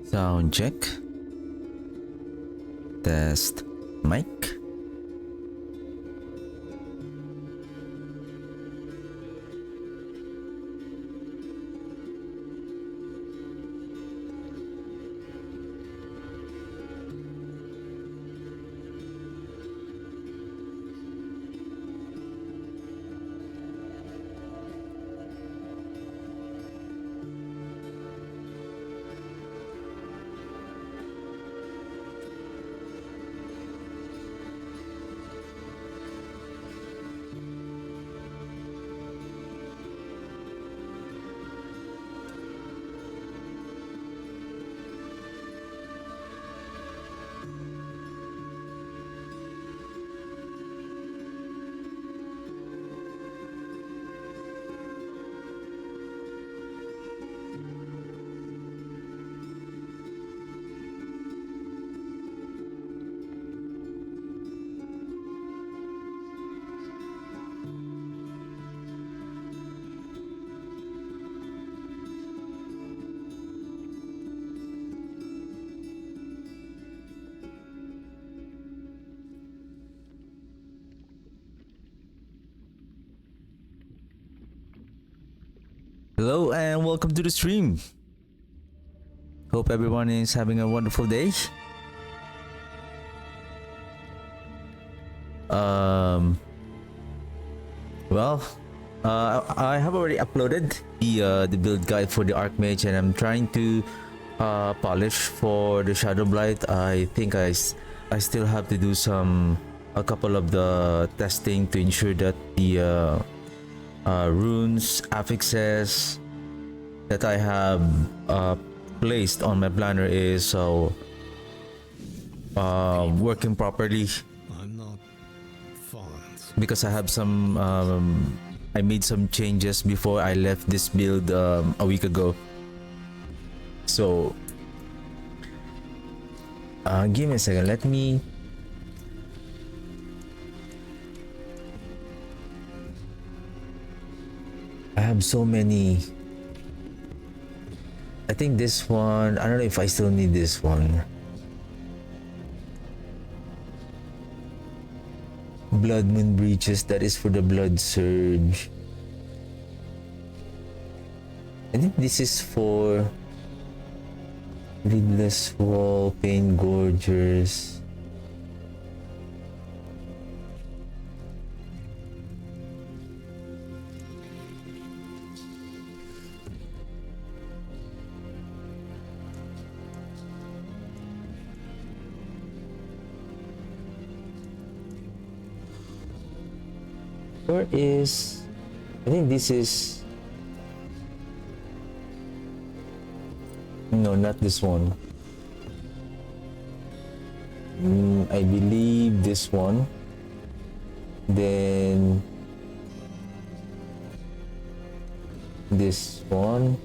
Sound check. Test mic. Hello and welcome to the stream. Hope everyone is having a wonderful day. Well, I have already uploaded the build guide for the Archmage, and I'm trying to polish for the Shadowblight. I think I still have to do a couple of the testing to ensure that the runes, affixes that I have placed on my planner is working properly. I'm not fond. Because I have I made some changes before I left this build a week ago. So give me a second, let me I have so many. I think this one, I don't know if I still need this one. Blood Moon Breaches, that is for the Blood Surge. I think this is for Lidless Wall, Pain Gorgers. Where is, I think this is, no, not this one. I believe this one. Then this one.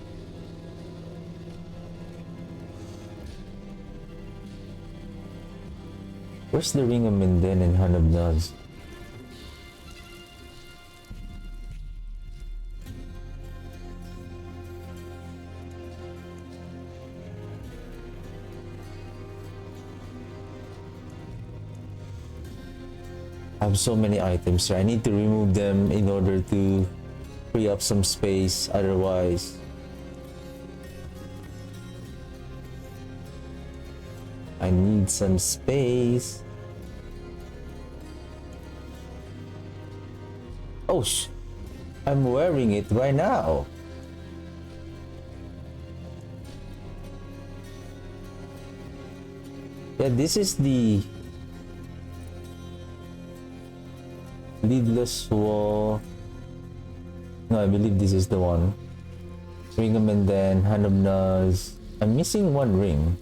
Where's the Ring of Minden and Hand of Naz? I have so many items, so I need to remove them in order to free up some space. Otherwise, I need some space. Oh, I'm wearing it right now. Yeah, this is the Lidless Wall. No, I believe this is the one. Ring of Menden, Hand of Naz. I'm missing one ring.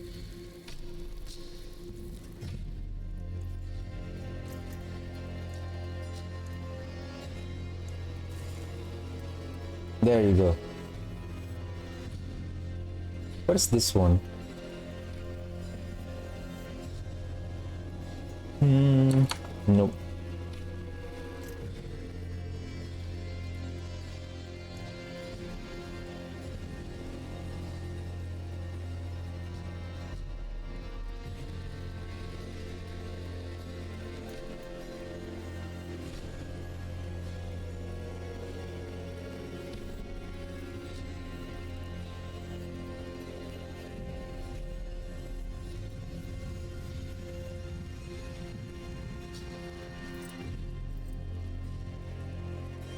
There you go. What's this one? Nope.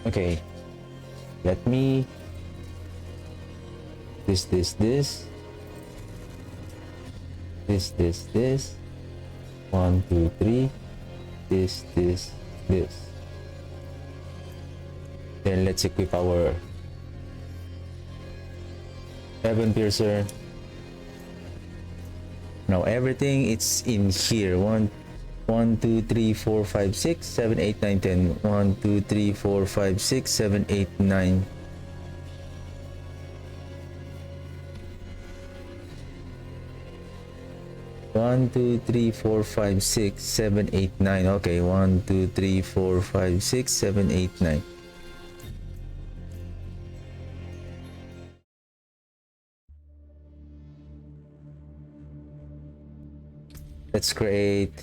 Okay. Let me... This. This. 1, 2, 3. This. Then let's equip our Weapon Piercer. Now everything it's in here. 1, 2, 3, 4, 5, 6, 7, 8, 9, 10. 1, 2, 3, 4, 5, 6, 7, 8, 9. One, two, three, four, five, six, seven, eight, nine. Okay, 1, 2, 3, 4, 5, 6, 7, 8, 9. Let's create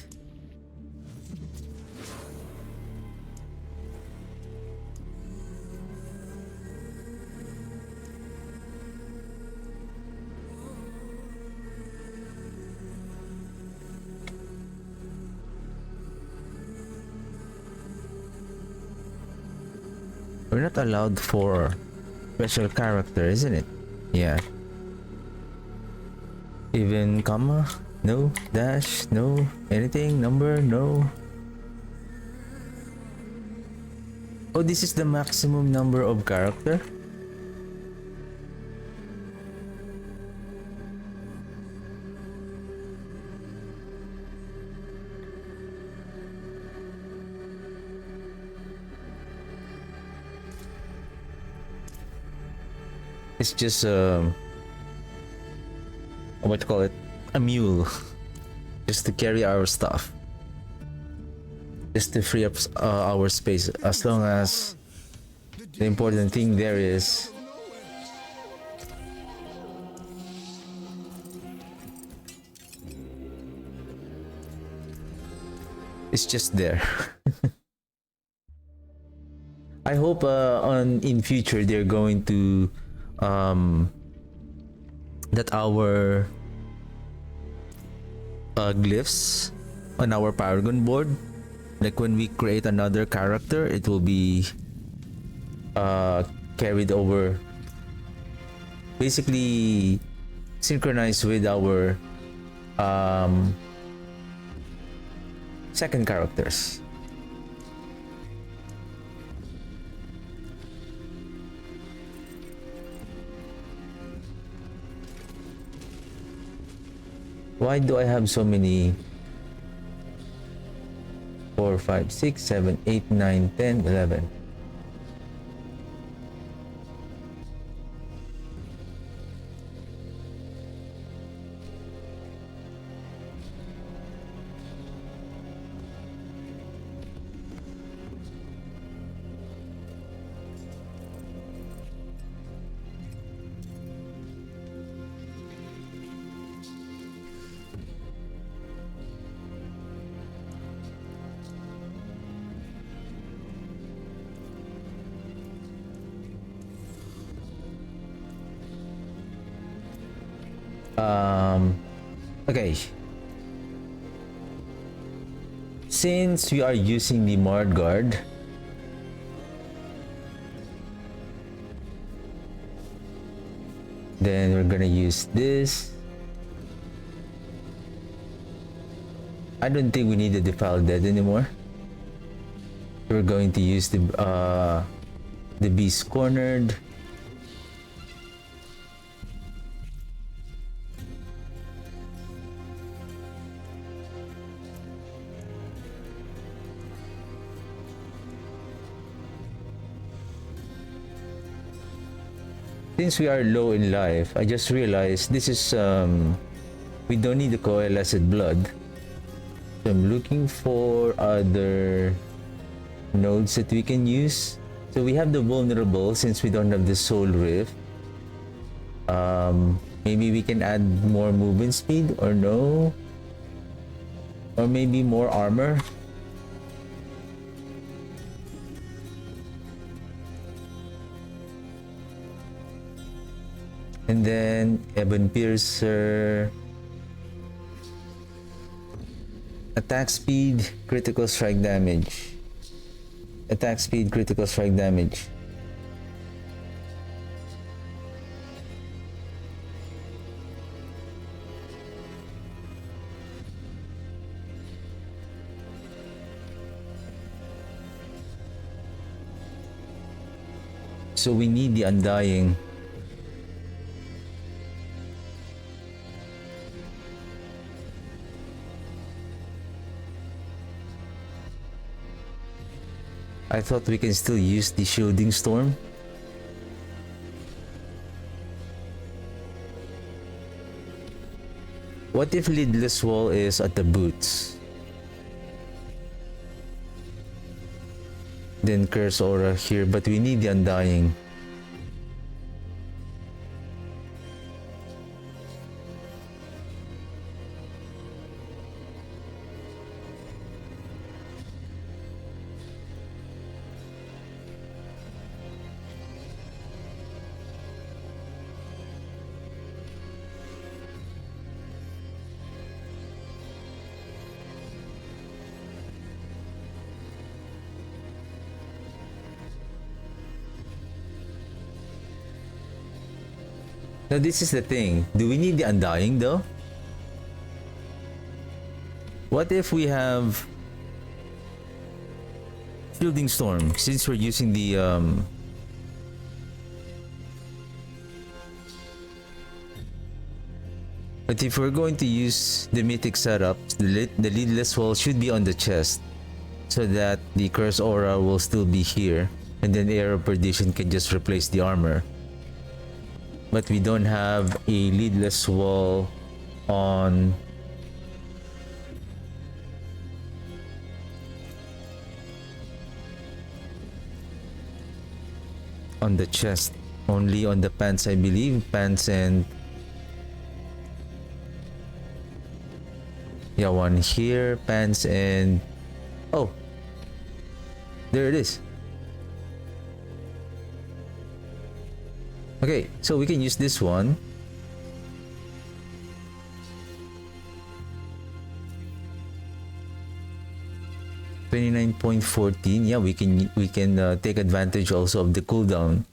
we're not allowed for special character, isn't it? Yeah. Even comma? No. Dash? No. Anything? Number? No. Oh, this is the maximum number of character? It's just what you call it? A mule. Just to carry our stuff. Just to free up our space. As long as the important thing there is it's just there. I hope on in future they're going to that our glyphs on our Paragon board, like when we create another character, it will be carried over, basically synchronized with our second characters. Why do I have so many? 4, 5, 6, 7, 8, 9, 10, 11. Okay. Since we are using the Mard Guard, then we're gonna use this. I don't think we need the Defiled Dead anymore. We're going to use the Beast Cornered. Since we are low in life, I just realized this is we don't need the Coalesced Blood. So I'm looking for other nodes that we can use. So we have the Vulnerable since we don't have the Soul Rift. Maybe we can add more movement speed or no? Or maybe more armor. And then Ebon Piercer, attack speed, critical strike damage. Attack speed, critical strike damage. So we need the Undying. I thought we can still use the Shielding Storm. What if Lidless Wall is at the boots? Then Curse Aura here, but we need the Undying. Now this is the thing. Do we need the Undying though? What if we have Shielding Storm since we're using the But if we're going to use the mythic setup, the Lidless Wall should be on the chest so that the Curse Aura will still be here and then Air of Perdition can just replace the armor. But we don't have a Lidless Wall on the chest, only on the pants, I believe. Pants and yeah, one here, pants and oh, there it is. Okay, so we can use this one. $29.14. Yeah, we can take advantage also of the cooldown,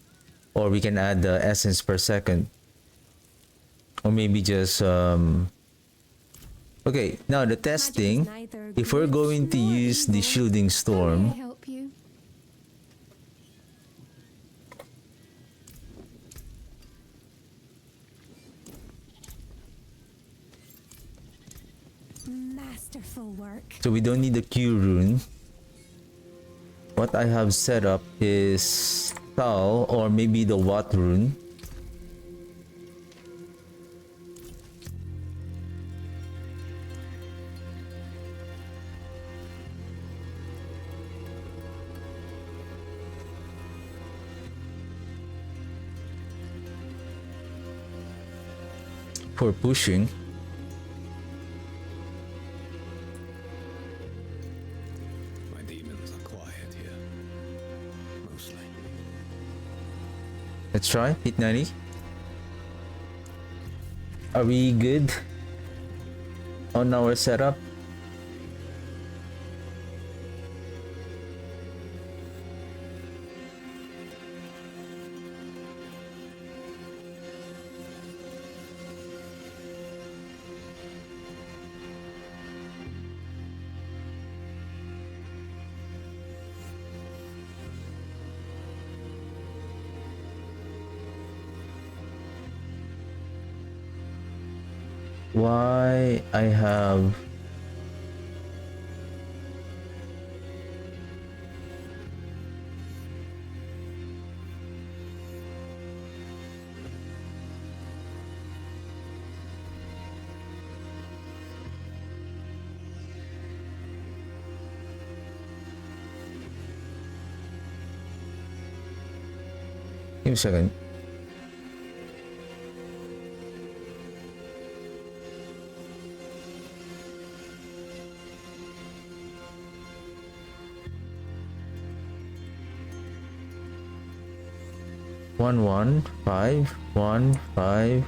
or we can add the essence per second, or maybe just okay, now the testing. If we're going to use the Shielding Storm, masterful work. so we don't need the Q rune. What I have set up is Tal or maybe the Watt rune. For pushing. My demons are quiet here. Mostly. Let's try. Hit 90. Are we good on our setup? Why I have give me a second. One, 5, 1, 5.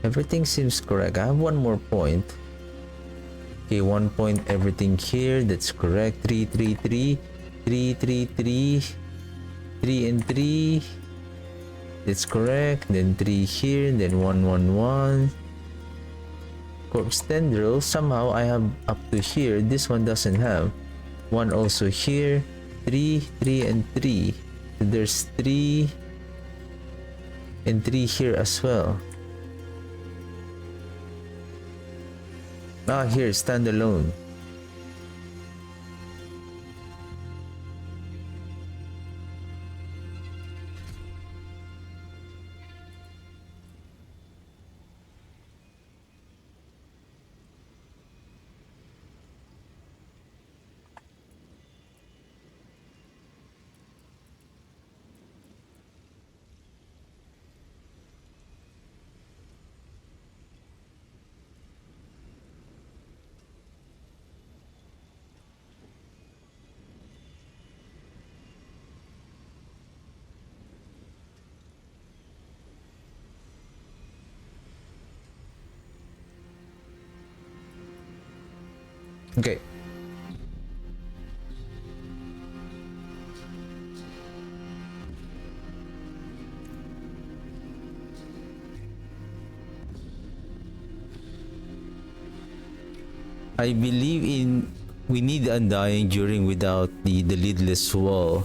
Everything seems correct. I have one more point. Okay, 1 point everything here. That's correct. 3, 3, 3, 3, 3, 3, 3 and 3. That's correct. Then 3 here. Then 1, 1, 1. Corpse tendril. Somehow I have up to here. This one doesn't have. 1 also here. 3, 3 and 3. So there's 3 and 3 here as well. Ah, here, standalone. Okay. I believe in we need undying during without the lidless wall.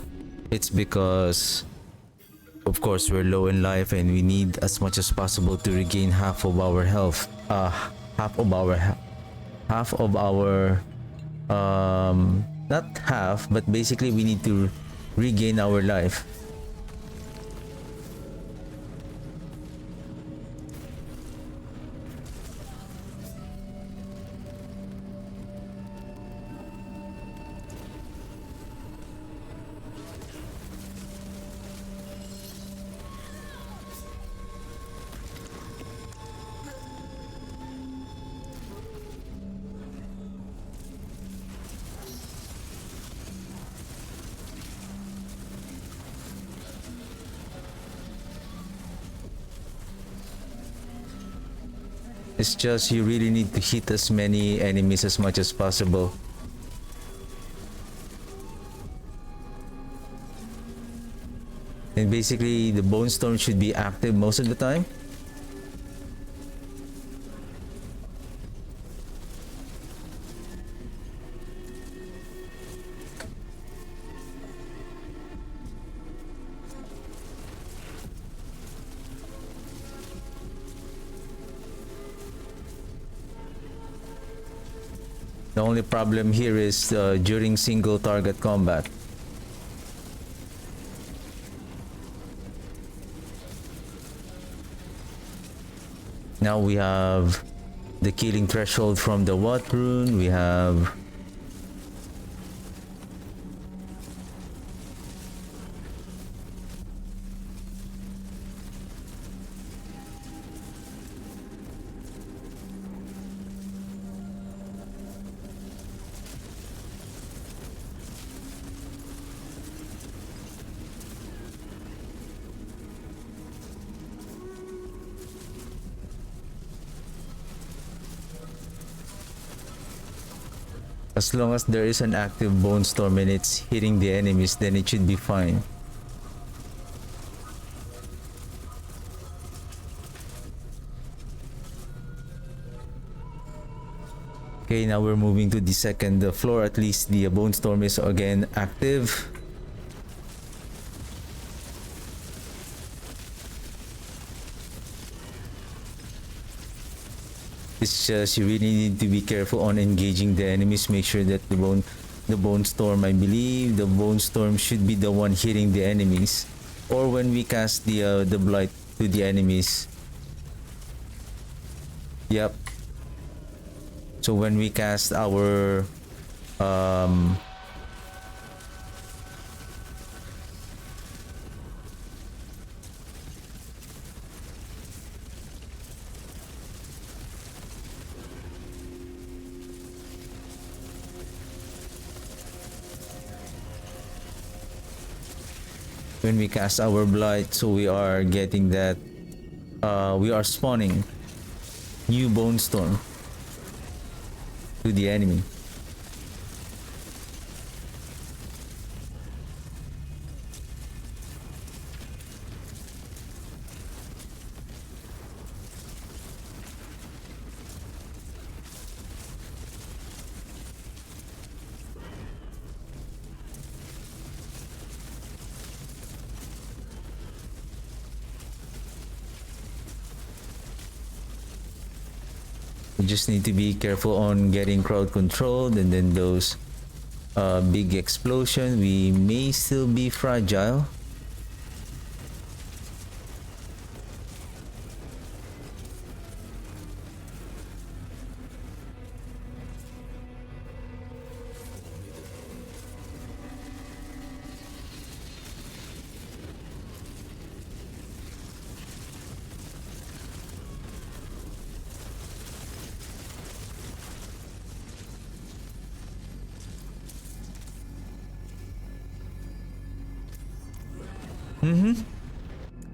It's because of course we're low in life and we need as much as possible to regain half of our health. Half of our half of our not half, but basically we need to regain our life. It's just you really need to hit as many enemies as much as possible. And basically the bone storm should be active most of the time. The only problem here is during single target combat. Now we have the killing threshold from the what rune. We have as long as there is an active bone storm and it's hitting the enemies, then it should be fine. Okay, now we're moving to the second floor. At least the bone storm is again active. It's just you really need to be careful on engaging the enemies. Make sure that the bone storm, I believe the bone storm should be the one hitting the enemies, or when we cast the blight to the enemies. Yep. So when we cast our when we cast our blight, so we are getting that we are spawning new bone storm. to the enemy. We just need to be careful on getting crowd controlled, and then those big explosion, we may still be fragile.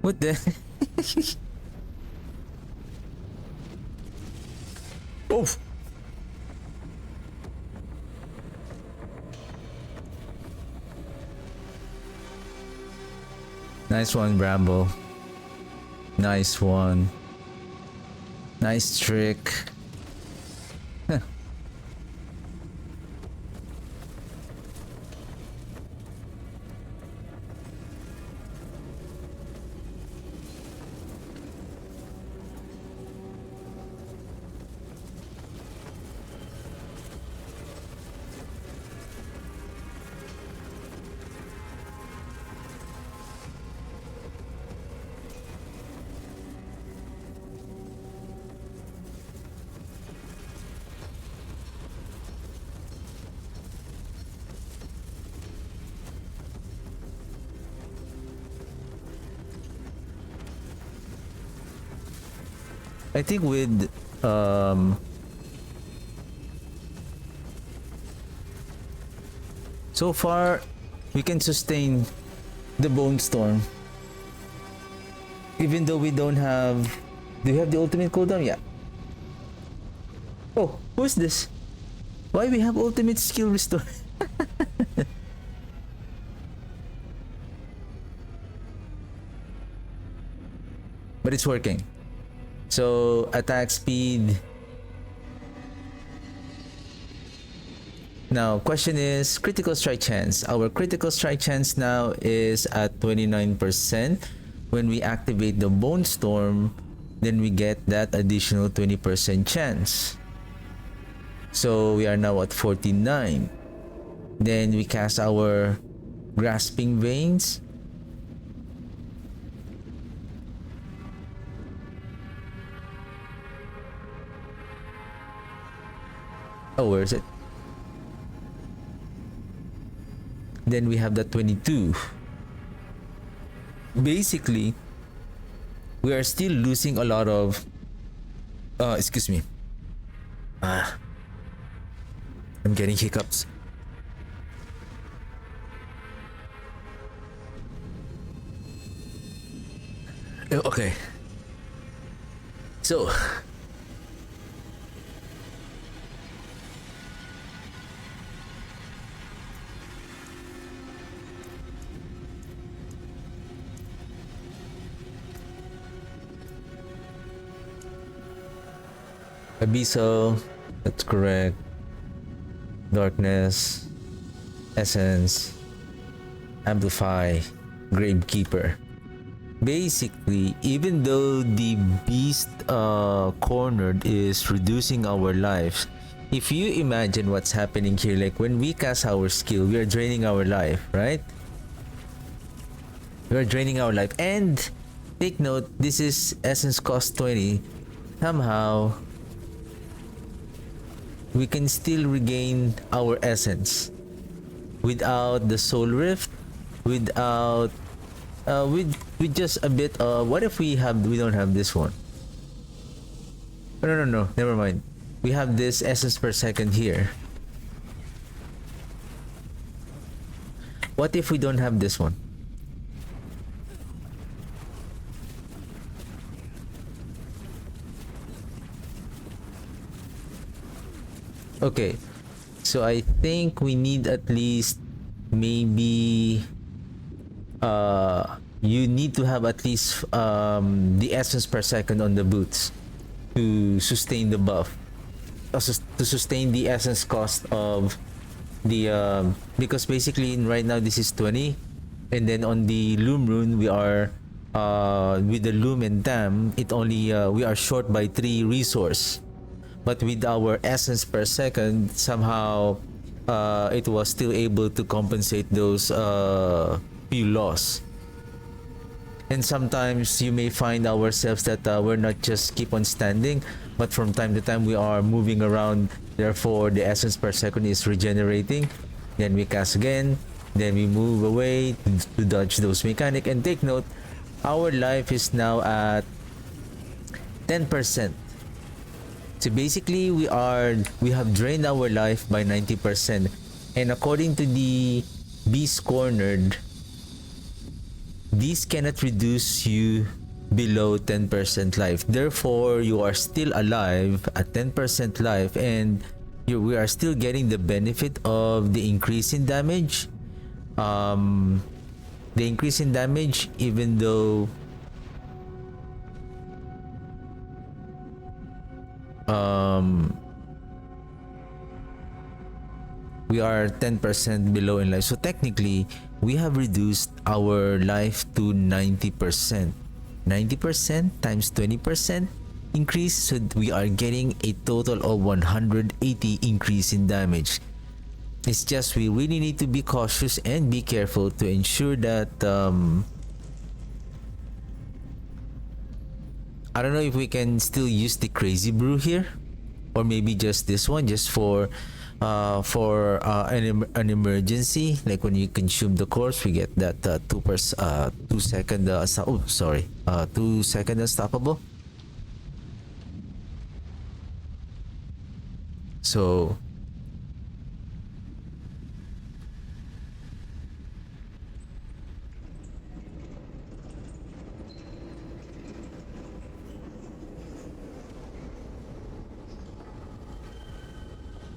What the? Oof. Nice one, Bramble. Nice one. Nice trick. Huh. I think with so far we can sustain the bone storm even though we don't have. Do you have the ultimate cooldown? Yeah. Oh, who's this? Why we have ultimate skill restore? But it's working. So attack speed. Now question is critical strike chance. Our critical strike chance now is at 29%. When we activate the bone storm, then we get that additional 20% chance. So we are now at 49. Then we cast our grasping veins. Oh, where is it? Then we have the 22. Basically, we are still losing a lot of excuse me. I'm getting hiccups. Okay. So Abyssal, that's correct. Darkness, Essence, Amplify, Gravekeeper. Basically, even though the beast cornered is reducing our lives, if you imagine what's happening here, like when we cast our skill, we are draining our life, right? We are draining our life. And take note, this is essence cost 20. Somehow we can still regain our essence without the soul rift, without with just a bit. What if we don't have this one? No, never mind. We have this essence per second here. What if we don't have this one? Okay, so I think we need at least maybe you need to have at least the essence per second on the boots to sustain the buff, to sustain the essence cost of the because basically right now this is 20, and then on the loom rune we are with the loom and dam, it only we are short by 3 resource, but with our essence per second somehow it was still able to compensate those few loss. And sometimes you may find ourselves that we're not just keep on standing, but from time to time we are moving around, therefore the essence per second is regenerating, then we cast again, then we move away to dodge those mechanic. And take note, our life is now at 10%. So basically we have drained our life by 90%, and according to the Beast Cornered, these cannot reduce you below 10% life. Therefore, you are still alive at 10% life, and we are still getting the benefit of the increase in damage. The increase in damage, even though we are 10% below in life. So technically, we have reduced our life to 90%. 90% times 20% increase, so we are getting a total of 180 increase in damage. It's just we really need to be cautious and be careful to ensure that I don't know if we can still use the crazy brew here, or maybe just this one, just for an emergency, like when you consume the course we get that 2 second 2 second unstoppable. So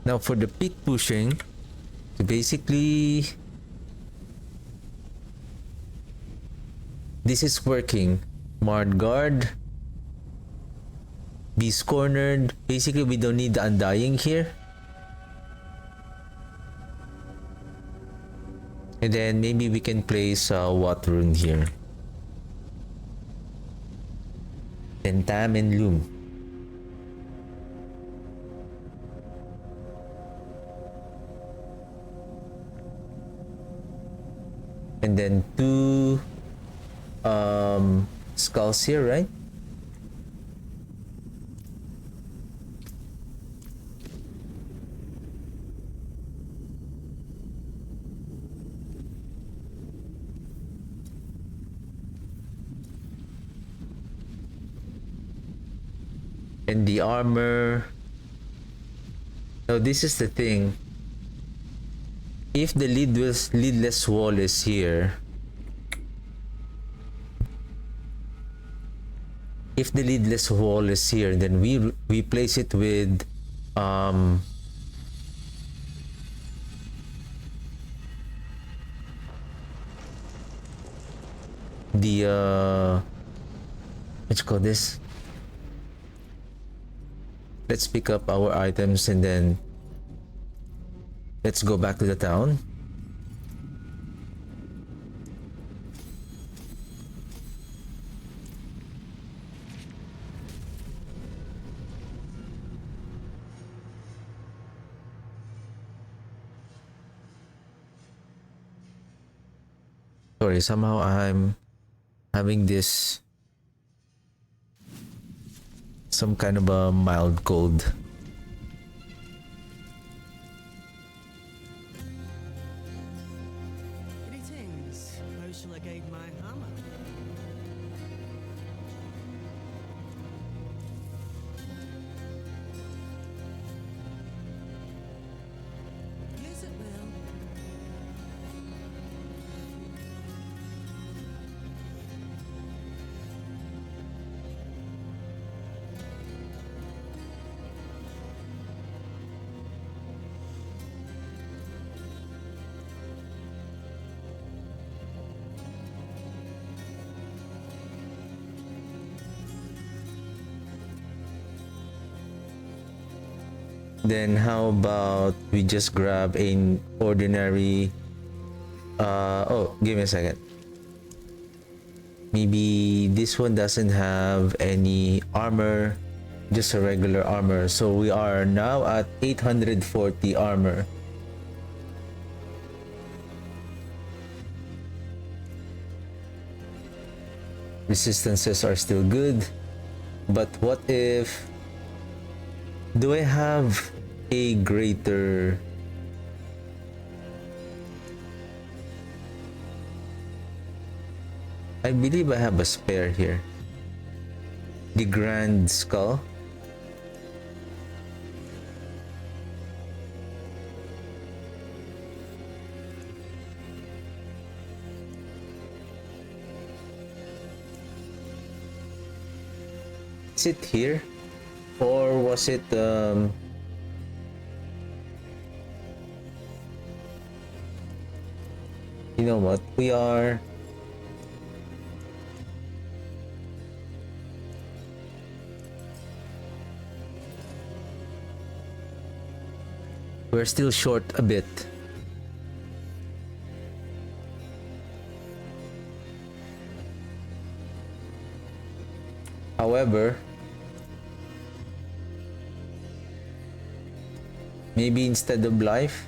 now for the pit pushing, basically this is working. Marred Guard, Beast Cornered. Basically we don't need the Undying here. And then maybe we can place what rune here? Tentam and Loom. And then 2 skulls here, right? And the armor. Now this is the thing. If the leadless wall is here, then we place it with the what you call this? Let's pick up our items and then let's go back to the town. Sorry, somehow I'm having this some kind of a mild cold. Greetings. How shall I guide my hammer? Yes, it will. Then how about we just grab an ordinary oh, give me a second. Maybe this one doesn't have any armor, just a regular armor. So we are now at 840 armor. Resistances are still good, but what if, do I have a greater, I believe I have a spare here, the Grand Skull. Is it here? Or was it you know what? We're still short a bit. However, maybe instead of life,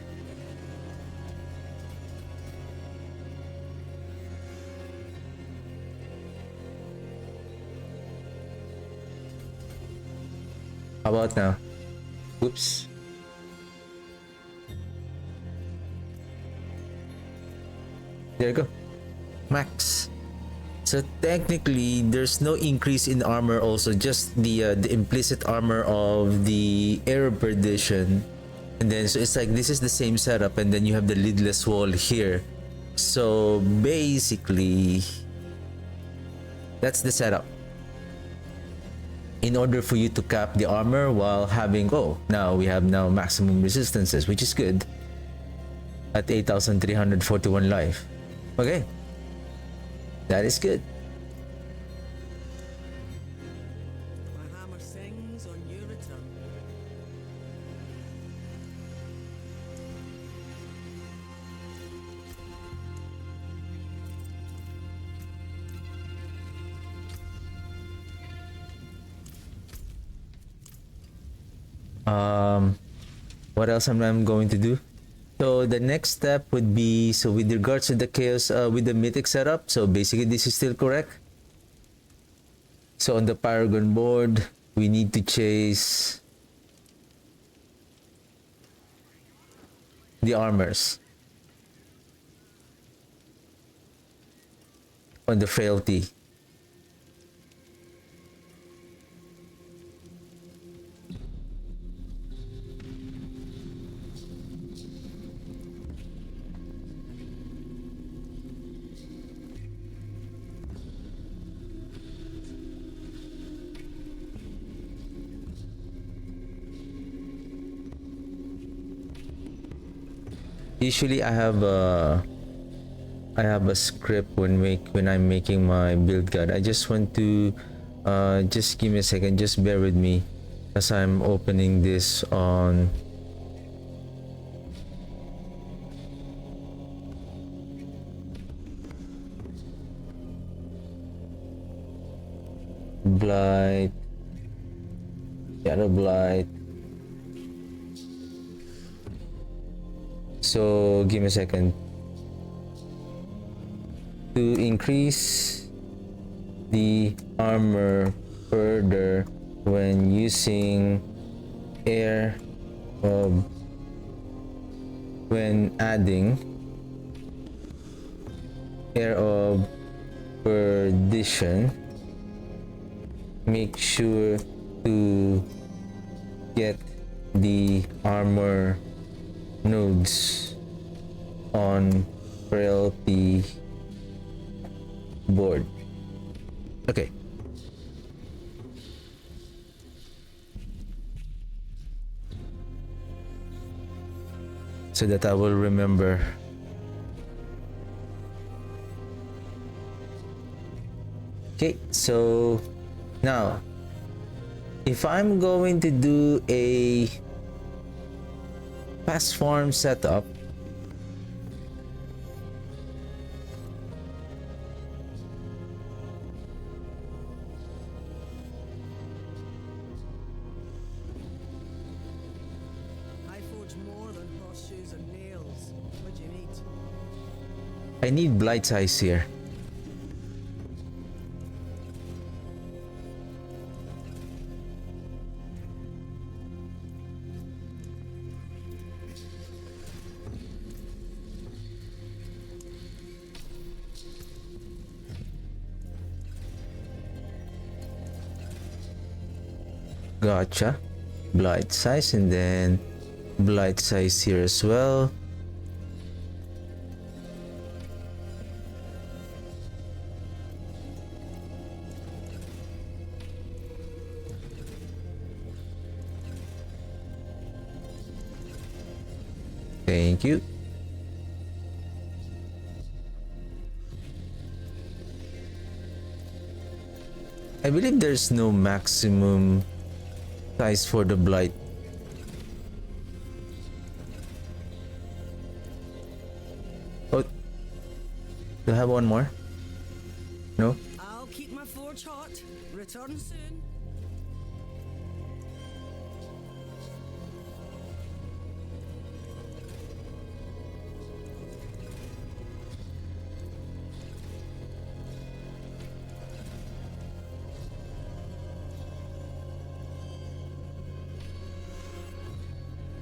how about now? Oops. There you go. Max. So technically, there's no increase in armor also, just the implicit armor of the Air Perdition. And then, so it's like, this is the same setup, and then you have the lidless wall here. So basically, that's the setup. In order for you to cap the armor while having, oh, now we have now maximum resistances, which is good. At 8,341 life. Okay. That is good. My hammer sings on your return. What else am I going to do? So the next step would be, so with regards to the chaos with the mythic setup, so basically this is still correct. So on the Paragon board, we need to chase the armors on the frailty. Usually I have a script when I'm making my build guide. I just want to just give me a second, just bear with me as I'm opening this on Blight, Shadowblight. So give me a second. To increase the armor further when using air when adding air of perdition, make sure to get the armor nodes on frailty board. Okay. So that I will remember. Okay, so now if I'm going to do a past farm setup. I forge more than horseshoes and nails. What do you need? I need Blight's Eyes here. Gotcha. Blight size, and then blight size here as well. Thank you. I believe there's no maximum size for the blight. Oh, do I have one more? No? I'll keep my forge hot. Return soon.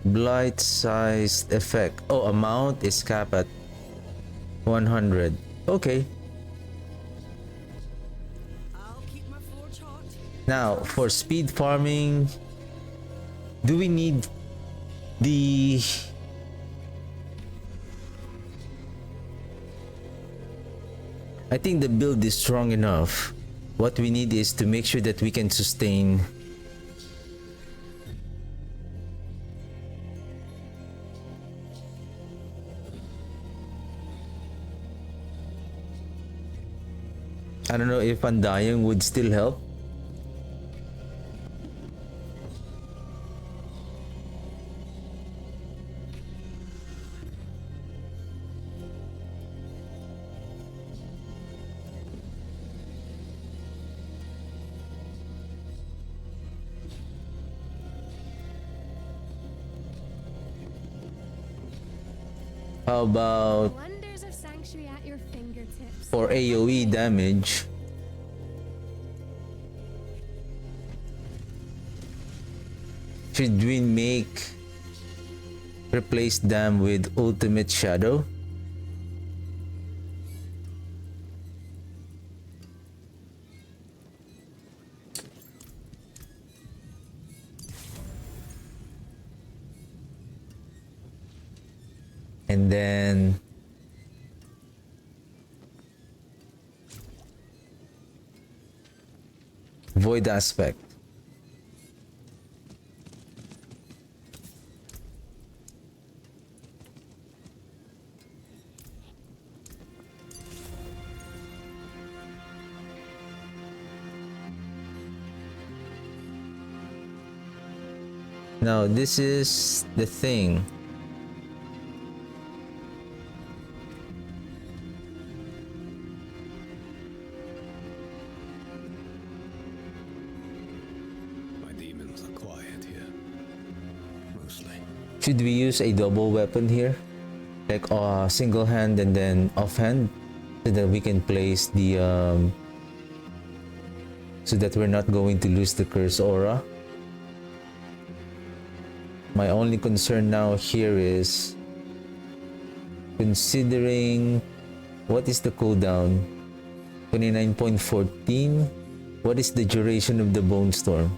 Blight sized effect. Oh, amount is capped at 100. Okay. I'll keep my forge hot. Now, for speed farming, do we need the... I think the build is strong enough. What we need is to make sure that we can sustain I don't know if Undying would still help. How about Wonders of sanctuary at your fingertips. for AoE damage? Should we replace them with Ultimate Shadow? And then Void Aspect. Now this is the thing. My demons are quiet here. Mostly. Should we use a double weapon here? Like single hand and then offhand? So that we can place the so that we're not going to lose the curse aura. My only concern now here is considering what is the cooldown? 29.14. What is the duration of the bone storm?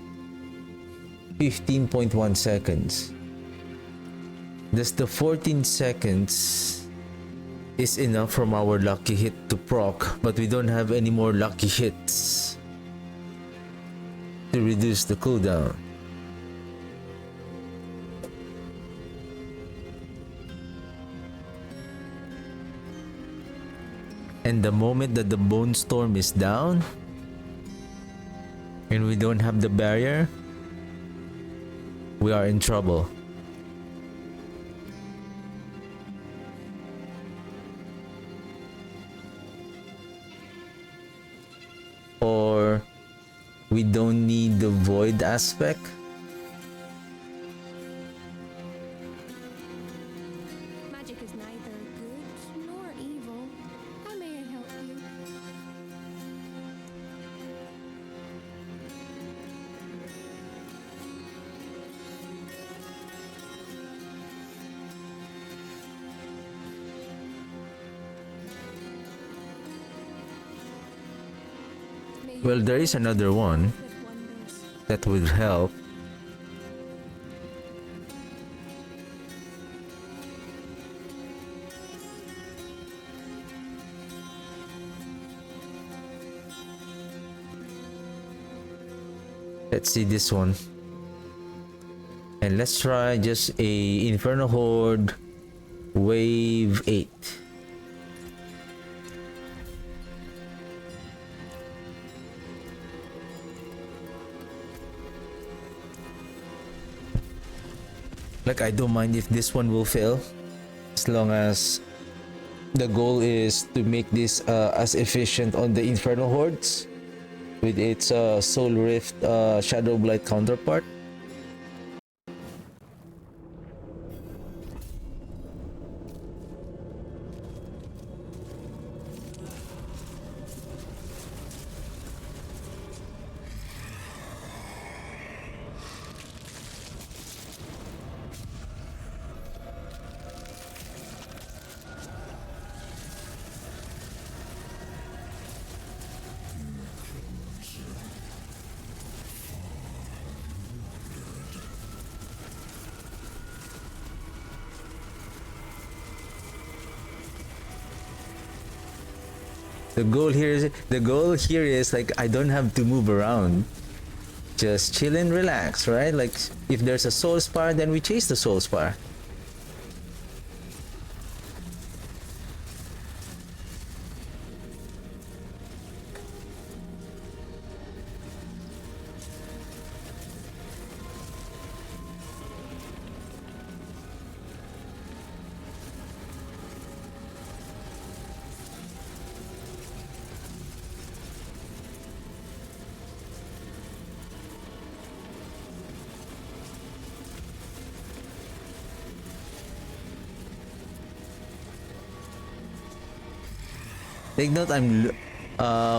15.1 seconds. Does the 14 seconds is enough from our lucky hit to proc, but we don't have any more lucky hits to reduce the cooldown? And the moment that the bone storm is down and we don't have the barrier, we are in trouble. we don't need the void aspect. Magic is neither good nor evil. How may I help you? May you Well, there is another one with wonders. that would help. Let's see this one. And let's try just a Inferno Horde Wave 8. Like, I don't mind if this one will fail, as long as the goal is to make this as efficient on the Inferno Hordes with its Soul Rift Shadowblight counterpart. The goal here is like, I don't have to move around. Just chill and relax, right? Like, if there's a soul spire, then we chase the soul spire. Take note,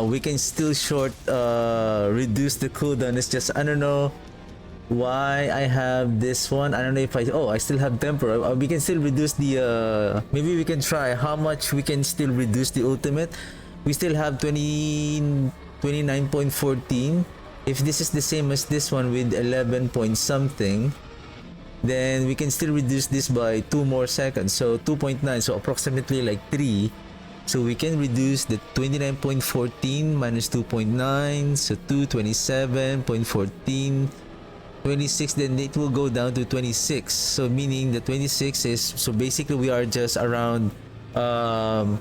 we can still reduce the cooldown. It's just, I don't know why I have this one. I don't know if I still have temper. We can still reduce the maybe we can try how much we can still reduce the ultimate. We still have 29.14. If this is the same as this one with 11 point something, then we can still reduce this by 2 more seconds, so 2.9, so approximately like 3. So we can reduce the 29.14 minus 2.9, so 227.14, 26, then it will go down to 26. So meaning the 26 is, so basically we are just around 11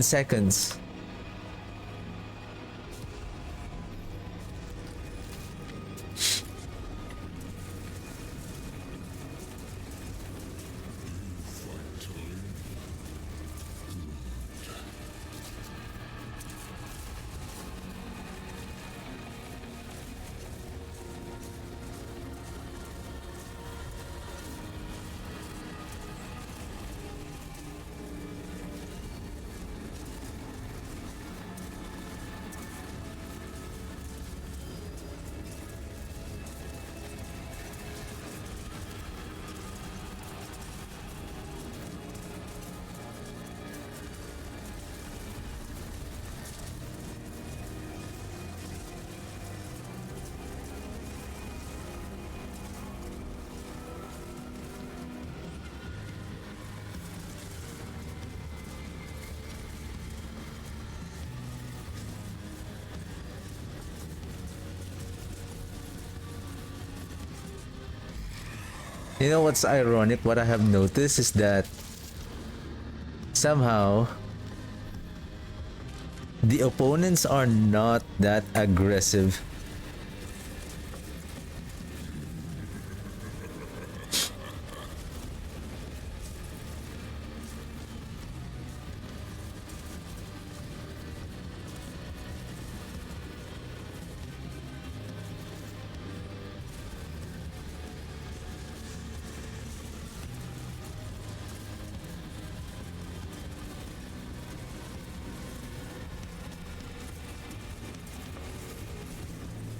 seconds. You know what's ironic? What I have noticed is that somehow the opponents are not that aggressive.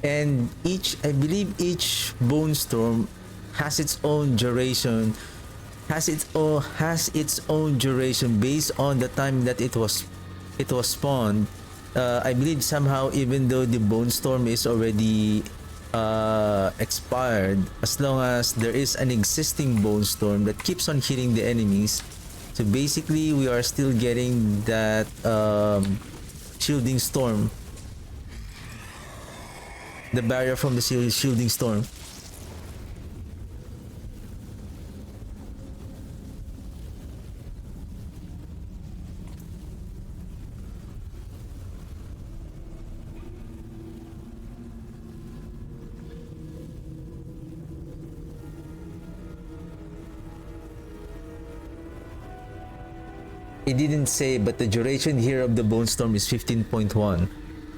and I believe each bone storm has its own duration, has its own duration based on the time that it was spawned. I believe somehow, even though the bone storm is already expired, as long as there is an existing bone storm that keeps on hitting the enemies, so basically we are still getting that shielding storm, the barrier from the shielding storm. It didn't say, but the duration here of the bone storm is 15.1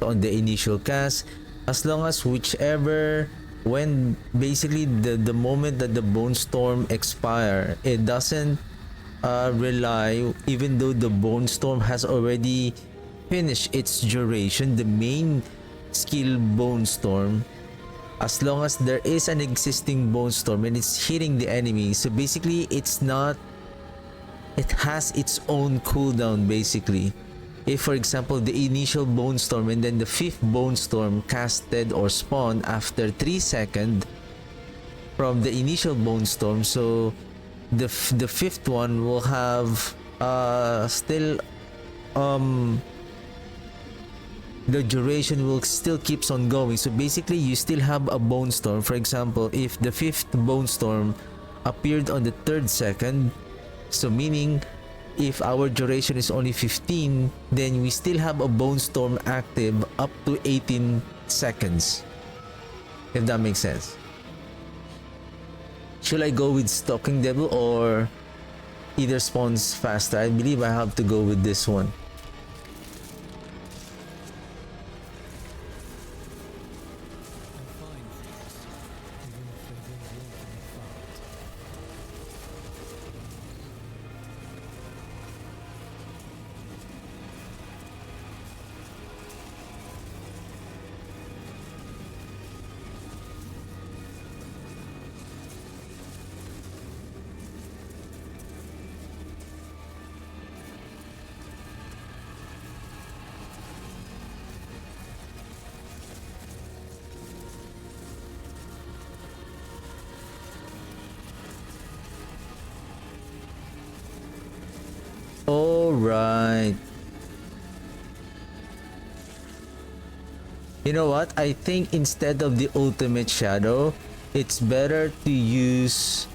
on the initial cast. As long as when basically the moment that the bone storm expire, it doesn't rely, even though the bone storm has already finished its duration, the main skill bone storm, as long as there is an existing bone storm and it's hitting the enemy, so basically it has its own cooldown. Basically, if for example the initial bone storm and then the fifth bone storm casted or spawned after 3 seconds from the initial bone storm, so the fifth one will have still the duration will still keeps on going. So basically you still have a bone storm. For example, if the fifth bone storm appeared on the 3rd second, so meaning if our duration is only 15, then we still have a bone storm active up to 18 seconds, if that makes sense. Should I go with Stalking Devil or either spawns faster? I believe I have to go with this one. Alright. You know what? I think instead of the ultimate shadow, it's better to use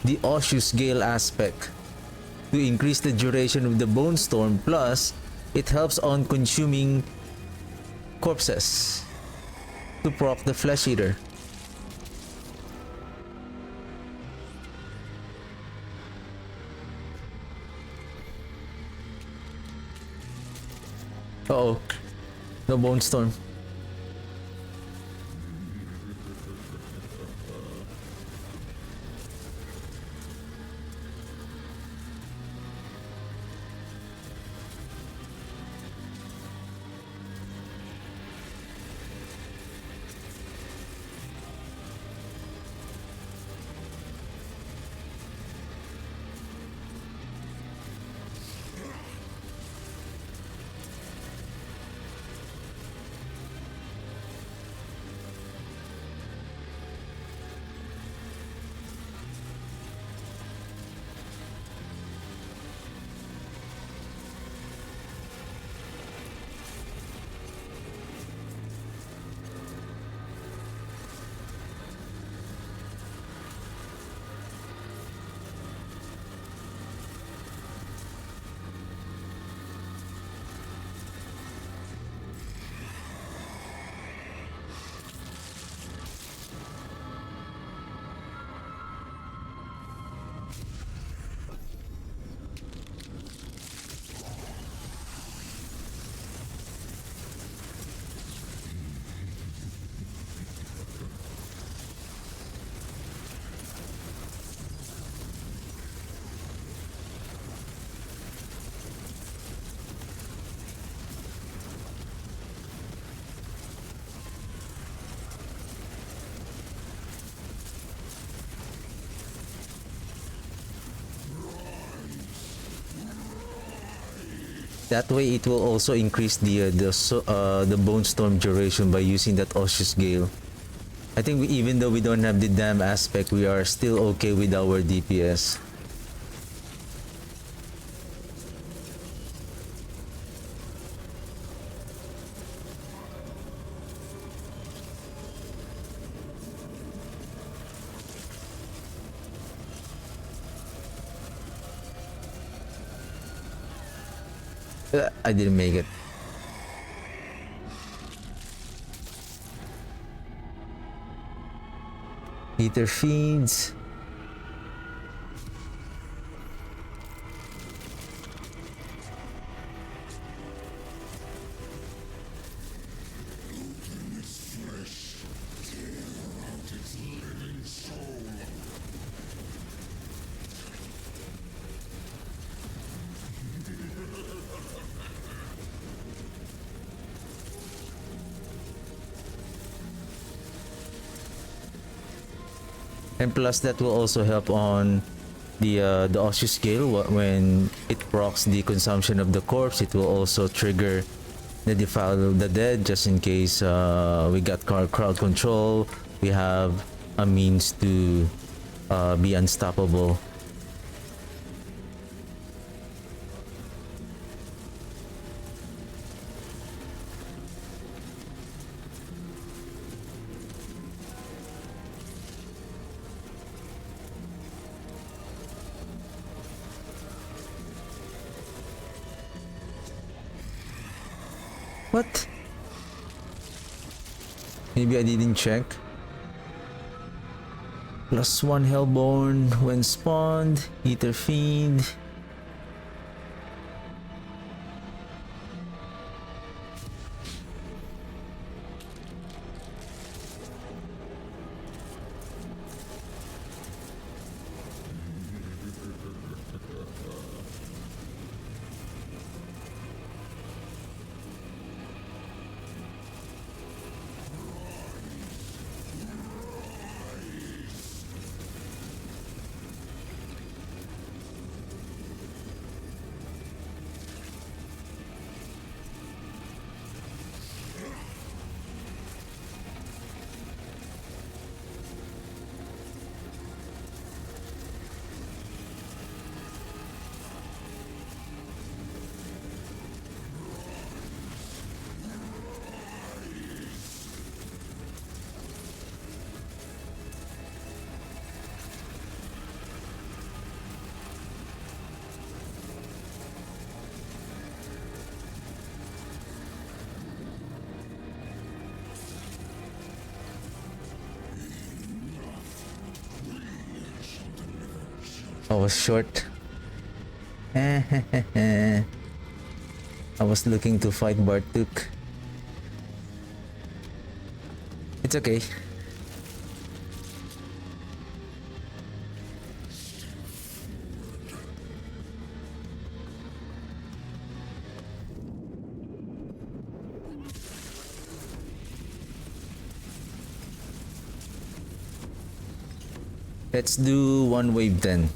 the Oshius Gale aspect to increase the duration of the bone storm, plus it helps on consuming corpses to proc the flesh eater. Uh-oh. No bone storm. That way, it will also increase the bone storm duration by using that Osseous Gale. I think even though we don't have the dam aspect, we are still okay with our DPS. I didn't make it. Peter feeds. And plus that will also help on the Osseous scale. When it procs the consumption of the corpse, it will also trigger the defile of the dead, just in case we got crowd control. We have a means to be unstoppable. What? Maybe I didn't check. +1 Hellborn when spawned. Ether Fiend. I was short. I was looking to fight Bartuk. It's okay. Let's do one wave then.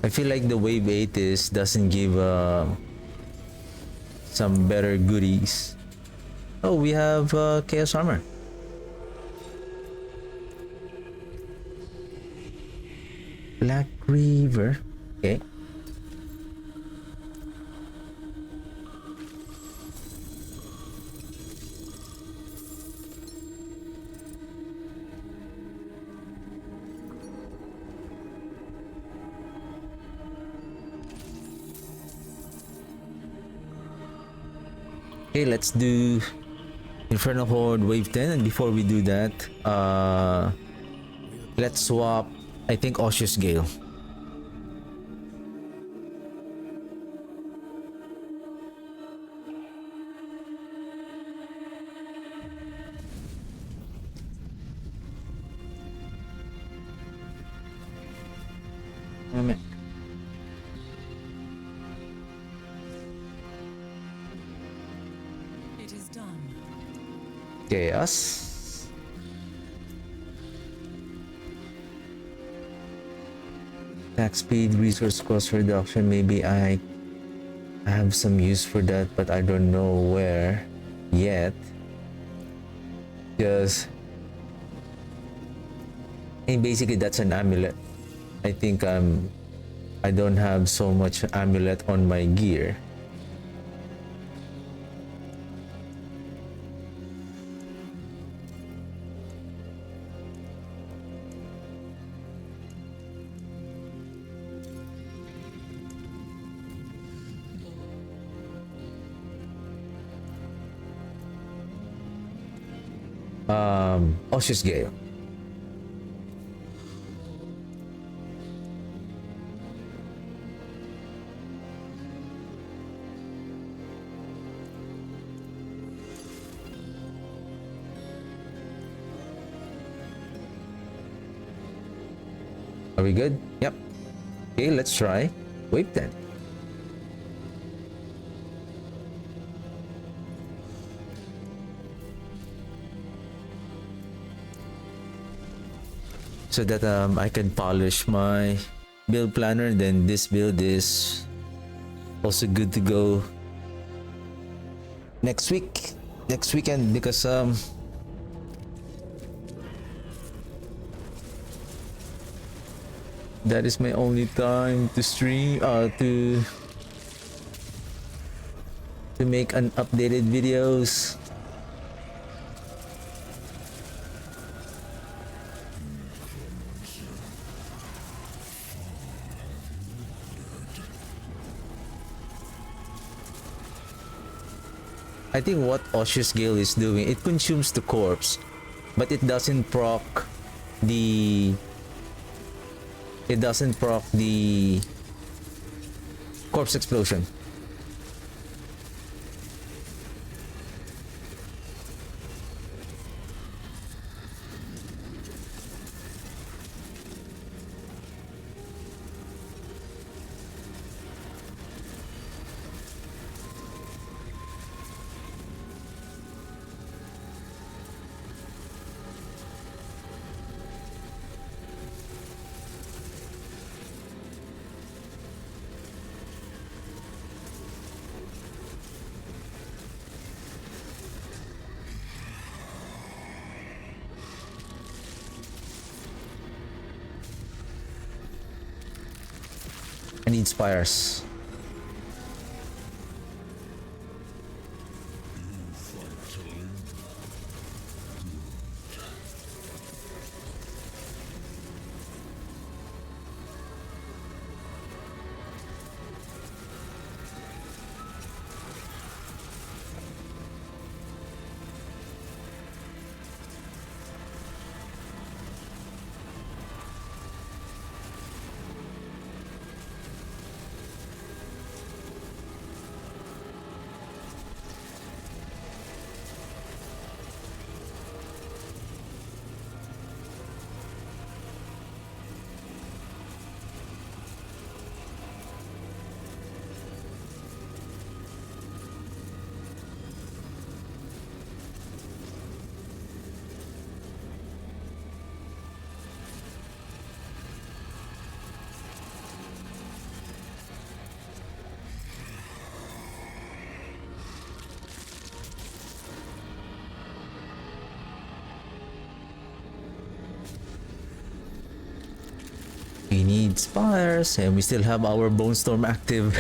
I feel like the wave 8 doesn't give some better goodies. Oh, we have Chaos Armor. Black Reaver. Okay. Okay, let's do Infernal Horde Wave 10, and before we do that, let's swap, I think, Osseous Gale. It is done. Chaos. Attack speed, resource cost reduction. Maybe I have some use for that, but I don't know where yet. Because basically that's an amulet. I think I don't have so much amulet on my gear. Oshi's Gale. Are we good? Yep. Okay, let's try wave 10. So that I can polish my build planner, then this build is also good to go next weekend, because that is my only time to stream, to make an updated videos. I think what Oshi's Gale is doing, it consumes the corpse, but it doesn't proc the corpse explosion. I need spires. We need spires, and we still have our bone storm active.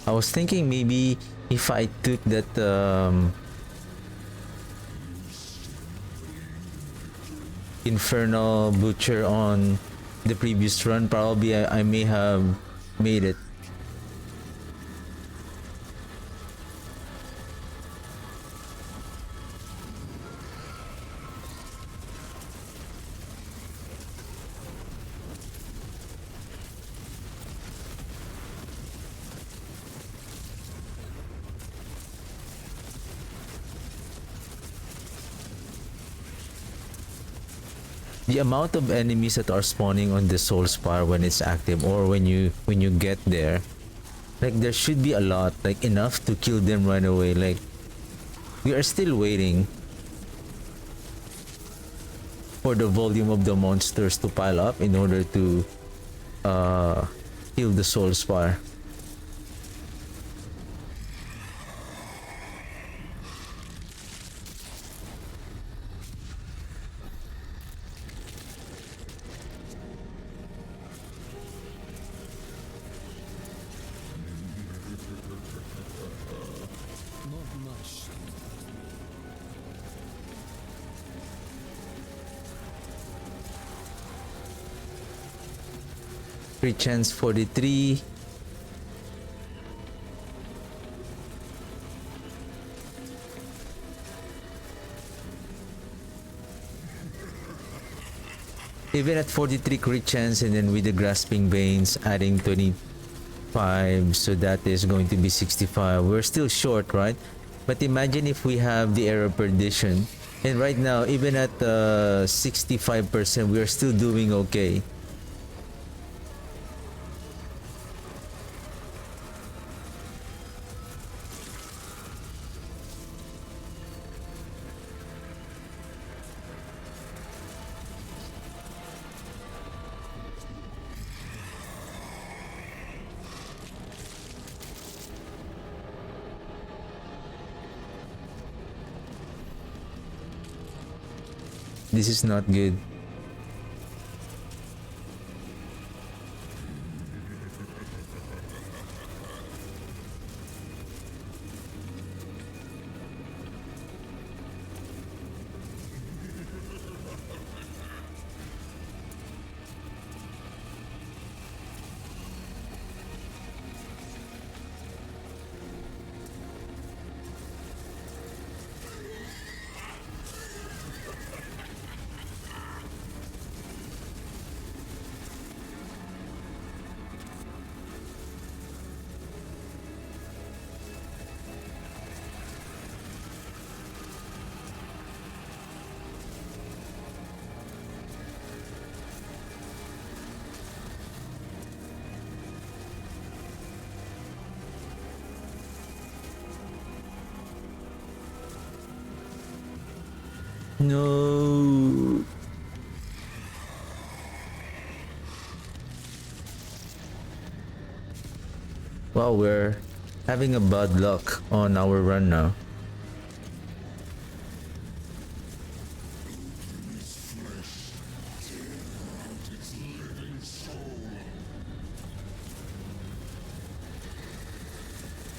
I was thinking maybe if I took that Infernal Butcher on the previous run, probably I may have made it. The amount of enemies that are spawning on the soul spire when it's active, or when you get there, like there should be a lot, like enough to kill them right away. Like we are still waiting for the volume of the monsters to pile up in order to kill the soul spire. Not much. Crit chance 43. Even at 43 crit chance, and then with the grasping veins adding 25, so that is going to be 65. We're still short, right? But imagine if we have the error perdition, and right now even at 65%, we are still doing okay. This is not good. No. Wow, we're having a bad luck on our run now.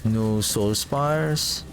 No soul spires.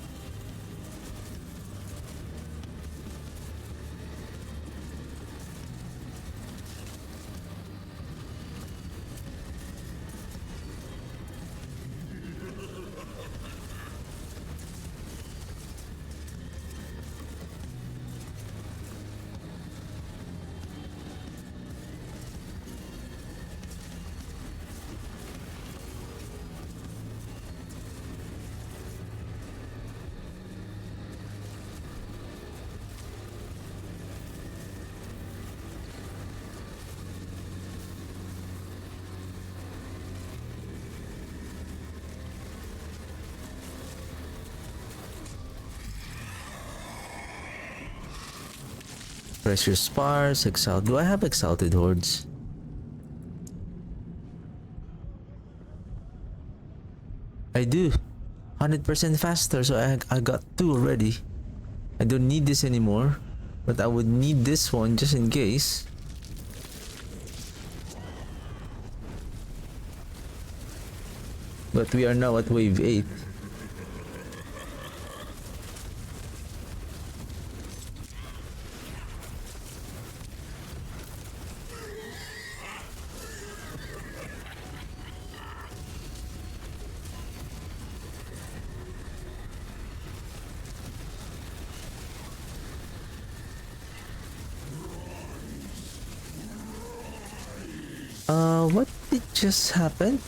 Pressure spars, exalt. Do I have exalted hordes? I do. 100% faster, so I got 2 already. I don't need this anymore, but I would need this one just in case. But we are now at wave 8. What did just happen?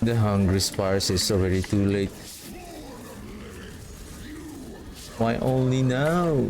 The hungry sparse is already too late. Why only now?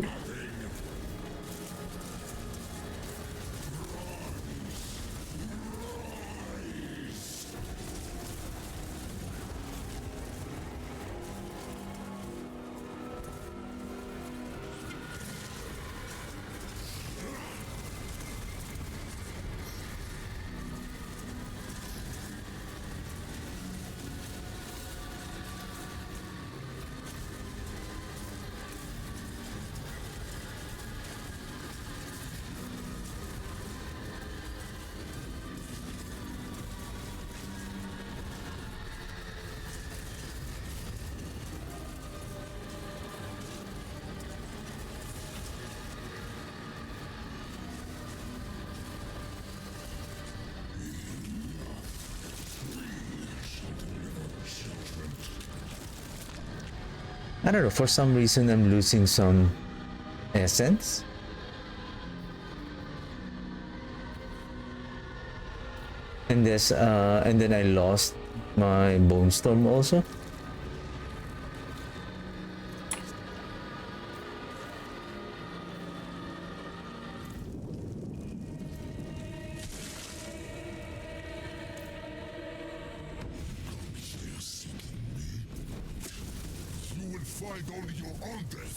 I don't know, for some reason I'm losing some essence. And then I lost my bone storm also. You will find only your own death.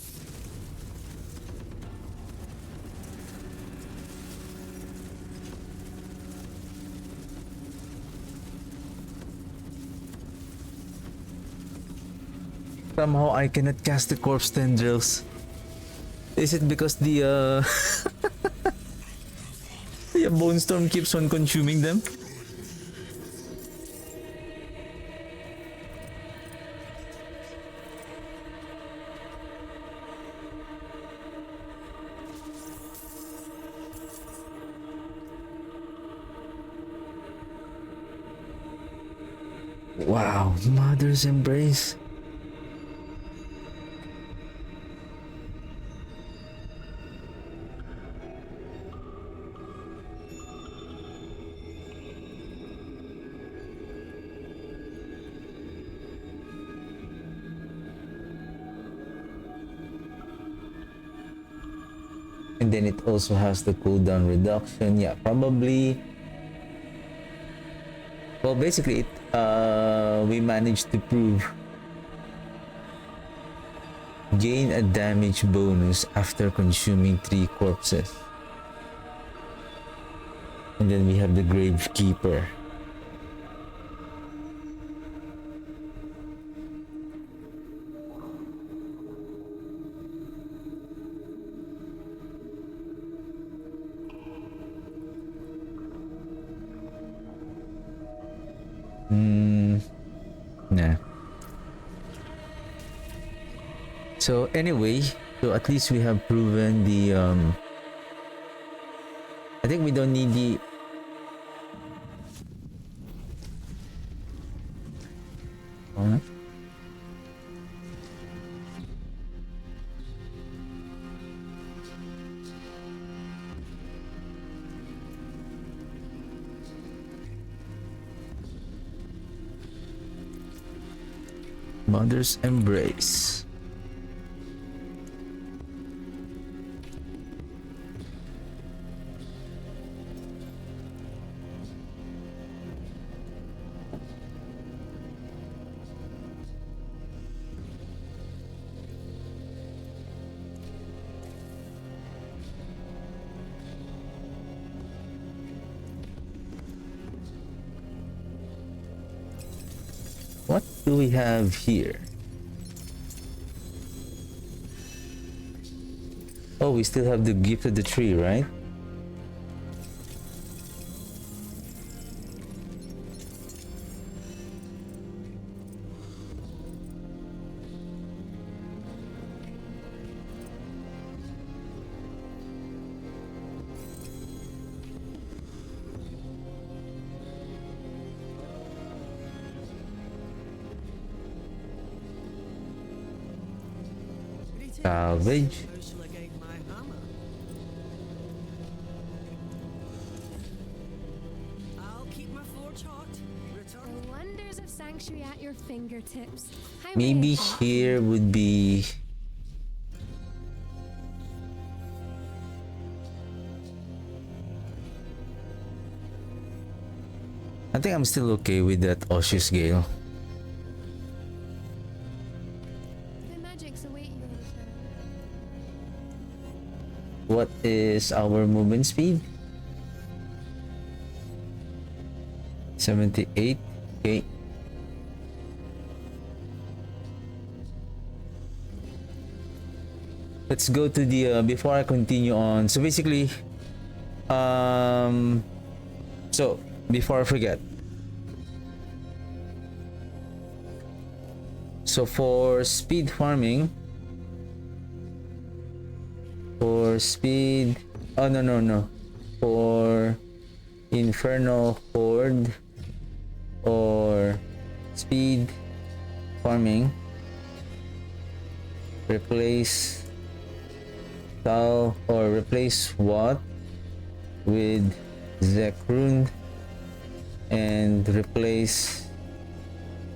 Somehow I cannot cast the corpse tendrils. Is it because the the bone storm keeps on consuming them? Wow, mother's embrace. And then it also has the cooldown reduction. Yeah, probably. Well, basically, we managed to prove gain a damage bonus after consuming 3 corpses. And then we have the Gravekeeper. Nah. So anyway, so at least we have proven the I think we don't need the huh? Mother's Embrace. What do we have here? Oh, we still have the gift of the tree, right? Salvage. How shall I gain my hammer? I'll keep my forge hot. Return. The wonders of sanctuary at your fingertips. How may I Maybe help here would be I think I'm still okay with that Oshi's Gale. The magics await your return. What is our movement speed? 78. Okay. Let's go to the before I continue on. So basically so before I forget. So for speed farming, for speed, oh no, for Infernal Horde or speed farming, replace Tal or replace Watt with Zekrun and replace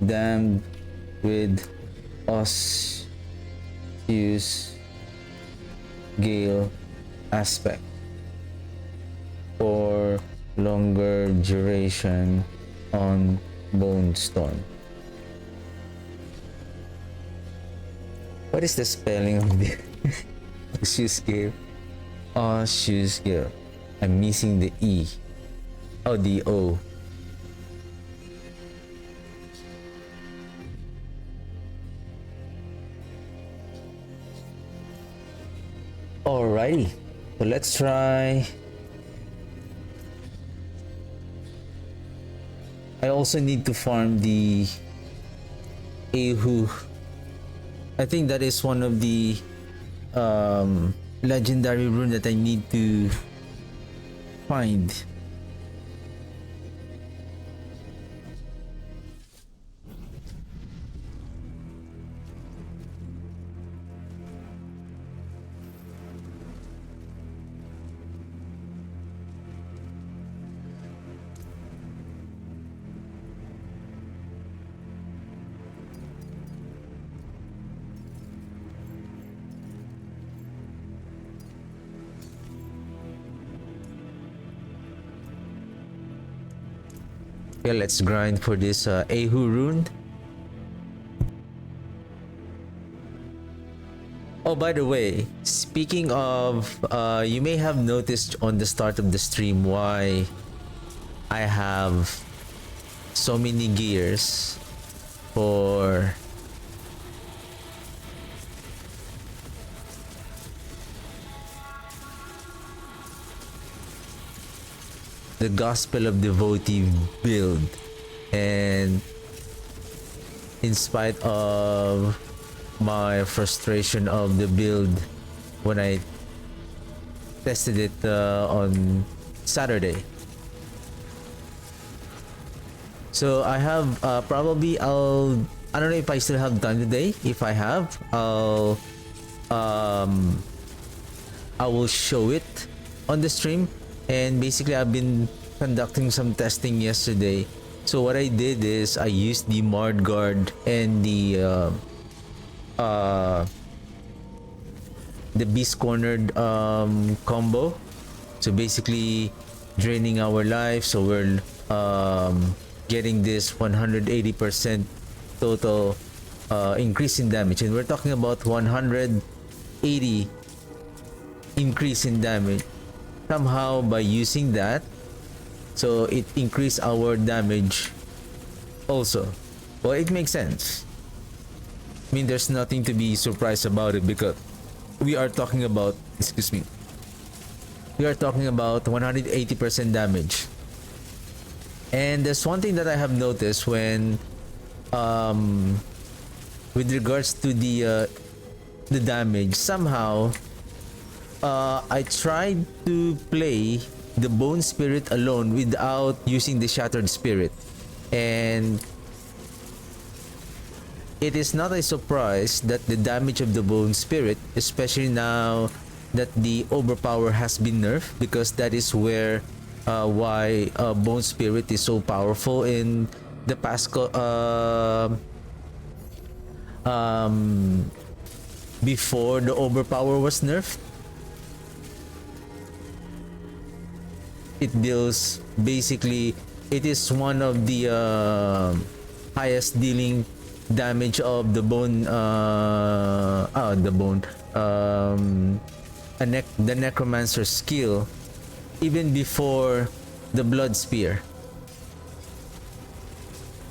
Damned with Osseous Gale aspect for longer duration on Bone Storm. What is the spelling of the Osseous Gale? Osseous Gale. I'm missing the E. Oh, the O. Alrighty, so let's try. I also need to farm the Ahu. I think that is one of the legendary rune that I need to find. Okay, let's grind for this Ahu rune. Oh, by the way, speaking of, you may have noticed on the start of the stream why I have so many gears for the Gospel of Devotee build. And in spite of my frustration of the build when I tested it on Saturday. So I have probably I don't know if I still have time today. If I have, I will show it on the stream. And basically I've been conducting some testing yesterday. So what I did is I used the Mard Guard and the Beast Cornered combo. So basically draining our life, so we're getting this 180% total increase in damage, and we're talking about 180 increase in damage somehow by using that. So it increased our damage also. Well, it makes sense. I mean, there's nothing to be surprised about it because we are talking about, excuse me, we are talking about 180% damage. And there's one thing that I have noticed when with regards to the damage, somehow I tried to play the Bone Spirit alone without using the Shattered Spirit, and it is not a surprise that the damage of the Bone Spirit, especially now that the Overpower has been nerfed, because that is where why Bone Spirit is so powerful in the past before the Overpower was nerfed. It deals, basically it is one of the highest dealing damage of the bone the necromancer skill, even before the blood spear.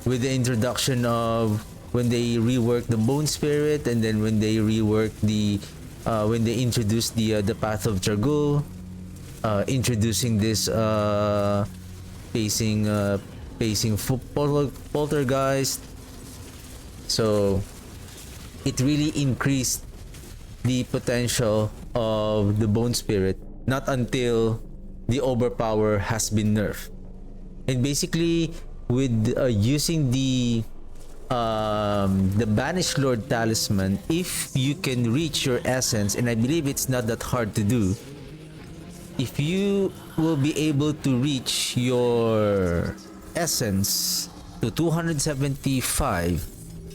With the introduction of when they reworked the bone spirit, and then when they reworked the when they introduced the path of Jargul, introducing this pacing poltergeist. So it really increased the potential of the bone spirit, not until the Overpower has been nerfed. And basically with using the Banished Lord talisman, if you can reach your essence, and I believe it's not that hard to do, if you will be able to reach your essence to 275,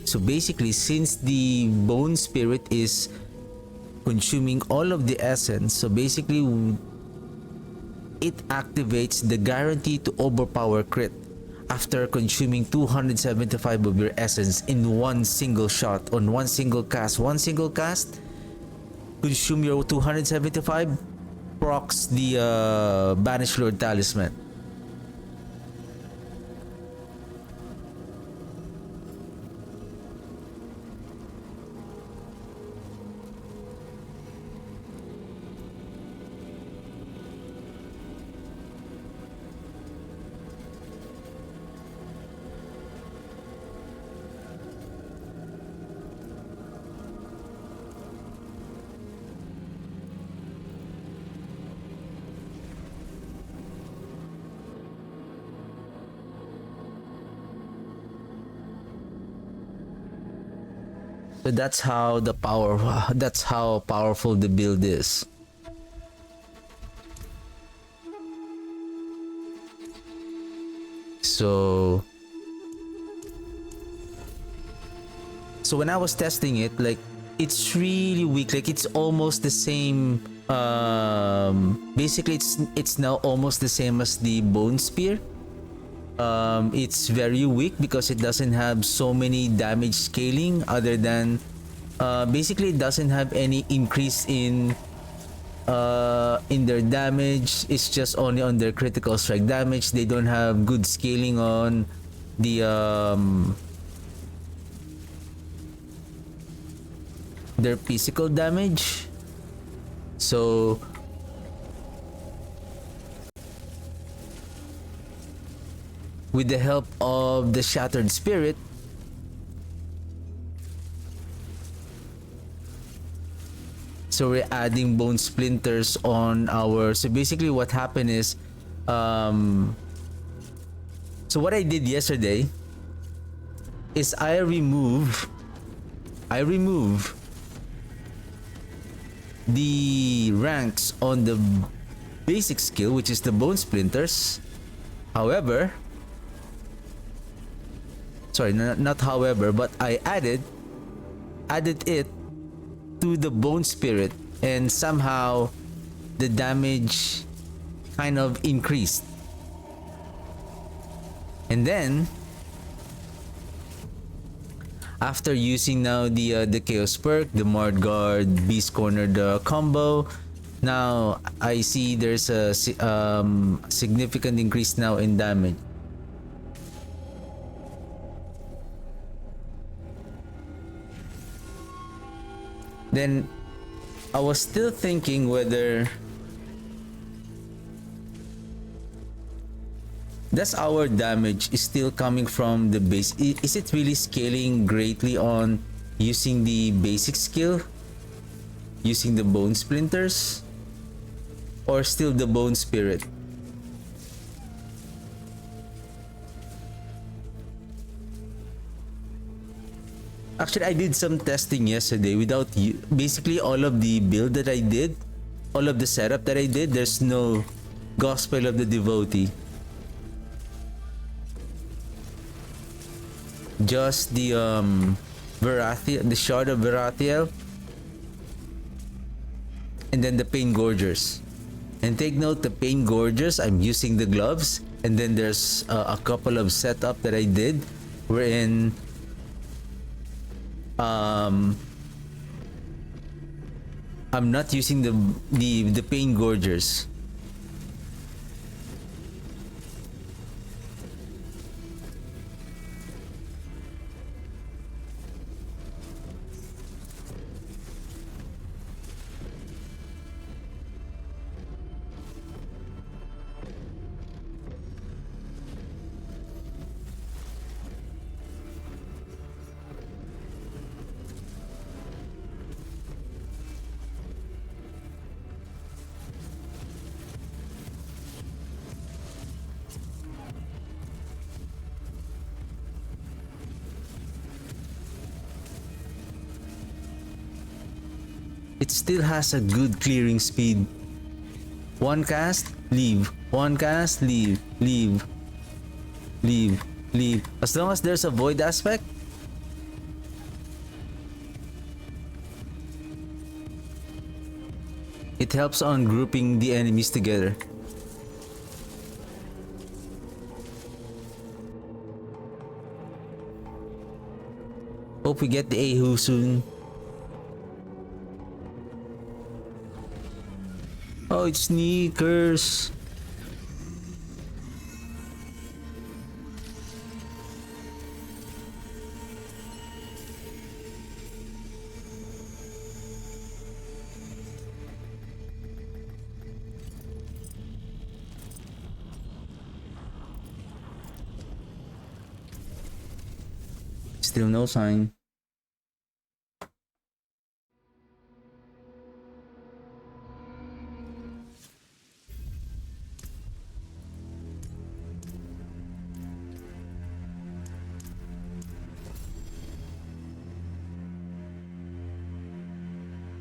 so basically since the bone spirit is consuming all of the essence, so basically it activates the guarantee to overpower crit after consuming 275 of your essence in one single shot, on one single cast. Consume your 275, procs the Banished Lord talisman. So that's how powerful the build is. So when I was testing it, like, it's really weak. Like, it's almost the same. Basically, it's now almost the same as the bone spear. It's very weak because it doesn't have so many damage scaling other than basically it doesn't have any increase in their damage. It's just only on their critical strike damage. They don't have good scaling on the their physical damage. So with the help of the Shattered Spirit, so we're adding bone splinters on our. So basically what happened is so what I did yesterday is I remove the ranks on the basic skill, which is the bone splinters. However, sorry, not however, but I added it to the bone spirit, and somehow the damage kind of increased. And then after using now the chaos perk, the Mord Guard Beast Corner combo, now I see there's a significant increase now in damage. Then I was still thinking whether does our damage is still coming from the base. Is it really scaling greatly on using the basic skill, using the bone splinters, or still the bone spirit? Actually, I did some testing yesterday without you. Basically, all of the build that I did, all of the setup that I did, there's no Gospel of the Devotee. Just the Varathiel, the Shard of Varathiel, and then the Pain Gorgers. And take note, the Pain Gorgers, I'm using the gloves, and then there's a couple of setup that I did wherein I'm not using the Pain Gorgers. It still has a good clearing speed. One cast, leave. One cast, leave. Leave. Leave. Leave. As long as there's a void aspect, it helps on grouping the enemies together. Hope we get the Ahu soon. Oh, it's sneakers. Still no sign.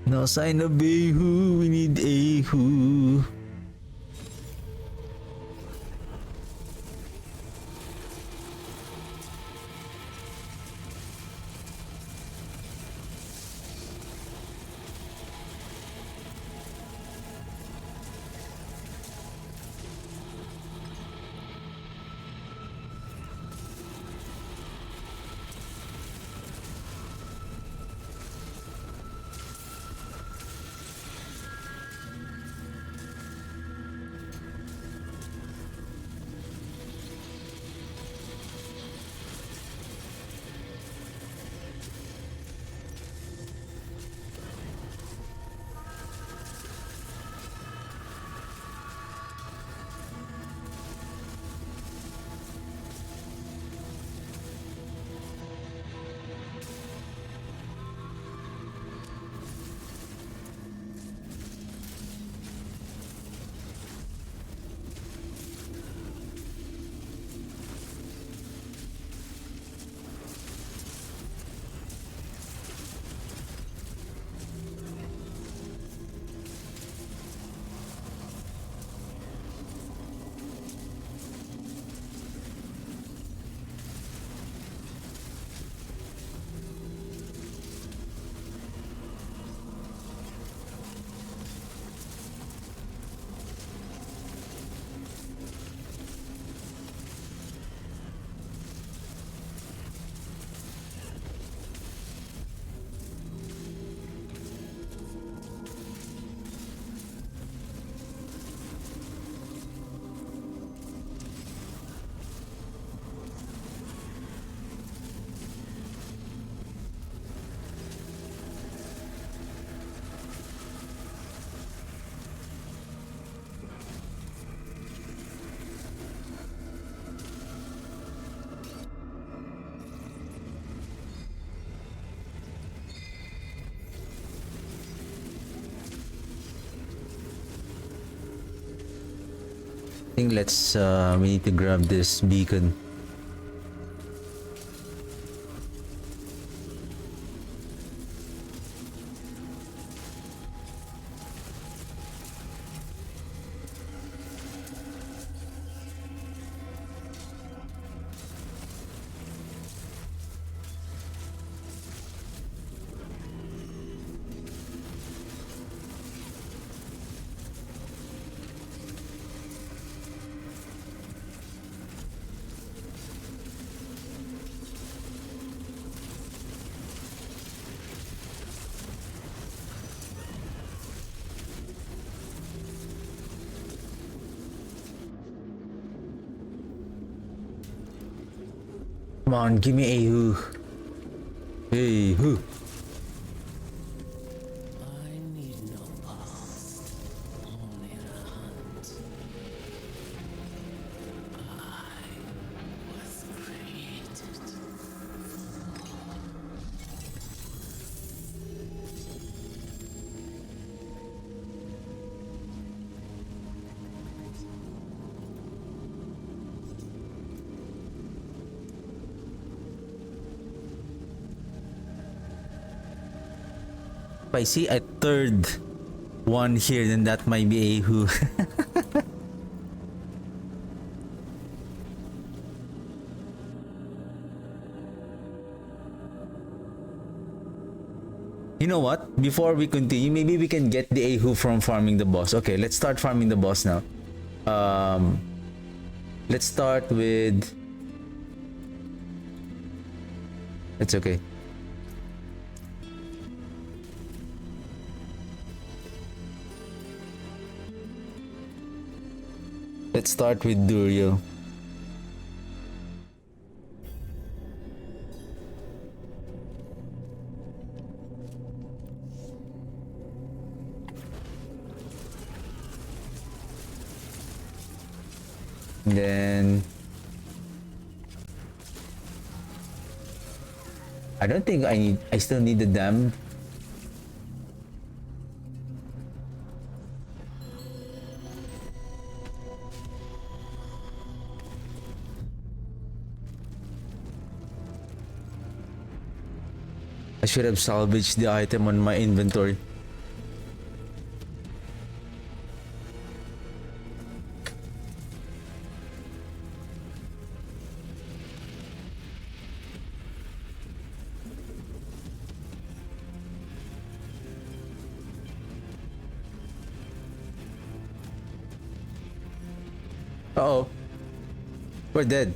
No sign of Ahu, we need Ahu. think let's we need to grab this beacon. Come on, give me a who. Hey, who? I need no past, only a hunt. I was created. If I see a third one here, then that might be a who. You know what? Before we continue, maybe we can get the Ahu from farming the boss. Okay, let's start farming the boss now. Let's start with... It's okay. Let's start with Duriel. Then I don't think I still need the dam. I should have salvaged the item on my inventory. Uh-oh. We're dead.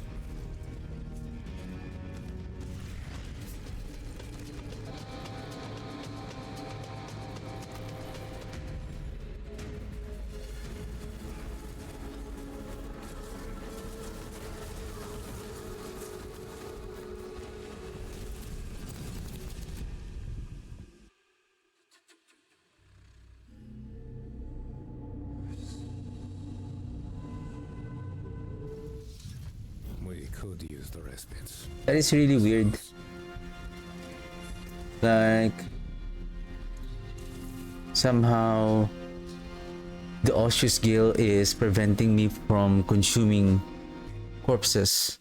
We could use the respites. That is really weird. Like somehow the Osseous Gale is preventing me from consuming corpses.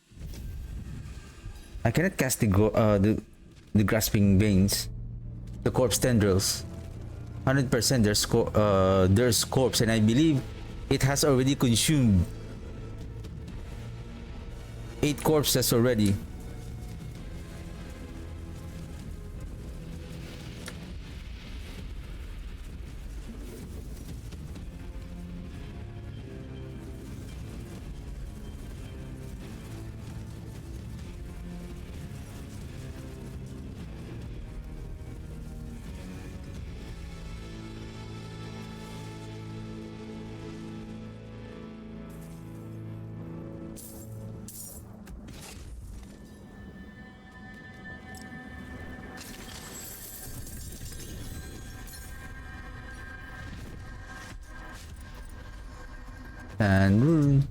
I cannot cast the grasping veins, the corpse tendrils. 100% there's corpse, and I believe it has already consumed 8 corpses already. And rune.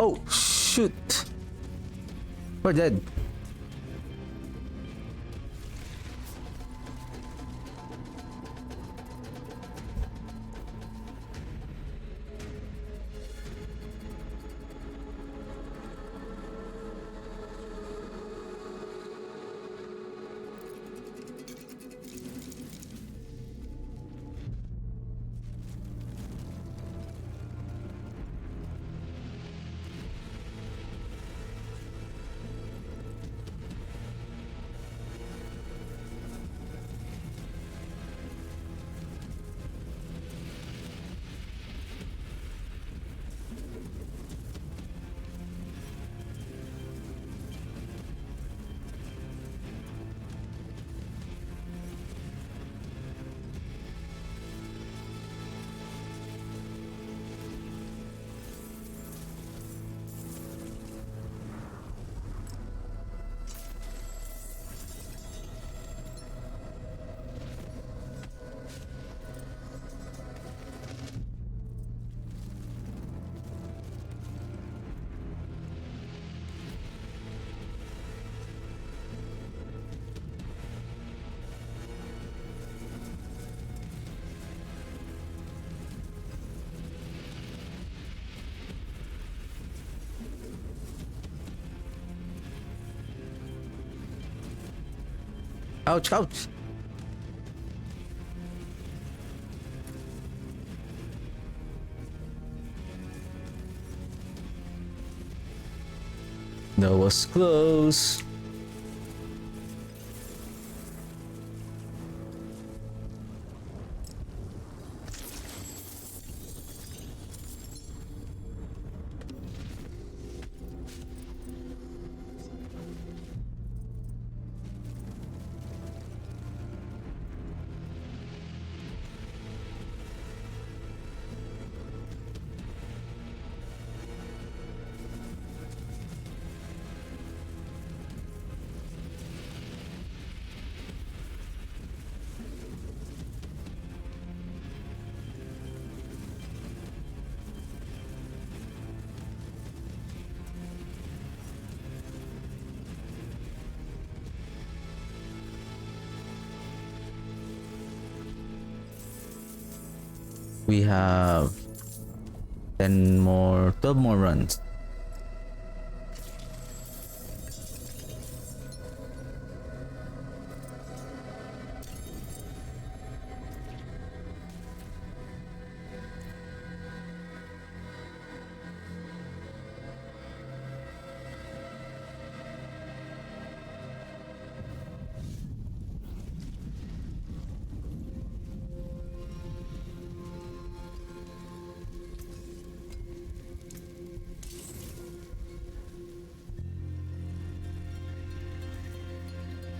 Oh, shoot. We're dead. Ouch, ouch. That was close. We have 12 more runs.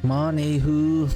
Come on, Ahu.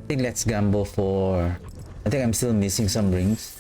I think let's gamble for... I think I'm still missing some rings.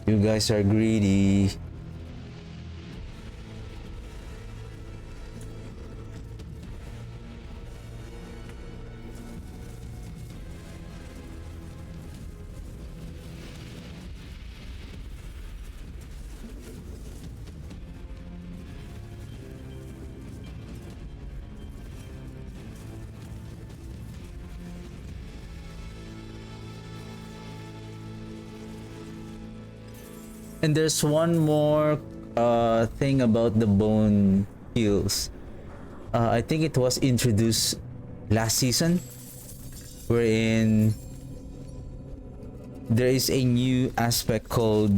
You guys are greedy. And there's one more thing about the bone heals. I think it was introduced last season, wherein there is a new aspect called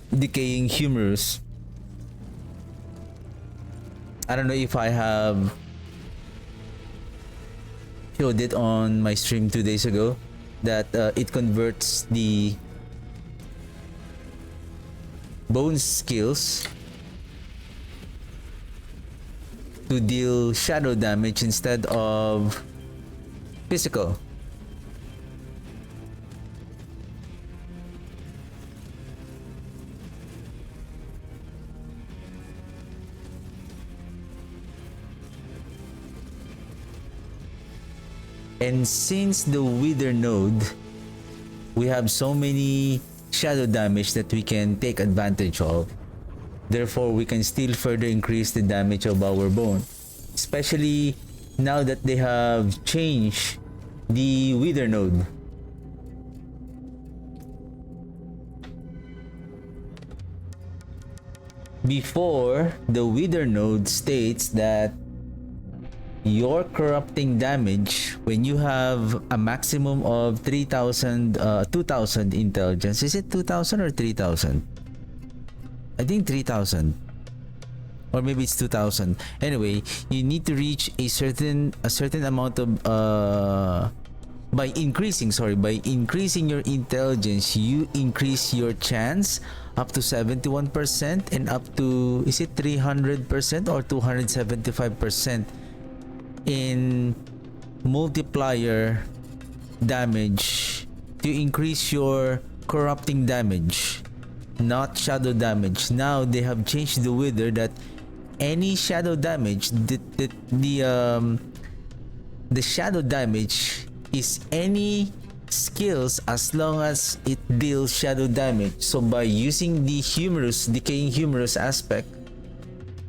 decaying humerus. I don't know if I have showed it on my stream 2 days ago, that it converts the bone skills to deal shadow damage instead of physical. And since the wither node, we have so many shadow damage that we can take advantage of. Therefore, we can still further increase the damage of our bone. Especially now that they have changed the wither node. Before, the wither node states that your corrupting damage when you have a maximum of 3000 2000 intelligence. Is it 2000 or 3000? I think 3000, or maybe it's 2000. Anyway, you need to reach a certain amount of by increasing your intelligence, you increase your chance up to 71% and up to, is it 300% or 275% in multiplier damage to increase your corrupting damage, not shadow damage. Now they have changed the wither that any shadow damage, the shadow damage is any skills as long as it deals shadow damage. So by using the humerus, decaying humerus aspect,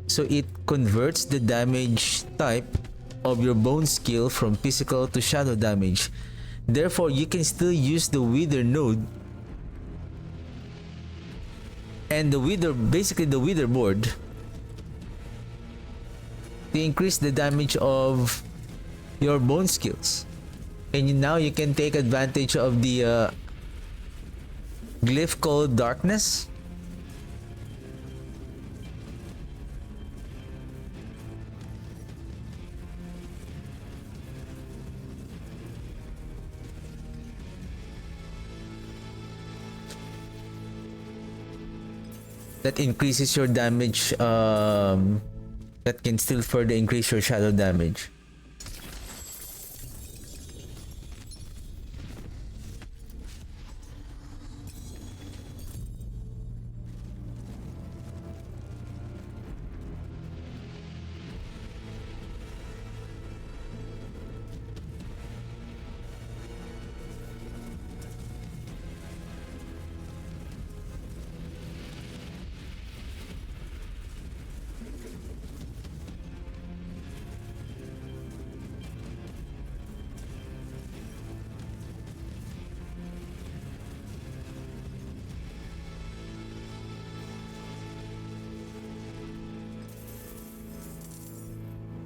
so it converts the damage type of your bone skill from physical to shadow damage. Therefore, you can still use the wither node and the wither, basically the wither board, to increase the damage of your bone skills. And now you can take advantage of the glyph called darkness. That increases your damage, that can still further increase your shadow damage.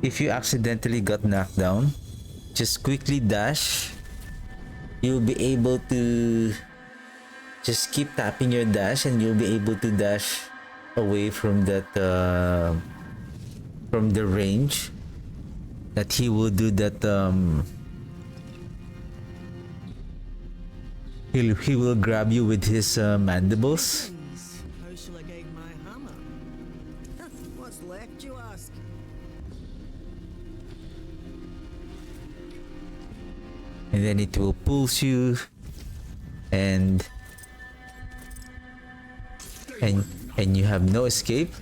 If you accidentally got knocked down, just quickly dash. You'll be able to just keep tapping your dash and you'll be able to dash away from that from the range that he will do that. He will grab you with his mandibles. How shall I guide my hammer? What's left, you ask? And then it will pulse you and And you have no escape.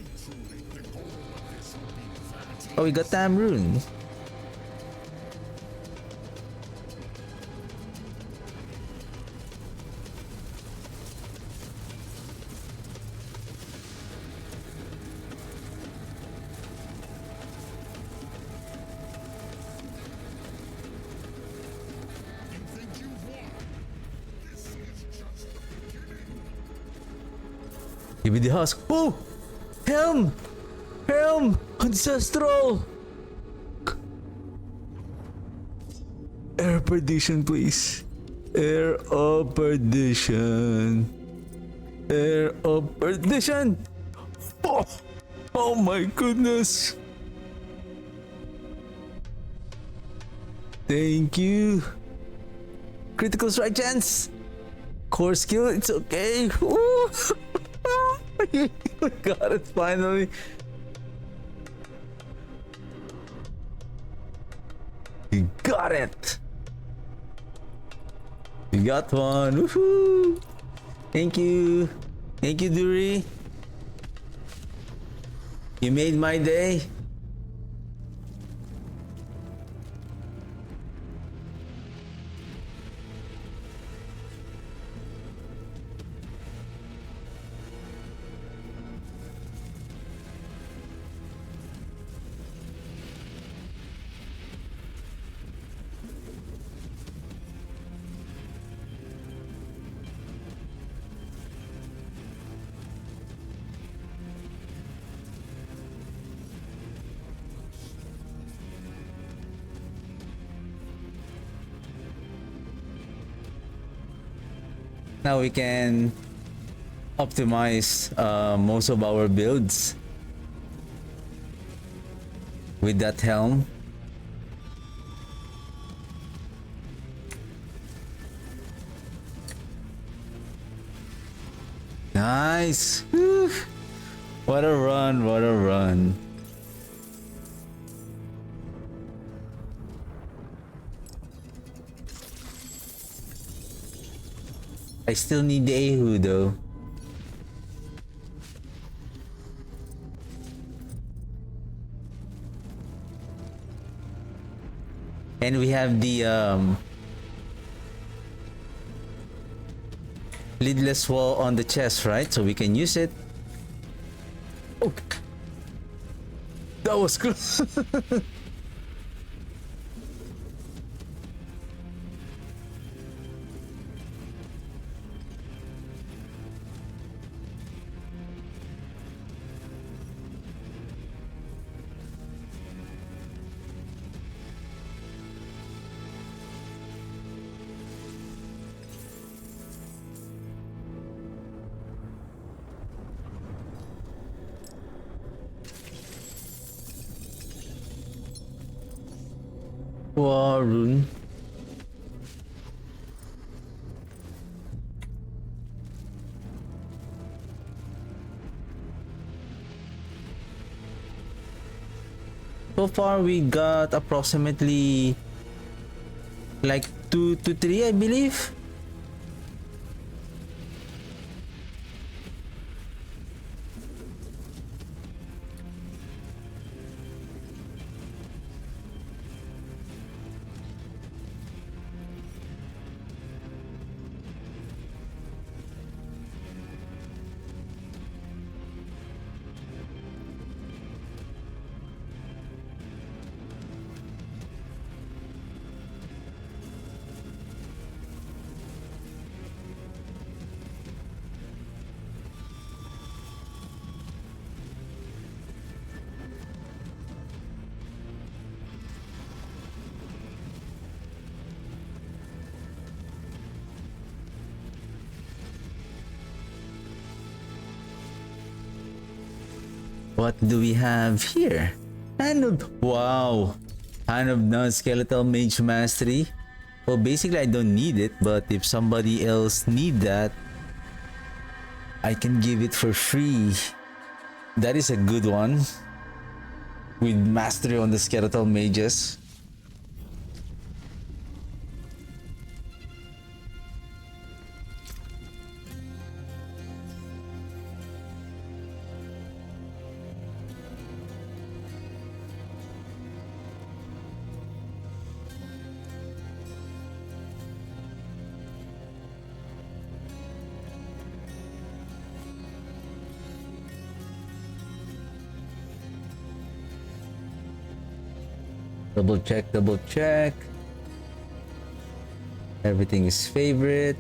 Oh, we got Tam Rune. Give me the husk. Oh! Helm! Helm! Ancestral! Air perdition, please. Air of perdition. Air of perdition! Oh! Oh my goodness! Thank you. Critical strike chance. Core skill, it's okay. Ooh. We got it finally. You got it. You got one. Woohoo! Thank you. Thank you, Duri. You made my day. Now we can optimize most of our builds with that helm. Nice. Whew. What a run, what a run. I still need the Ahu though. And we have the lidless wall on the chest, right? So we can use it. Oh, that was close. Warun. So far we got approximately like 2 to 3, I believe. What do we have here? Hand of... Wow! Hand of non-skeletal mage mastery. Well, basically I don't need it, but if somebody else need that, I can give it for free. That is a good one. With mastery on the skeletal mages. Double check, double check. Everything is favorite.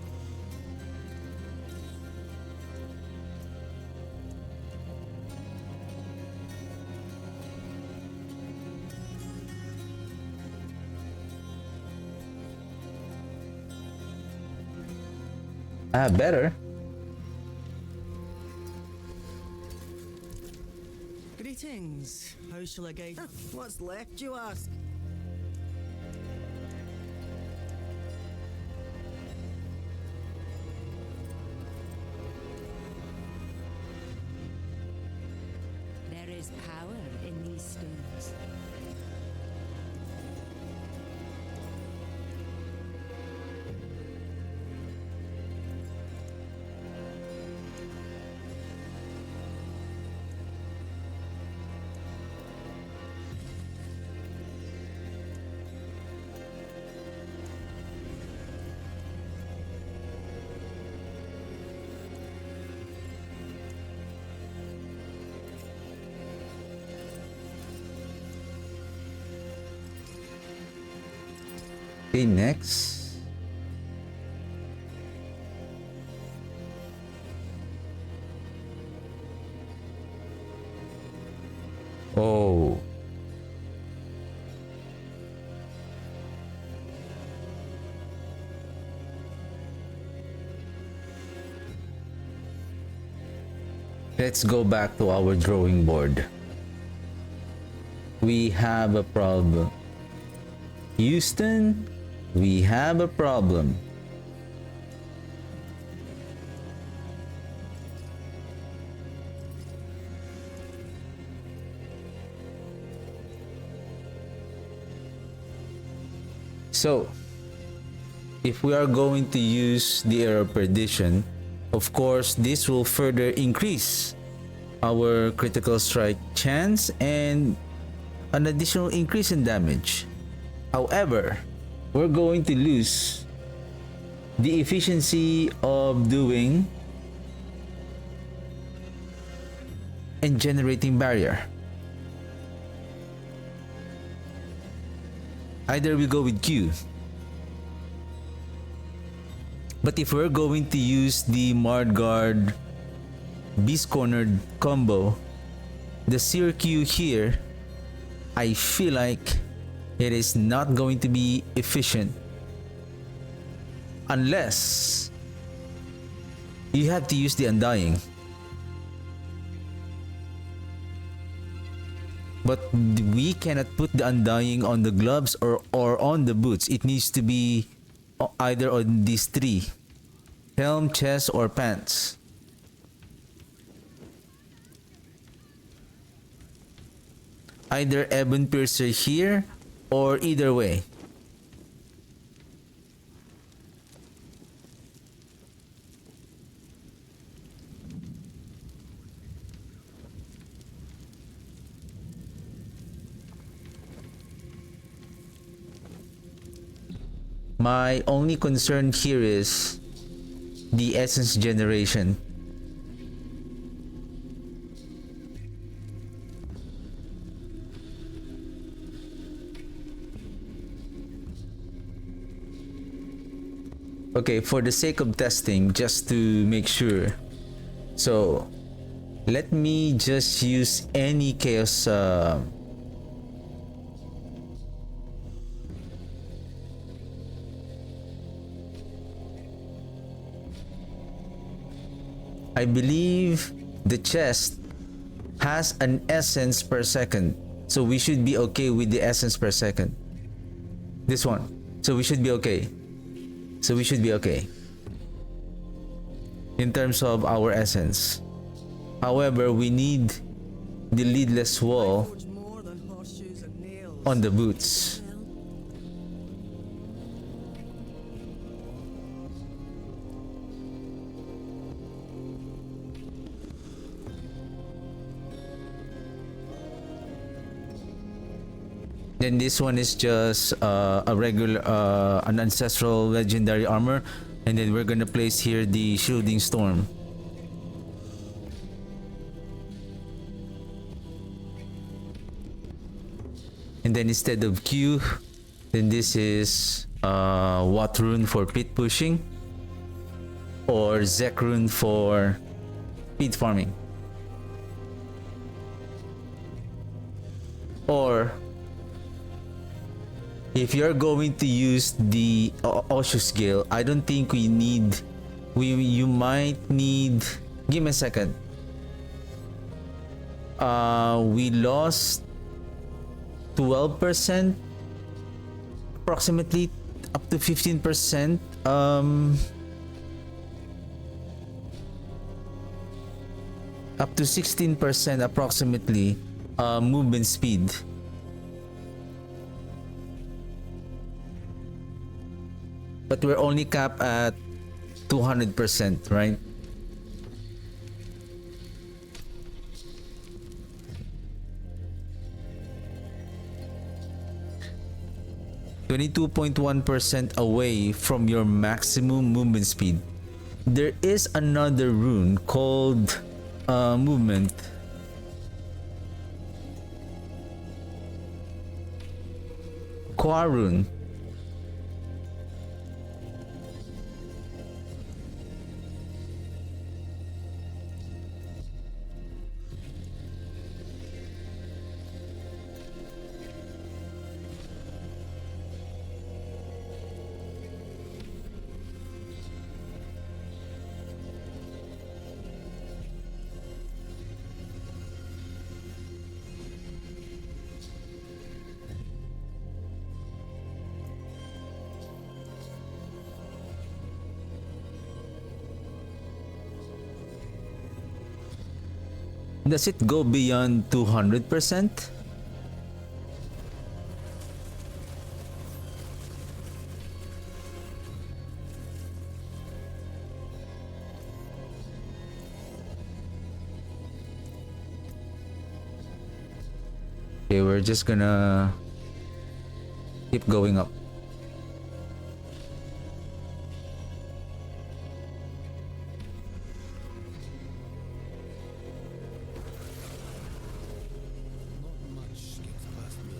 Ah, better. Greetings. How shall I guide? What's left, you ask? There is power in these stones. Okay, next. Oh. Let's go back to our drawing board. We have a problem. Houston, we have a problem. So, if we are going to use the error perdition, of course, this will further increase our critical strike chance and an additional increase in damage. However, we're going to lose the efficiency of doing and generating barrier. Either we go with Q. But if we're going to use the Mardguard Beast Cornered combo, the Seer Q here, I feel like it is not going to be efficient unless you have to use the Undying. But we cannot put the Undying on the gloves or on the boots. It needs to be either on these three: helm, chest, or pants. Either Ebon Piercer here or either way. My only concern here is the essence generation. Okay, for the sake of testing, just to make sure. So, let me just use any chaos I believe the chest has an essence per second. So we should be okay with the essence per second. This one. So we should be okay. So we should be okay in terms of our essence. However, we need the leadless wall Forge more than horseshoes and nails. on the boots. Then this one is just a regular, an ancestral legendary armor, and then we're gonna place here the shielding storm. And Then instead of Q, then this is Watt rune for pit pushing, or Zek rune for speed farming. Or if you're going to use the Osho scale, I don't think we need. You might need. Give me a second. We lost 12%, approximately up to 15%. Up to 16% approximately movement speed. But we're only capped at 200%, right? (22.1% away from your maximum movement speed. There is another rune called movement. Qua rune. Does it go beyond 200%? Okay, we're just gonna keep going up. Not much gets past me.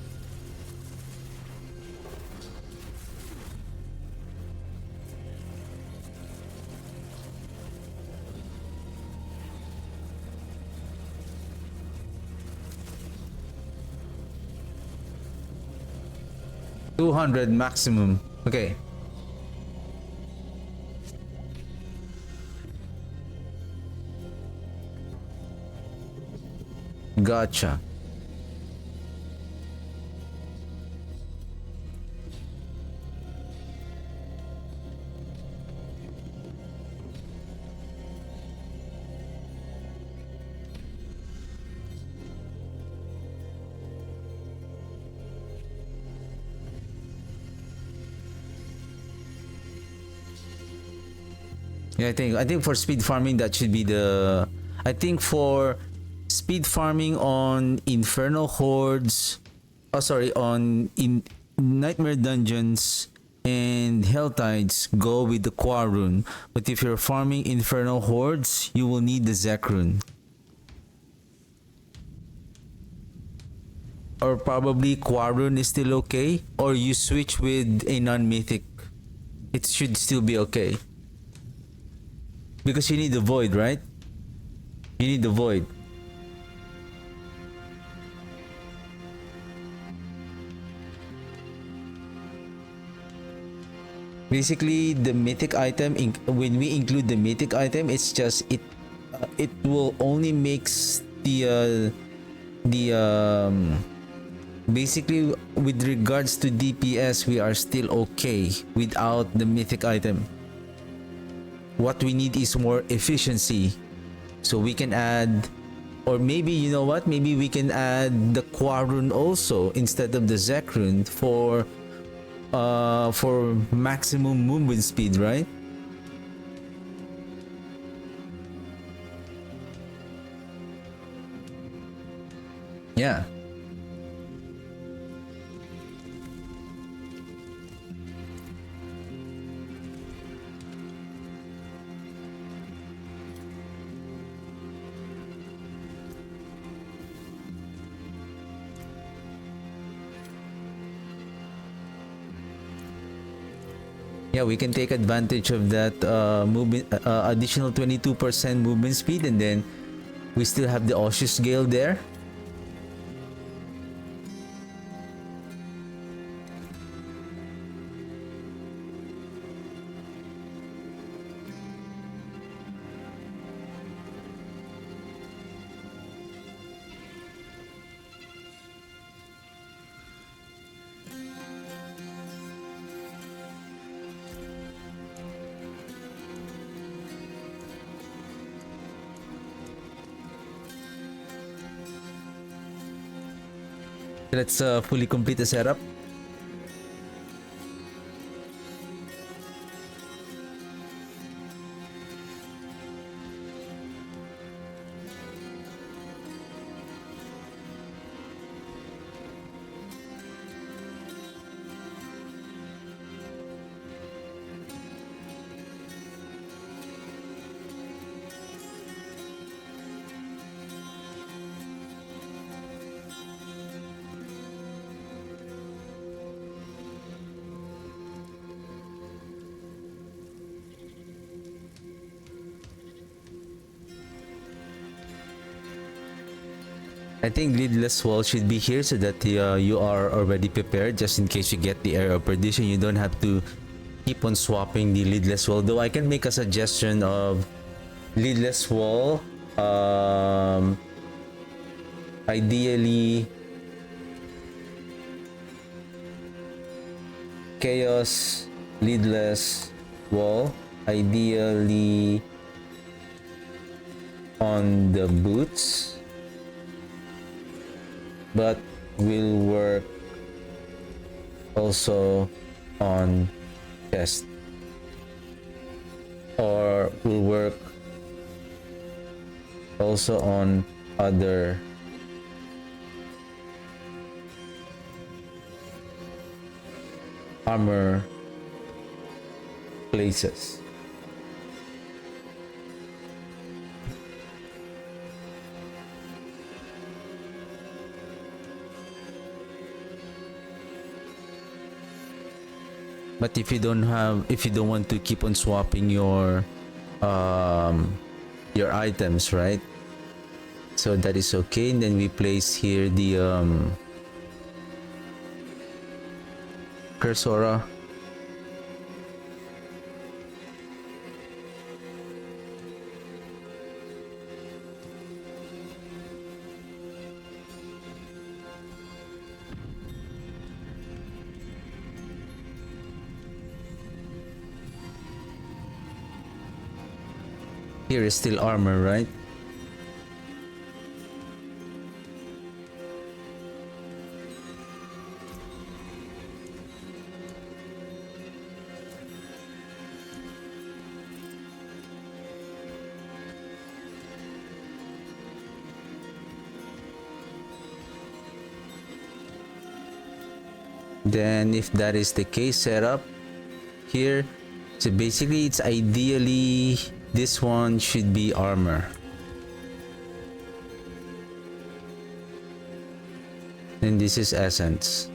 200 maximum. Okay. Gotcha. Yeah, I think for speed farming that should be the. I think for speed farming on Infernal Hordes, oh sorry, on in Nightmare Dungeons and Helltides, go with the Qua rune. But if you're farming Infernal Hordes, you will need the Zek rune. Or probably Qua rune is still okay, or you switch with a non-mythic. It should still be okay. Because you need the void, right? You need the void. Basically, the mythic item, when we include the mythic item, it's just it will only makes basically with regards to DPS, we are still okay without the mythic item. What we need is more efficiency, so we can add, or maybe you know what, maybe we can add the Qua rune also instead of the Zek rune for maximum movement speed, right? Yeah. Yeah, we can take advantage of that movement, additional 22% movement speed, and then we still have the Oshius Gale there. Let's fully complete the setup. I think Lidless Wall should be here so that you are already prepared just in case you get the Area of Perdition. You don't have to keep on swapping the Lidless Wall. Though I can make a suggestion of Lidless Wall. Ideally, Chaos Lidless Wall. Ideally on the boots, but will work also on chest, or will work also on other armor places. But if you don't want to keep on swapping your items, right? So that is okay. And then we place here the Cursora. Here is still armor, right? Then if that is the case, setup here. So basically it's ideally this one should be armor. And this is essence.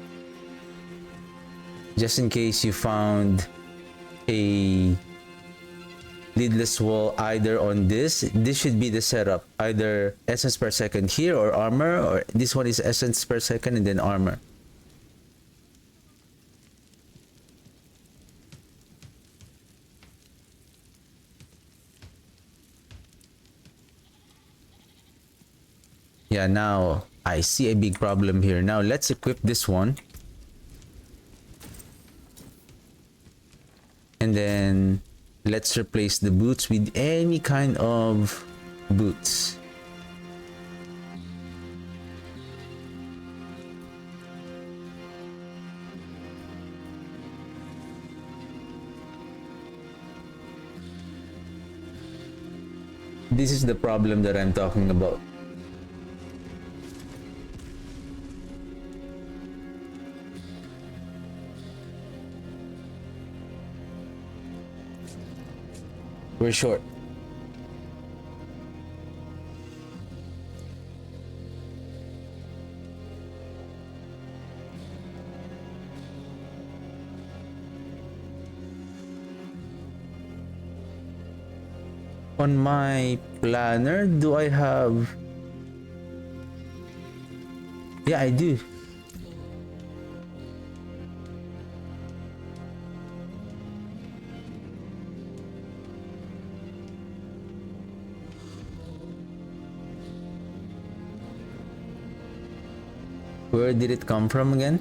Just in case you found a lidless wall either on this should be the setup. Either essence per second here or armor, or this one is essence per second and then armor. Yeah, now I see a big problem here. Now let's equip this one. And then let's replace the boots with any kind of boots. This is the problem that I'm talking about. We're short. On my planner, do I have... Yeah, I do. Where did it come from again?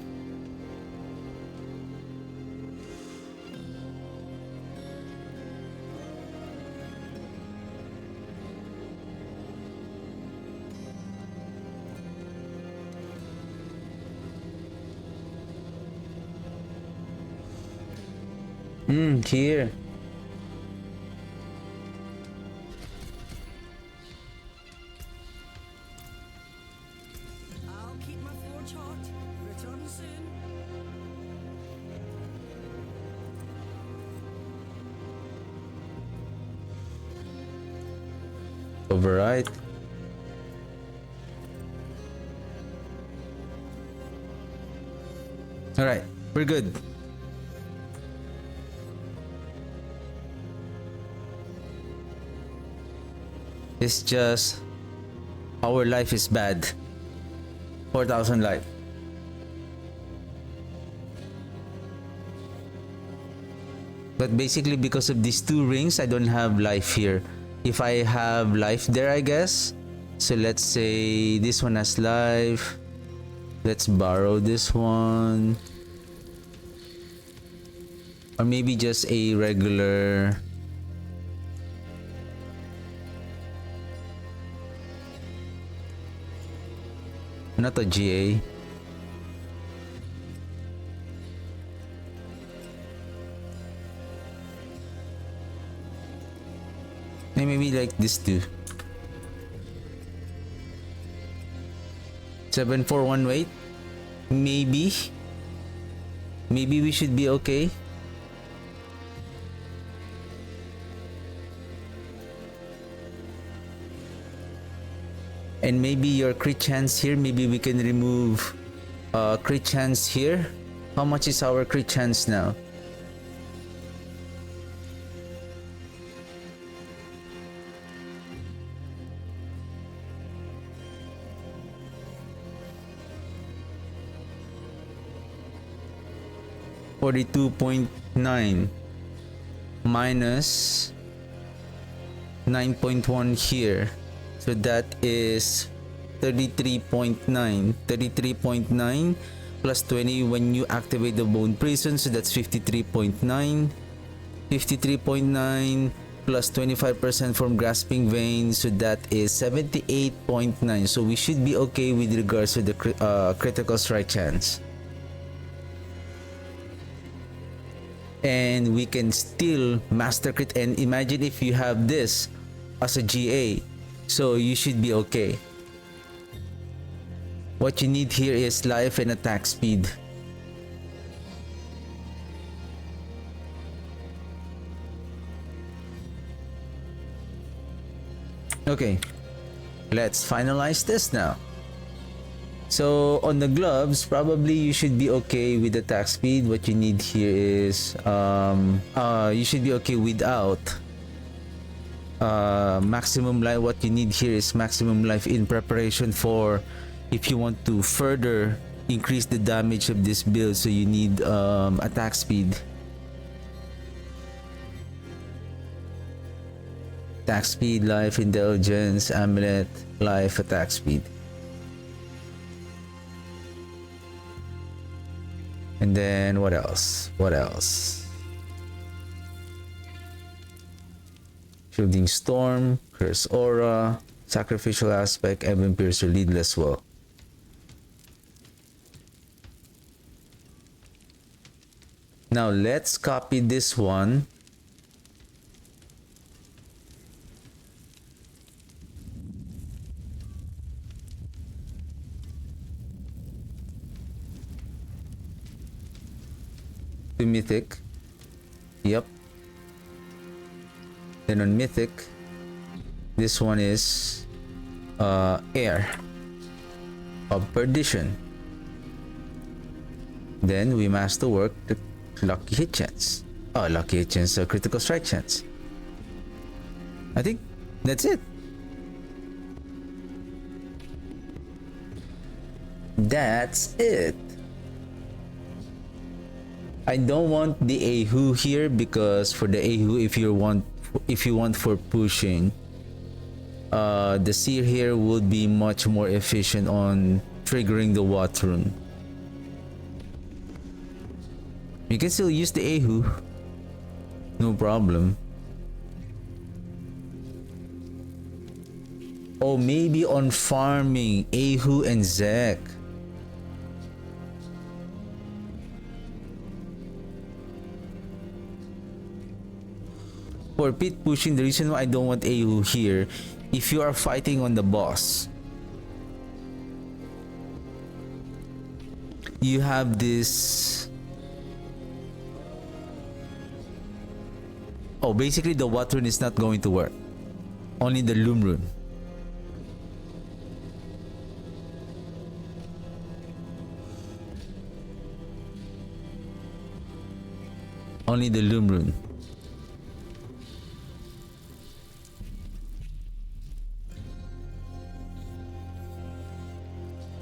Here. I'll keep my forge hot. Return soon. Override. Alright, we're good. It's just our life is bad. 4,000 life. But basically because of these two rings, I don't have life here. If I have life there, I guess. So let's say this one has life. Let's borrow this one. Or maybe just a regular... Not a GA. Maybe like this too. 741 weight. Maybe we should be okay. And maybe your crit chance here, maybe we can remove crit chance here. How much is our crit chance now? $42.9 minus 9.1 here. So that is 33.9. 33.9 plus 20 when you activate the bone prison. So that's 53.9. 53.9 plus 25% from grasping vein. So that is 78.9. So we should be okay with regards to the critical strike chance. And we can still master crit. And imagine if you have this as a GA. So you should be okay. What you need here is life and attack speed. Okay, let's finalize this now. So on the gloves, probably you should be okay with attack speed. What you need here is you should be okay without maximum life. What you need here is maximum life in preparation for if you want to further increase the damage of this build. So you need attack speed. Attack speed, life, intelligence, amulet, life, attack speed. And then what else? What else? Shielding Storm, Curse Aura, Sacrificial Aspect, Ebon Piercer, Leadless Well. Now let's copy this one. To Mythic. Yep. Then on Mythic, this one is Air of Perdition. Then we masterwork the Lucky Hit Chance. Oh, Lucky Hit Chance, critical strike chance. I think That's it. That's it. I don't want the Ahu here because for the Ahu, if you want for pushing, the Seer here would be much more efficient on triggering the Watt rune. You can still use the Ahu, no problem. Oh, maybe on farming Ahu and Zek. For pit pushing, the reason why I don't want Ahu here, if you are fighting on the boss, you have this. Oh, basically the Watt rune is not going to work. Only the Loom rune. Only the Loom rune.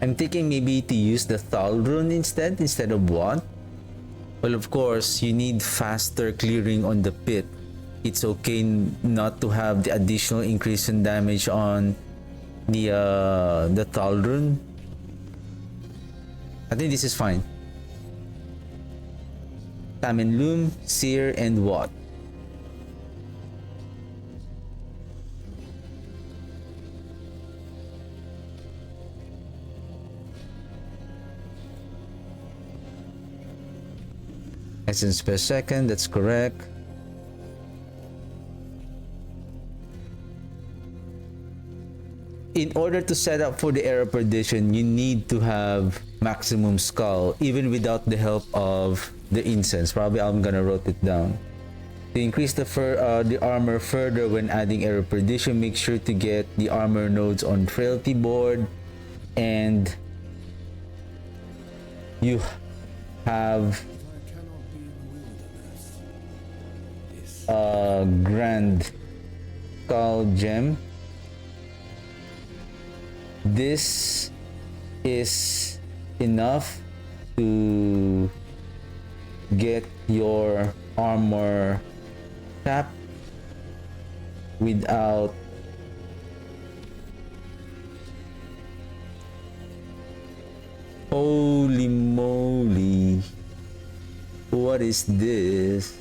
I'm thinking maybe to use the Thal rune instead of Watt. Well, of course, you need faster clearing on the pit. It's okay not to have the additional increase in damage on the Thal rune. I think this is fine. Tamen Loom, Seer, and Watt. Essence per second, that's correct. In order to set up for the Era Perdition, you need to have maximum skull, even without the help of the incense. Probably I'm gonna write it down. To increase the armor further when adding Era Perdition, make sure to get the armor nodes on Frailty board, and you have Grand Skull Gem. This is enough to get your armor tap without holy moly, what is this?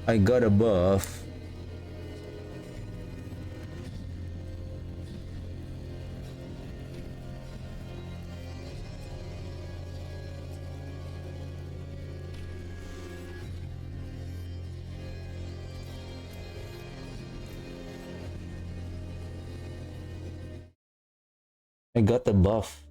I got a buff. I got the buff.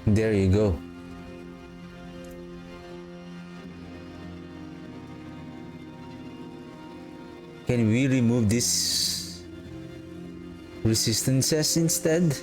There you go. Can we remove these resistances instead?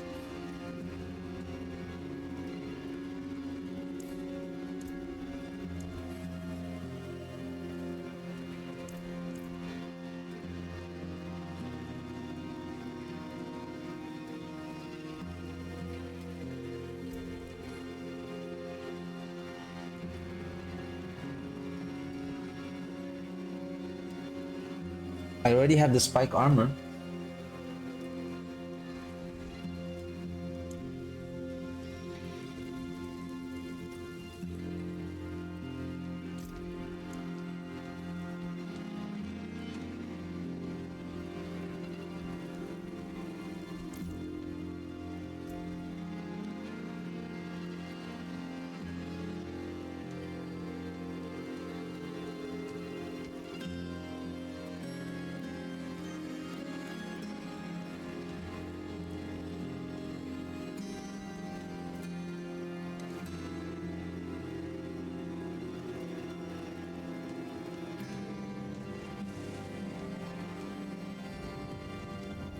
I already have the spike armor.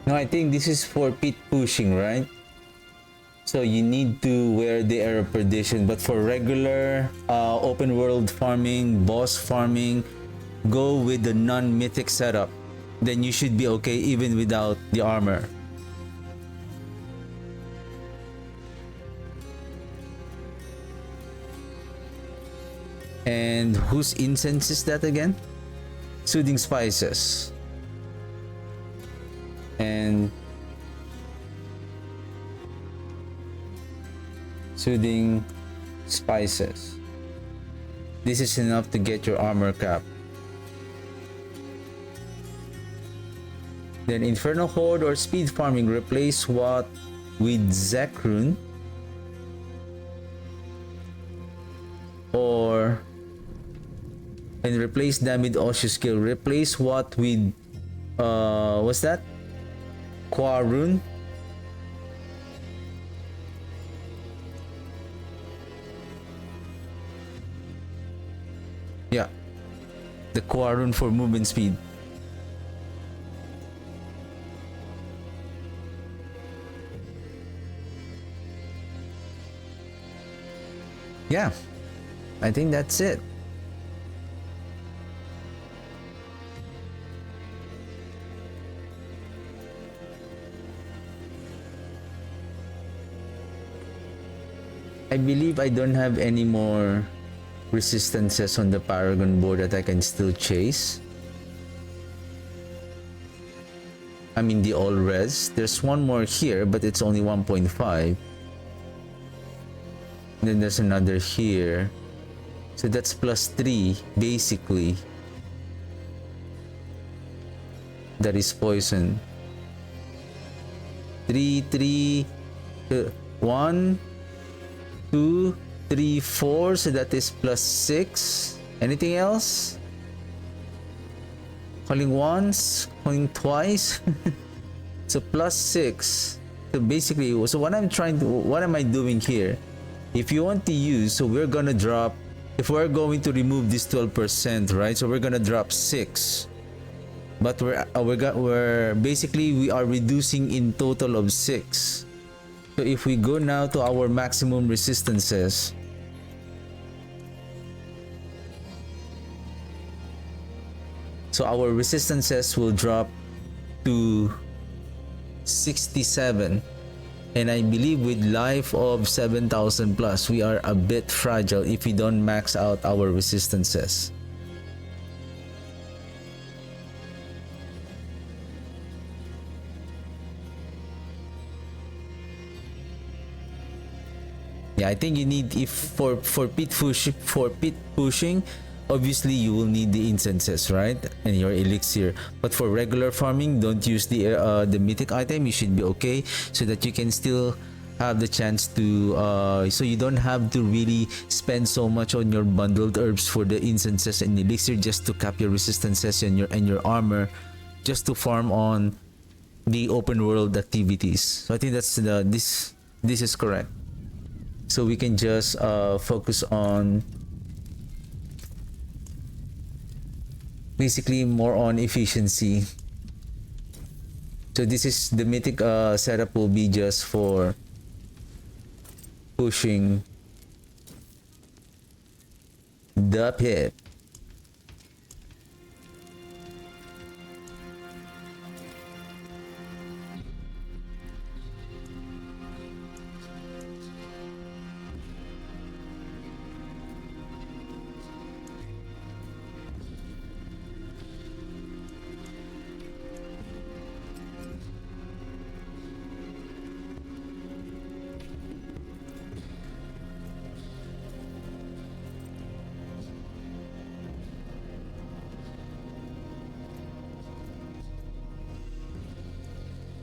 No, I think this is for pit pushing, right? So you need to wear the air of perdition. But for regular open world farming, boss farming, go with the non-mythic setup. Then you should be okay even without the armor. And whose incense is that again? Soothing spices. And soothing spices. This is enough to get your armor cap. Then Infernal Horde or speed farming, replace what with Zekrun, or and replace them with Oshu skill. Replace what with what's that? Quarun. Yeah, the Quarun for movement speed. Yeah, I think that's it. I believe I don't have any more resistances on the Paragon board that I can still chase. I mean the all res. There's one more here, but it's only 1.5. And then there's another here. So that's +3 basically. That is poison. 3, 3, 1, 2, 3, 4. So that is +6. Anything else? Calling once, calling twice. So +6. So basically, so what am I doing here? If you want to use, so we're gonna drop, if we're going to remove this 12%, right? So we're gonna drop 6. But we're basically we are reducing in total of 6. So if we go now to our maximum resistances, so our resistances will drop to 67. And I believe with life of 7,000 plus, we are a bit fragile if we don't max out our resistances. Yeah, I think you need, if for pit pushing, obviously you will need the incenses, right, and your elixir. But for regular farming, don't use the mythic item. You should be okay, so that you can still have the chance to so you don't have to really spend so much on your bundled herbs for the incenses and elixir just to cap your resistances and your armor, just to farm on the open world activities. So I think that's this is correct. So we can just focus on basically more on efficiency. So this is the mythic setup will be just for pushing the pit.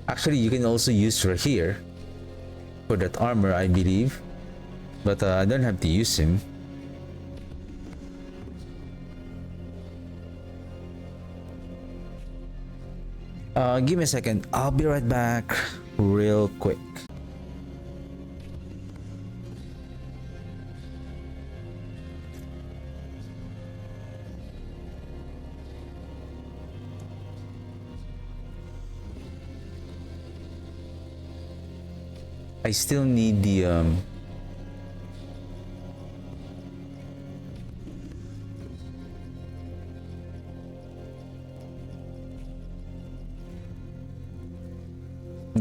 Actually, you can also use her here for that armor, I believe, but I don't have to use him. Give me a second. I'll be right back real quick. I still need the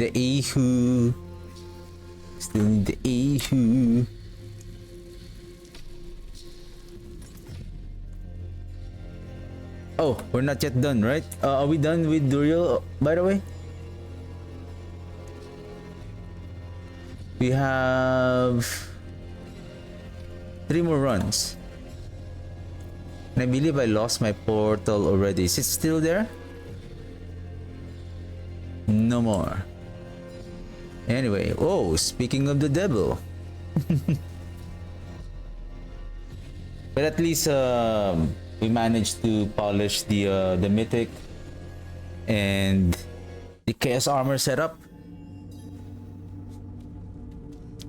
Ahu. Still need the Ahu. Oh, we're not yet done, right? Are we done with Duriel, by the way? We have 3 more runs. And I believe I lost my portal already. Is it still there? No more. Anyway, oh, speaking of the devil. But at least we managed to polish the mythic and the chaos armor setup.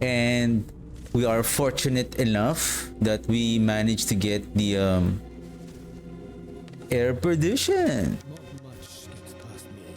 And we are fortunate enough that we managed to get the air perdition. Not much gets past me.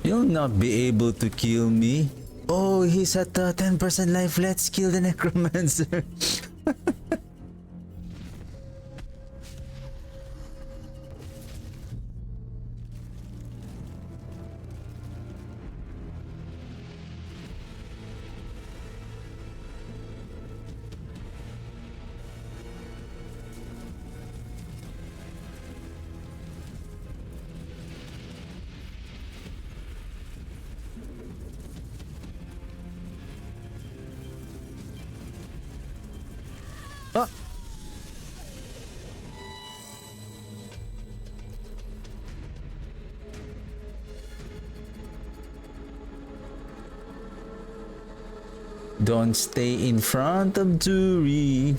You'll not be able to kill me. Oh, he's at 10% life. Let's kill the necromancer. Ah. Don't stay in front of Duri.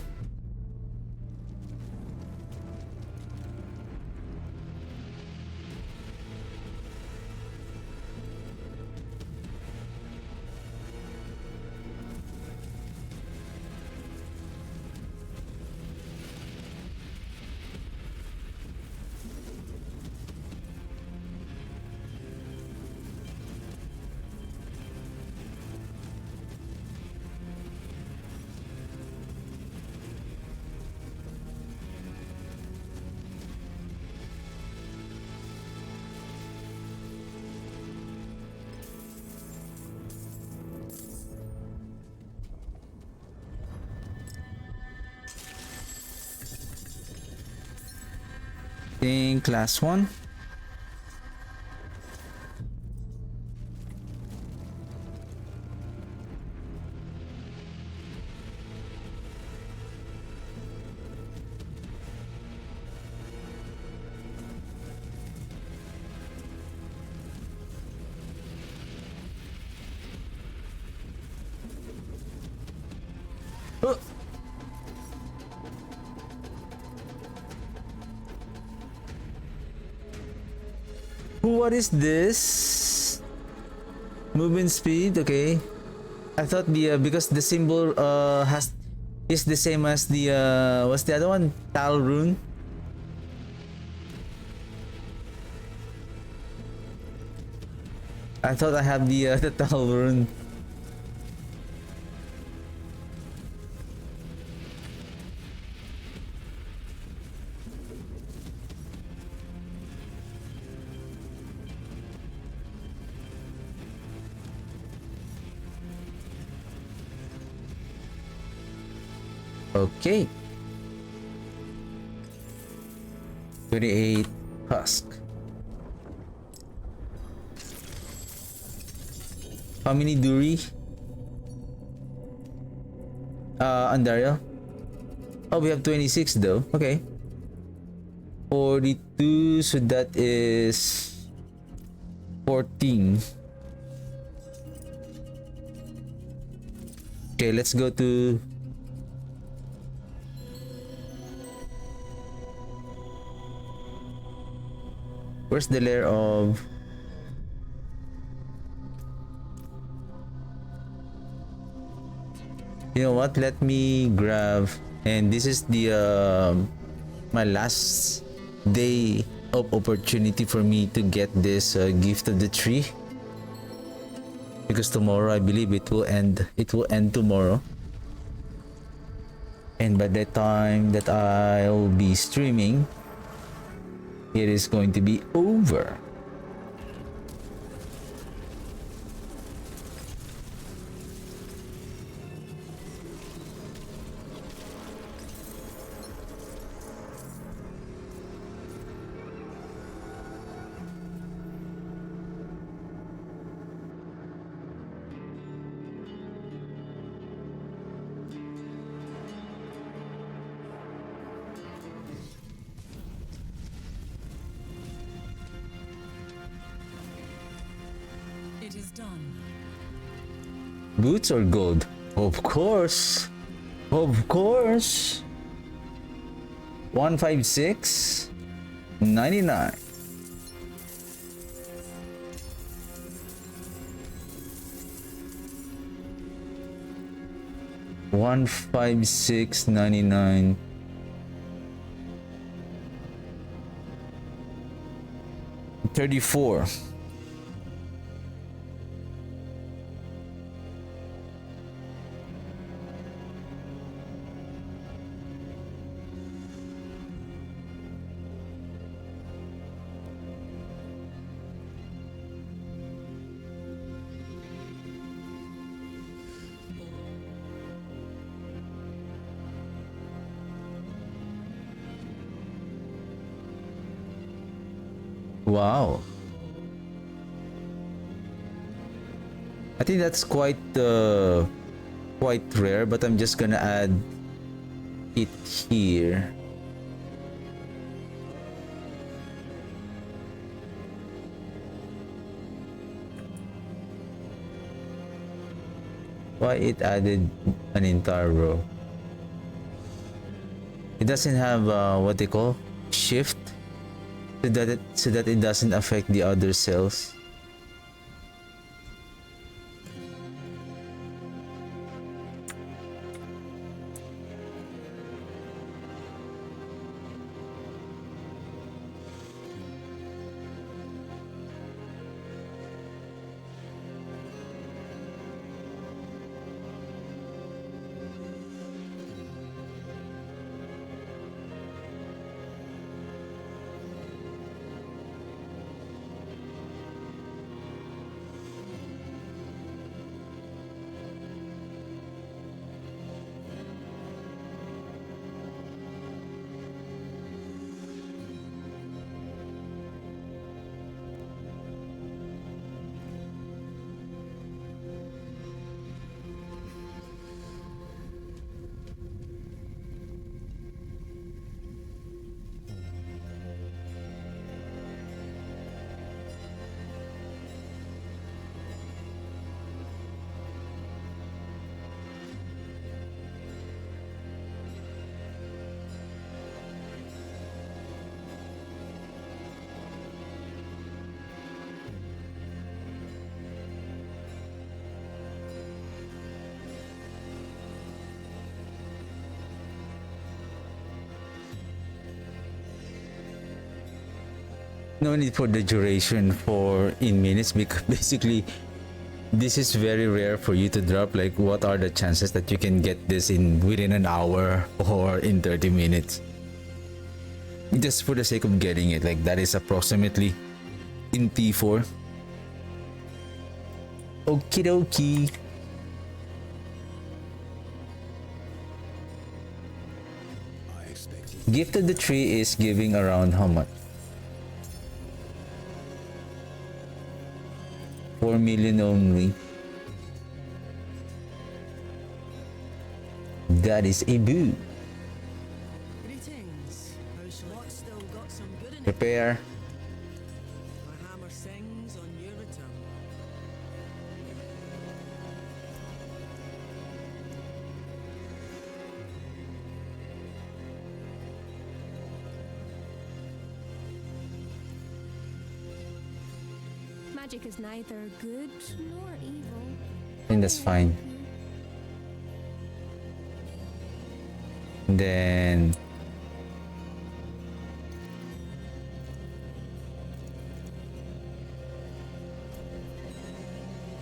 Think last one. Oh. What is this? Movement speed, okay. I thought the because the symbol is the same as the what's the other one? Tal rune. I thought I had the Tal rune. Okay. 28 husk. How many Duri? Andariel? Oh, we have 26 though. Okay. 42, so that is 14. Okay, let's go to where's the lair of you know what, let me grab, and this is the my last day of opportunity for me to get this gift of the tree, because tomorrow I believe it will end tomorrow, and by the time that I'll be streaming it is going to be over. It is done. Boots or gold? Of course. Of course. 156.99. $156.99. 34. Wow. I think that's quite rare, but I'm just gonna add it here. Why it added an entire row? It doesn't have what they call shift, so that it doesn't affect the other cells. No need for the duration for in minutes, because basically this is very rare for you to drop. Like, what are the chances that you can get this in within an hour or in 30 minutes? Just for the sake of getting it, like that is approximately in T4. Okie dokie. I expected Gift of the tree is giving around how much? 4 million only. That is a boo. Greetings. How's luck? Still got some good in it. Prepare. My hammer sings on your return. Magic is neither good nor evil. I think that's fine. Then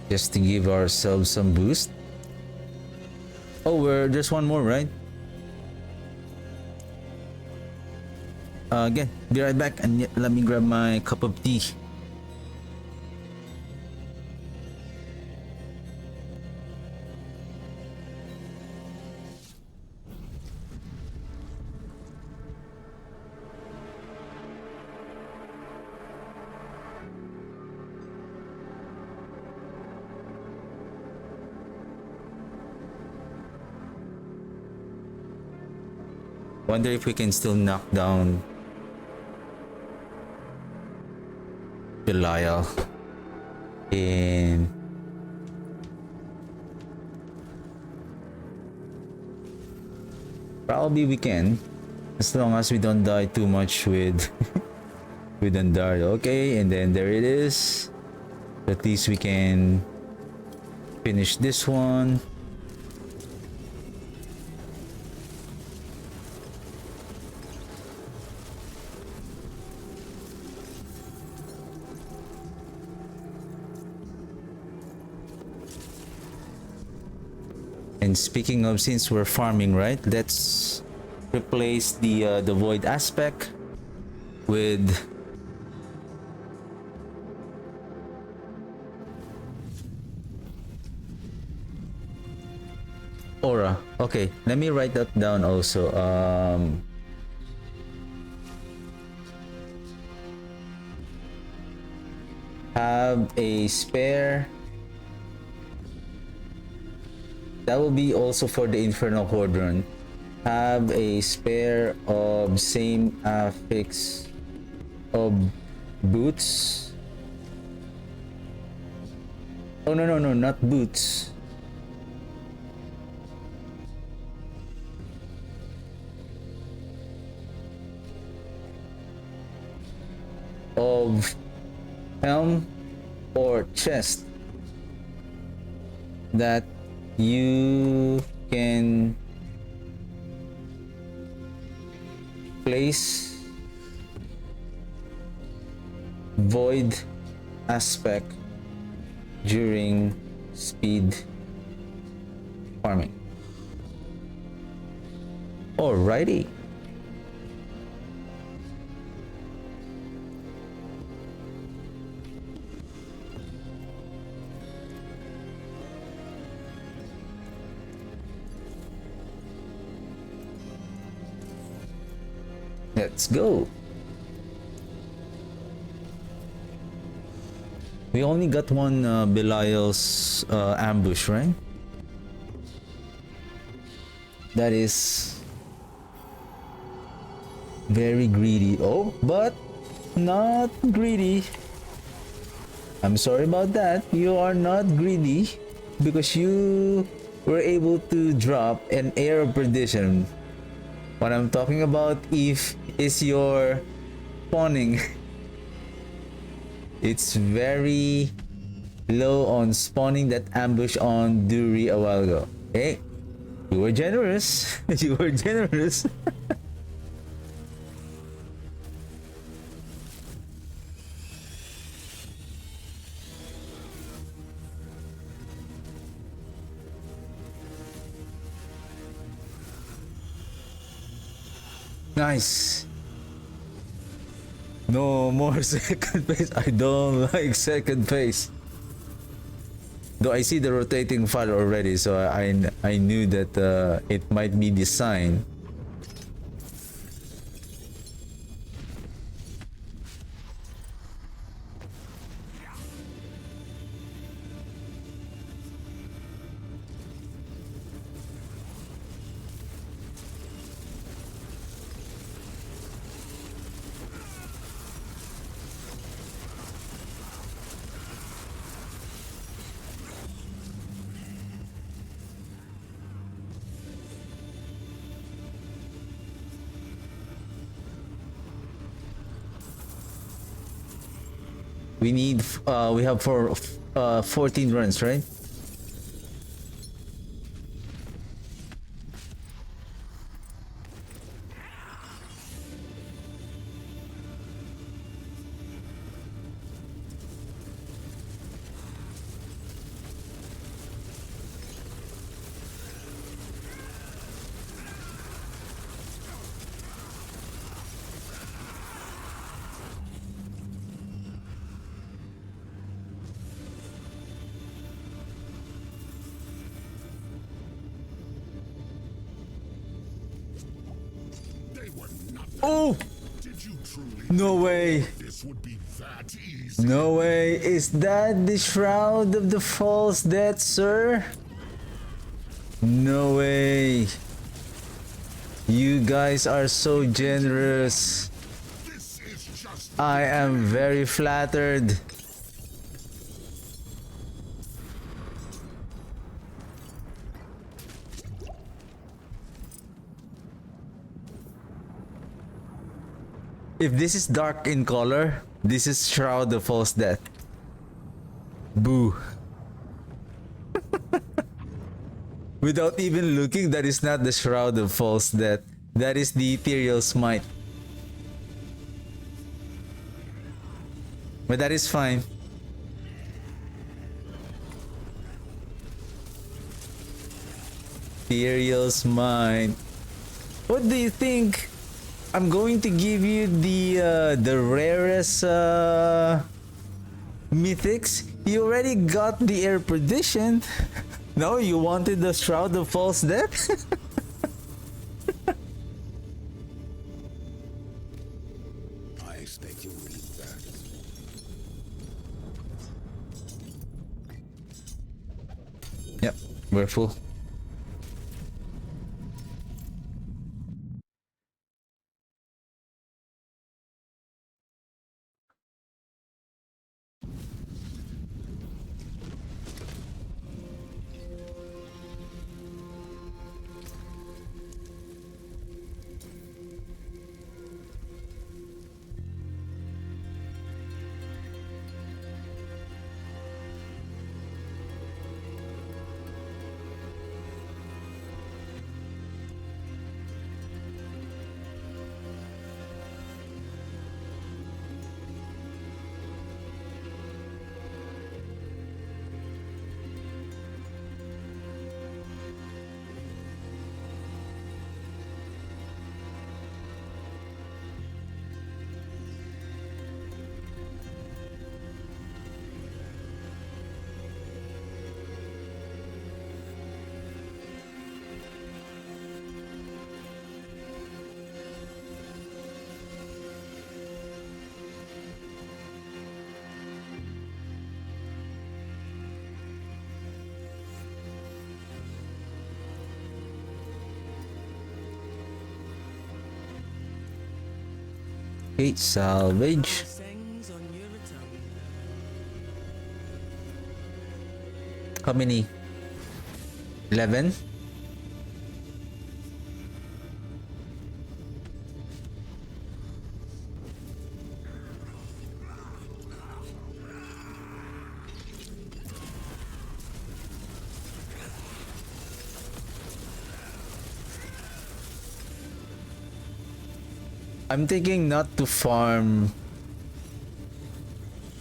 just to give ourselves some boost. Oh, there's one more, right? Again, be right back and let me grab my cup of tea. Wonder if we can still knock down Belial in probably we can, as long as we don't die too much with with Andariel. Okay, and then there it is. At least we can finish this one. And speaking of, since we're farming, right? Let's replace the void aspect with aura. Okay, let me write that down also. Have a spare. That will be also for the Infernal Quadrant. Have a spare of same affix of boots. Oh no, not boots. Of helm or chest that you can place void aspect during speed farming. Alrighty. Let's go. We only got one Belial's ambush, right? That is very greedy. Oh, but not greedy. I'm sorry about that. You are not greedy because you were able to drop an air of perdition. What I'm talking about if is your spawning. It's very low on spawning that ambush on Duri a while ago. Hey, you were generous. You were generous. Nice. No more second phase. I don't like second phase. Though I see the rotating file already, so I knew that it might be the sign. We have 14 runs, right? They were nothing. Oh, Did you truly no way. this would be that easy? No way. Is that the Shroud of the False Death, sir? No way. You guys are so generous. This is just I am very flattered. If this is dark in color, this is Shroud of False Death. Boo. Without even looking, that is not the Shroud of False Death. That is the Ethereal Smite. But that is fine. Ethereal Smite. What do you think? I'm going to give you the rarest mythics. You already got the Air Perdition. No, you wanted the Shroud of False Death? I expect you'll need that. Yep, we're full. Okay, salvage. Blessings on your return. How many? 11? I'm thinking not to farm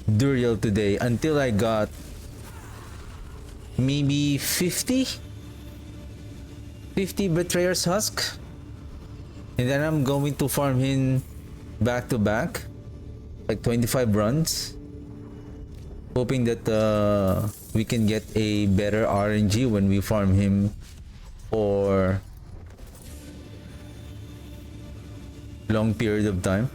Duriel today until I got maybe 50 Betrayer's Husk, and then I'm going to farm him back to back, like 25 runs, hoping that we can get a better RNG when we farm him for long period of time.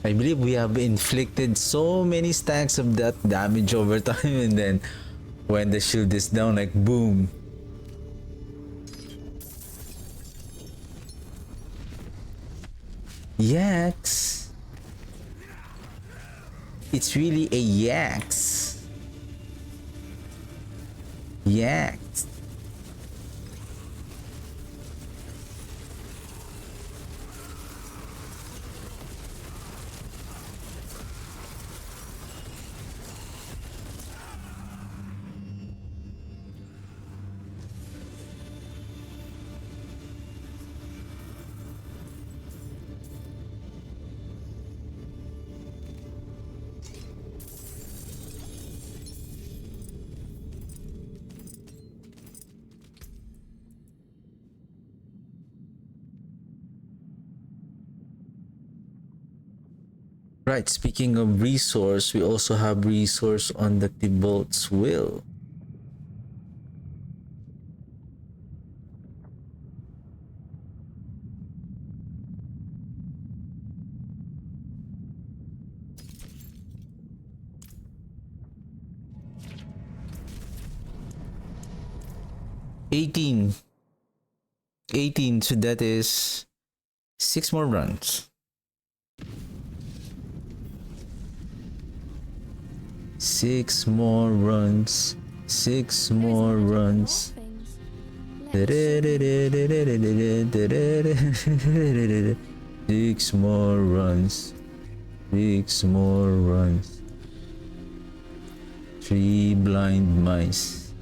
I believe we have inflicted so many stacks of that damage over time, and then when the shield is down, like boom. Yaks. It's really a yaks. Yaks. Right, speaking of resource, we also have resource on the Tibolt's will. $18, so that is 6 more runs. 6 more runs. 6 more runs. Six more runs. 6 more runs. 3 blind mice.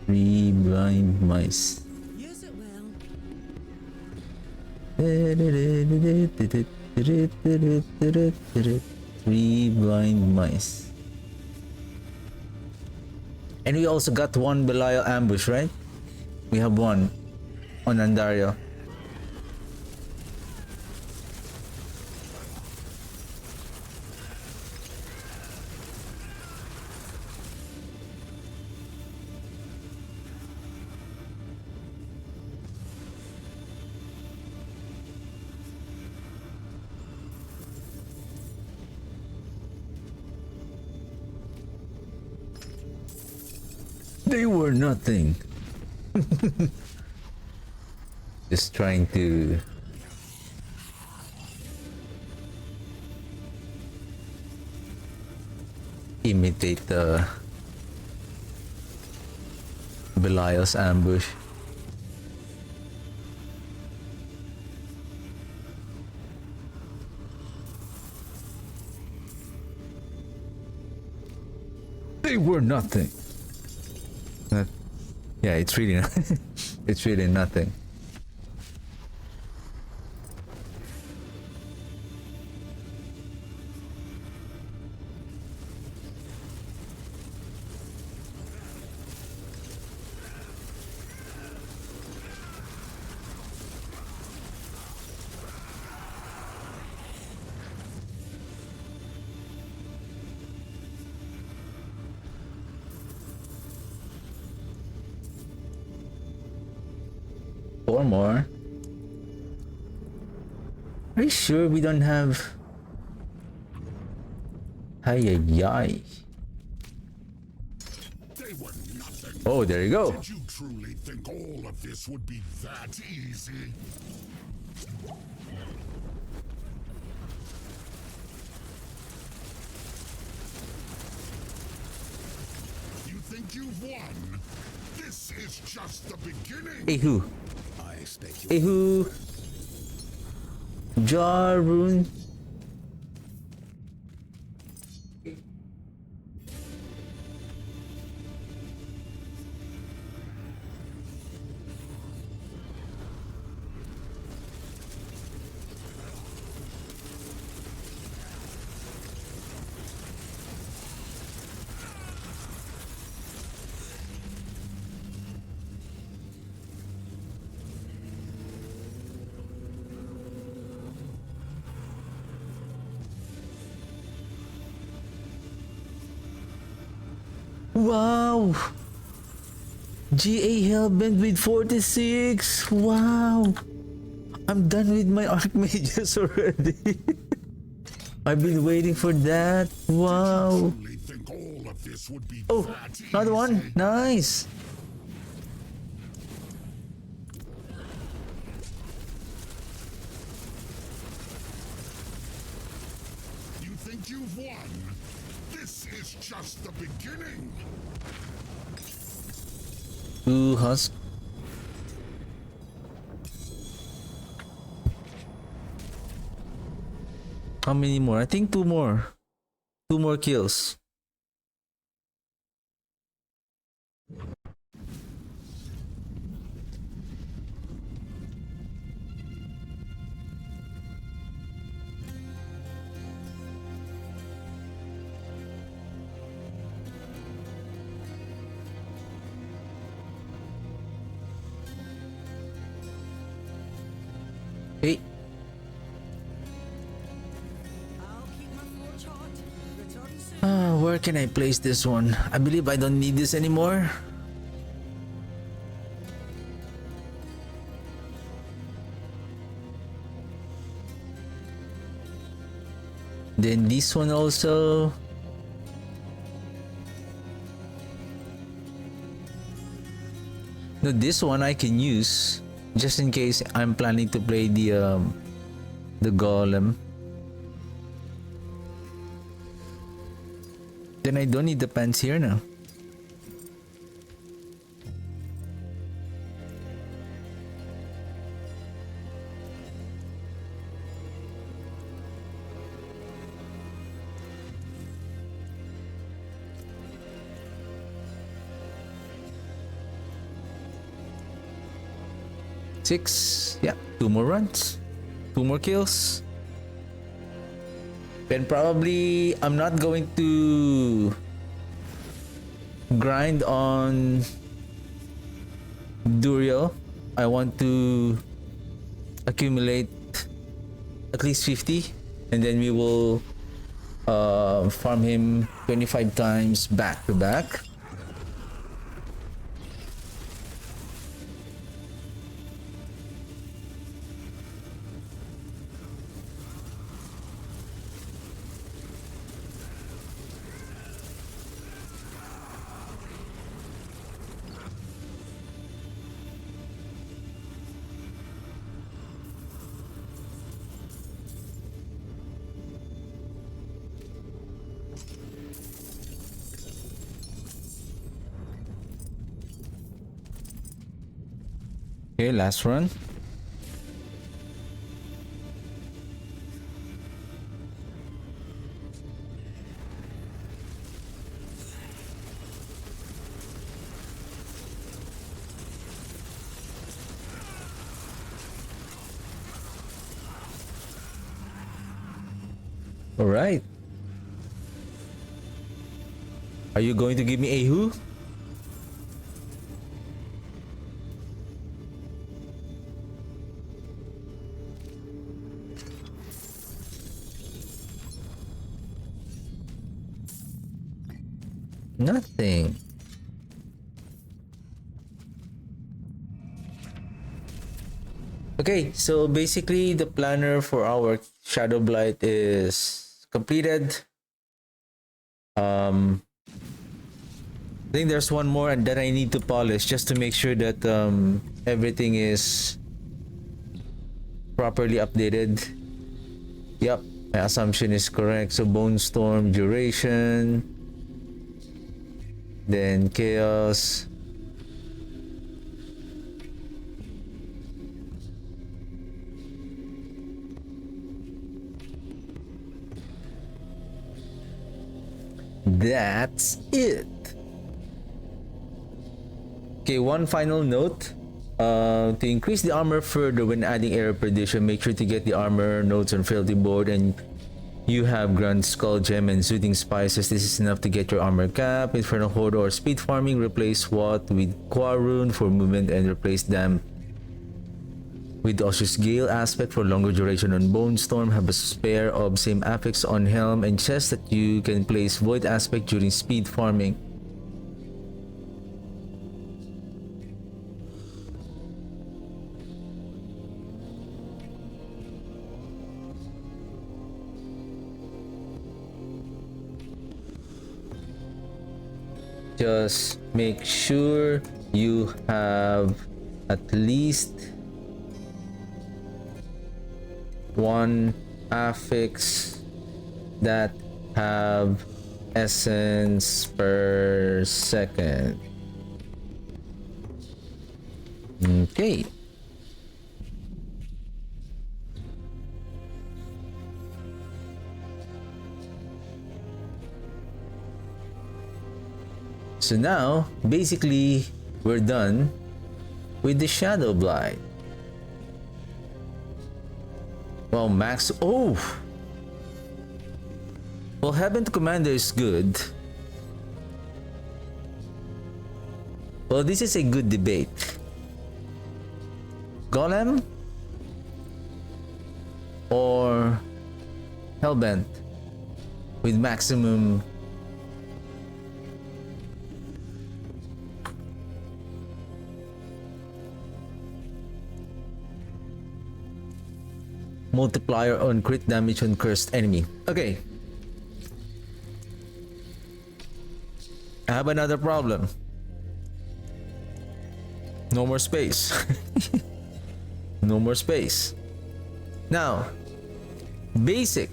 3 blind mice. Use it well. 3 blind mice. And we also got 1 Belial ambush, right? We have 1 on Andariel. They were nothing. Just trying to imitate the Belial's ambush. They were nothing. Yeah, it's really it's really nothing. Four more. Are you sure we don't have? Ay ay ay. They were nothing. Oh, there you go. Did you truly think all of this would be that easy? You think you've won? This is just the beginning. Ehu. I expect you. Ehu. Jarun. Wow! GA Hellbent with 46! Wow! I'm done with my Archmages already. I've been waiting for that. Wow. Only think all of this would be Oh, that another one. easy. Nice. You think you've won? This is just the beginning. Two husk. How many more? I think two more. Two more kills. Hey, I'll keep my forge hot. Return soon. where can I place this one? I believe I don't need this anymore. Then this one also. No, this one I can use just in case I'm planning to play the golem. Then I don't need the pants here now. Six, yeah, two more runs, two more kills. Then probably I'm not going to grind on Duriel. I want to accumulate at least 50 and then we will farm him 25 times back to back. Okay, last run. All right. Are you going to give me a who? Nothing. Okay, so basically the planner for our Shadowblight is completed. I think there's one more that I need to polish just to make sure that everything is properly updated. Yep, my assumption is correct. So Bone Storm duration, then Chaos. That's it. Okay, one final note. To increase the armor further when adding area perdition, make sure to get the armor notes on Frailty board, and you have Grand Skull Gem and Soothing Spices. This is enough to get your armor cap. Infernal Horde or speed farming, replace SWAT with Quarun for movement and replace them with Auspicious Gale aspect for longer duration on Bone Storm. Have a spare of same affix on Helm and chest that you can place Void aspect during speed farming. just make sure you have at least one affix that have essence per second. Okay. So now, basically, we're done with the Shadowblight. Well, max. Oh! Well, Heaven Commander is good. Well, this is a good debate. Golem or Hellbent with maximum multiplier on crit damage on cursed enemy. Okay. I have another problem. No more space. No more space. Now, basic.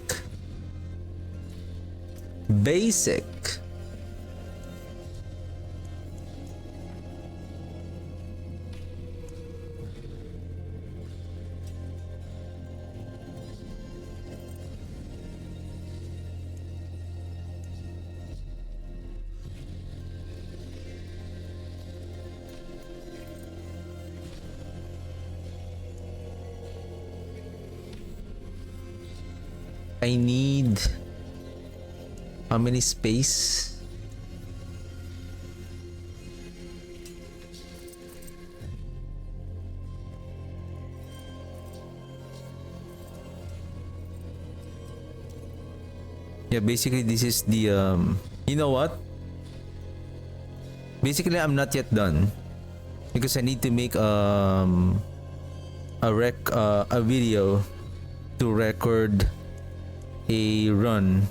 I need how many space? Yeah, basically this is the you know what? Basically I'm not yet done because I need to make a video to record a run.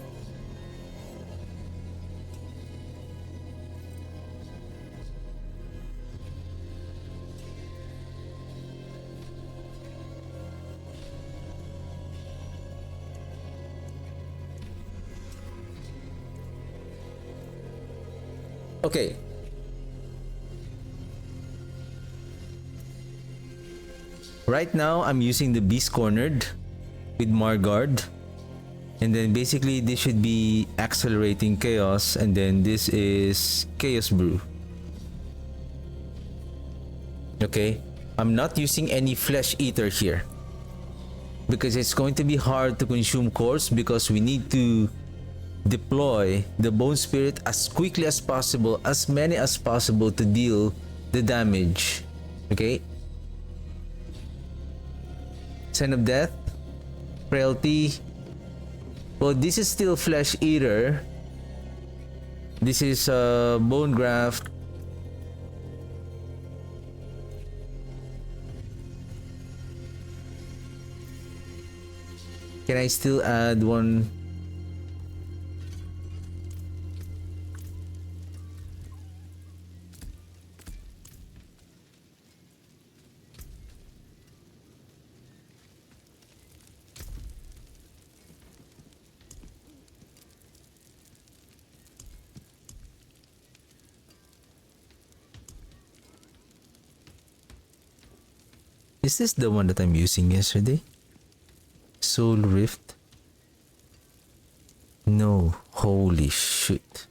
Okay. Right now I'm using the Beast Cornered with Margard. And then basically this should be accelerating chaos, and then this is chaos brew. Okay, I'm not using any flesh eater here because it's going to be hard to consume cores because we need to deploy the bone spirit as quickly as possible, as many as possible to deal the damage. Okay, Sign of Death, Frailty. Well, this is still Flesh Eater. This is Bone Graft. Can I still add one? Is this the one that I'm using yesterday? Soul Rift? No, holy shit.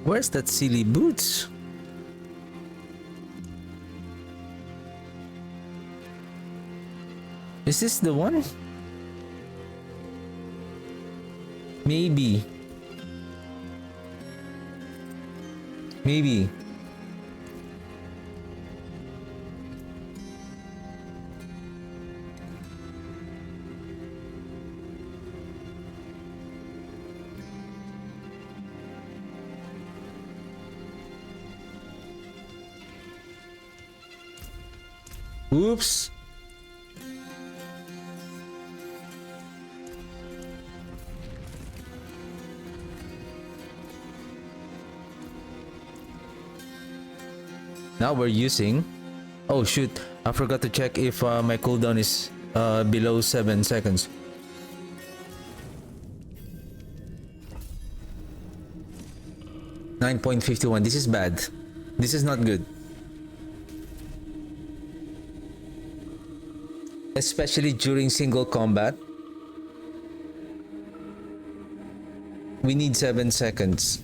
Where's that silly boots? Is this the one? Maybe. Maybe. Oops. Now we're using... Oh shoot, I forgot to check if my cooldown is below 7 seconds. .51. This is bad. This is not good. Especially during single combat. We need 7 seconds.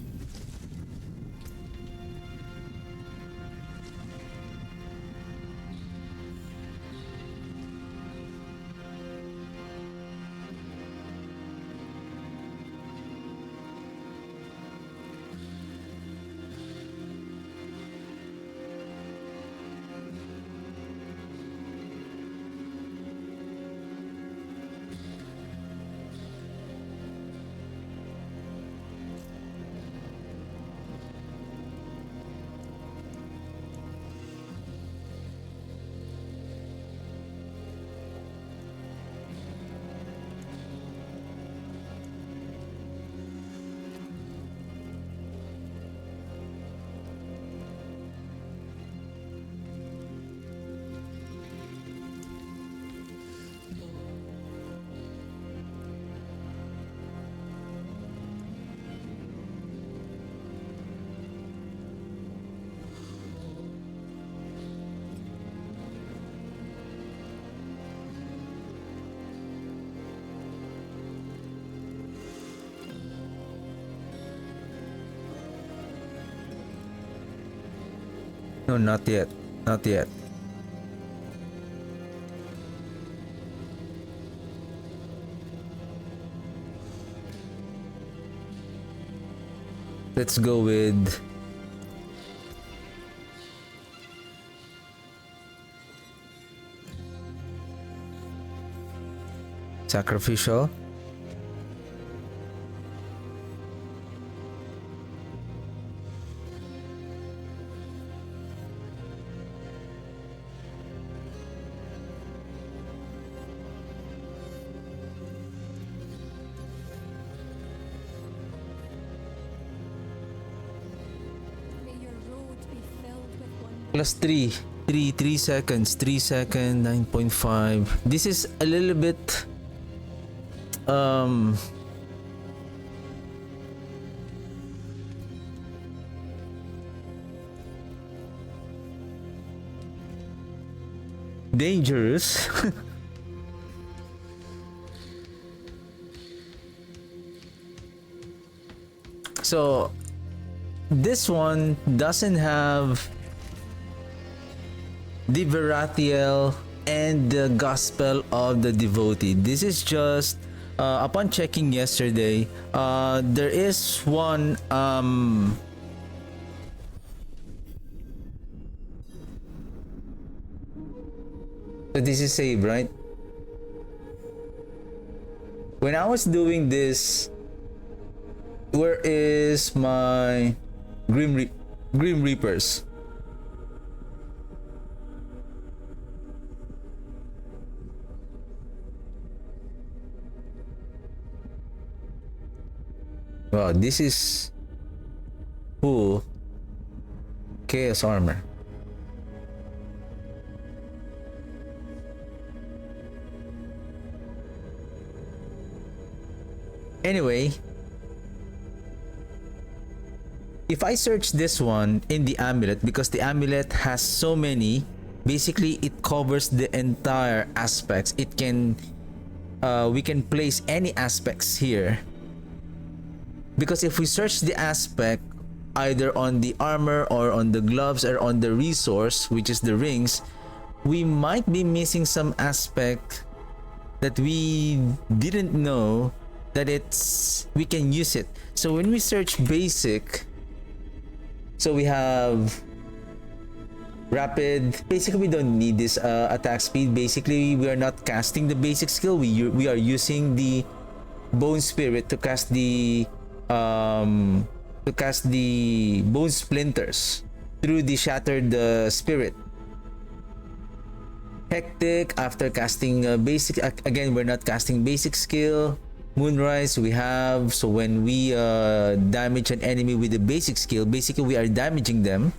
No, not yet. Not yet. Let's go with... Sacrificial. May your road be filled with wonder. Plus 3. 3 seconds. 3 seconds. 9.5. This is a little bit... dangerous. So this one doesn't have the Verathiel and the Gospel of the Devotee. This is just upon checking yesterday, there is one so this is save, right? When I was doing this, where is my Grim Reapers? Wow, this is full chaos armor. Anyway, if I search this one in the amulet, because the amulet has so many, basically it covers the entire aspects. It can we can place any aspects here, because if we search the aspect, either on the armor or on the gloves or on the resource, which is the rings, we might be missing some aspect that we didn't know that we can use it. So when we search basic, so we have rapid. Basically, we don't need this attack speed. Basically, we are not casting the basic skill. We are using the bone spirit to cast the bone splinters through the shattered spirit. Hectic, after casting basic, again we're not casting basic skill. Moonrise we have, so when we damage an enemy with the basic skill, basically we are damaging them,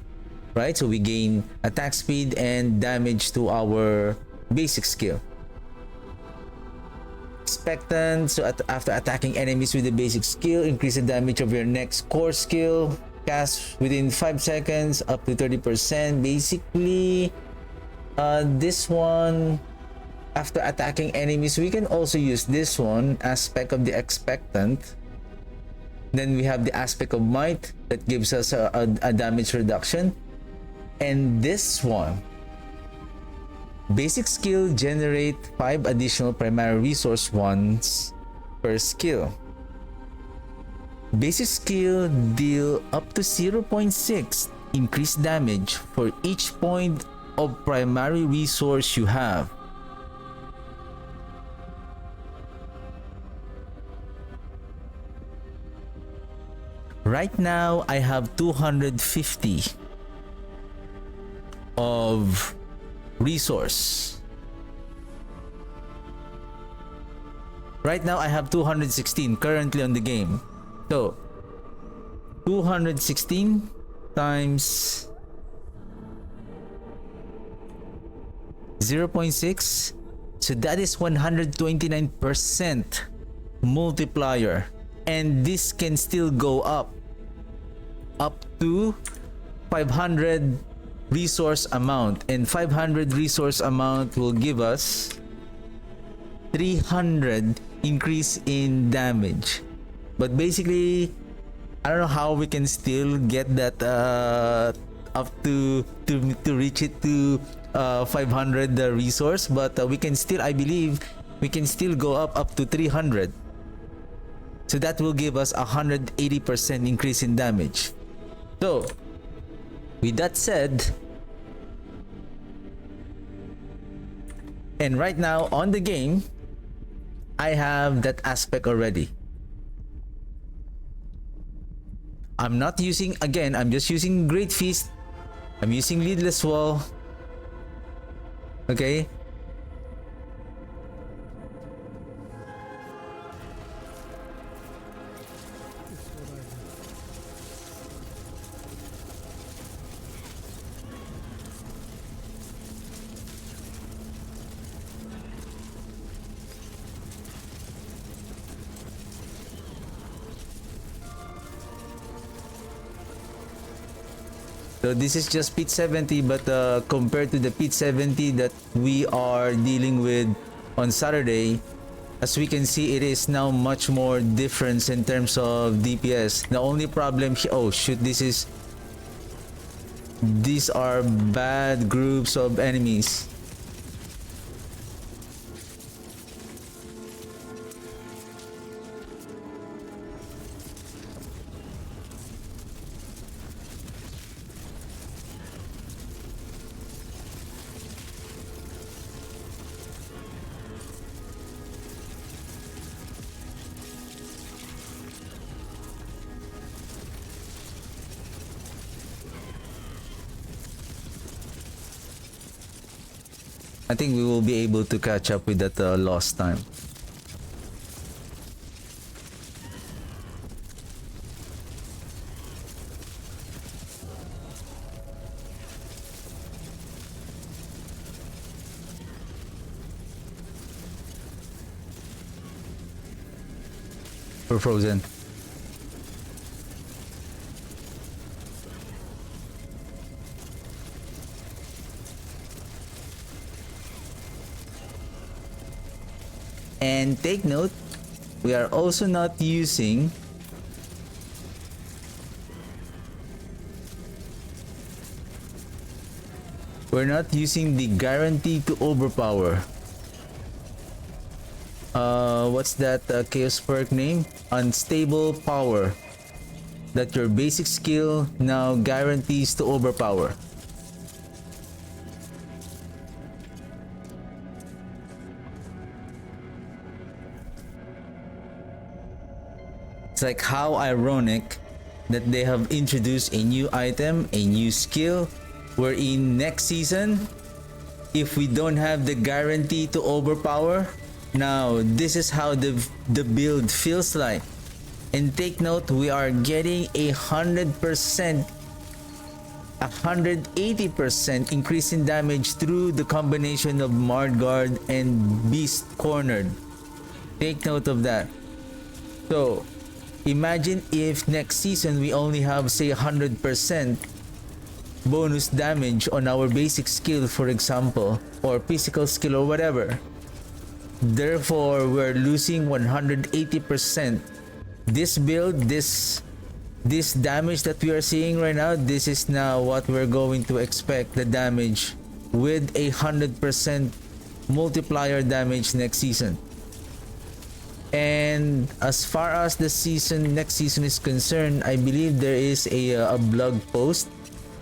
right? So we gain attack speed and damage to our basic skill. Expectant, so after attacking enemies with the basic skill, increase the damage of your next core skill. Cast within 5 seconds, up to 30%. Basically, this one, after attacking enemies, we can also use this one, aspect of the expectant. Then we have the aspect of might that gives us a damage reduction. And this one, basic skill, generate 5 additional primary resource ones per skill. Basic skill, deal up to 0.6 increased damage for each point of primary resource you have. Right now, I have 250 of resource. Right now, I have 216 currently on the game. So, 216 times 0.6. So that is 129% multiplier. And this can still go up to 500 resource amount, and 500 resource amount will give us 300 increase in damage. But basically, I don't know how we can still get that up to reach it to 500 resource, but we can still, I believe we can still go up to 300. So that will give us 180% increase in damage. So, with that said, and right now on the game, I have that aspect already. I'm not using, again, I'm just using Great Feast. I'm using Leadless Wall. Okay. So this is just Pit 70, but compared to the Pit 70 that we are dealing with on Saturday, as we can see, it is now much more difference in terms of DPS. The only problem here, oh shoot, these are bad groups of enemies. I think we will be able to catch up with that lost time. We're frozen. And take note, we are also not using We're not using the guarantee to overpower. What's that chaos perk name? Unstable power. That your basic skill now guarantees to overpower. It's like how ironic that they have introduced a new item, a new skill, wherein next season, if we don't have the guarantee to overpower, now this is how the build feels like. And take note, we are getting 100%, 180% increase in damage through the combination of Mardguard and Beast Cornered. Take note of that. So, imagine if next season we only have, say, 100% bonus damage on our basic skill, for example, or physical skill or whatever. Therefore, we're losing 180%. This build, this damage that we are seeing right now, this is now what we're going to expect, the damage with 100% multiplier damage next season. And as far as the next season is concerned, I believe there is a blog post.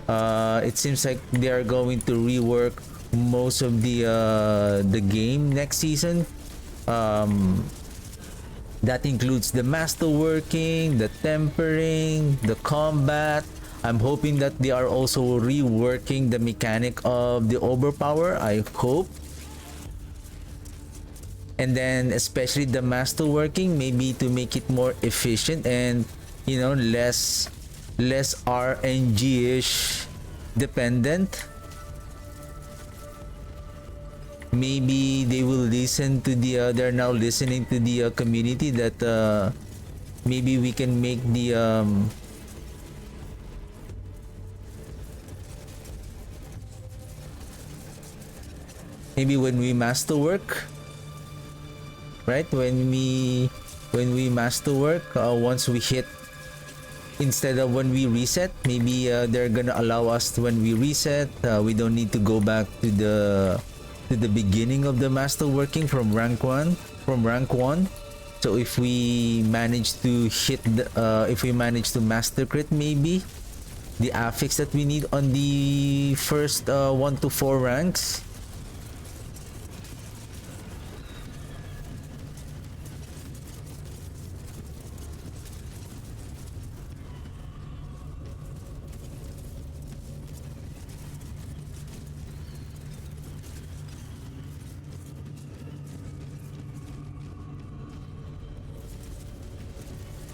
It seems like they are going to rework most of the game next season. That includes the masterworking, the tempering, the combat. I'm hoping that they are also reworking the mechanic of the overpower. I hope. And then especially the masterworking, maybe to make it more efficient and, you know, less RNG-ish dependent. Maybe they will listen to they're now listening to the community that maybe we can make the maybe when we masterwork, right? When we masterwork, once we hit, instead of when we reset, maybe they're gonna allow us to, when we reset, we don't need to go back to the beginning of the masterworking from rank 1. So if we manage to hit if we manage to master crit, maybe the affix that we need on the first 1 to 4 ranks.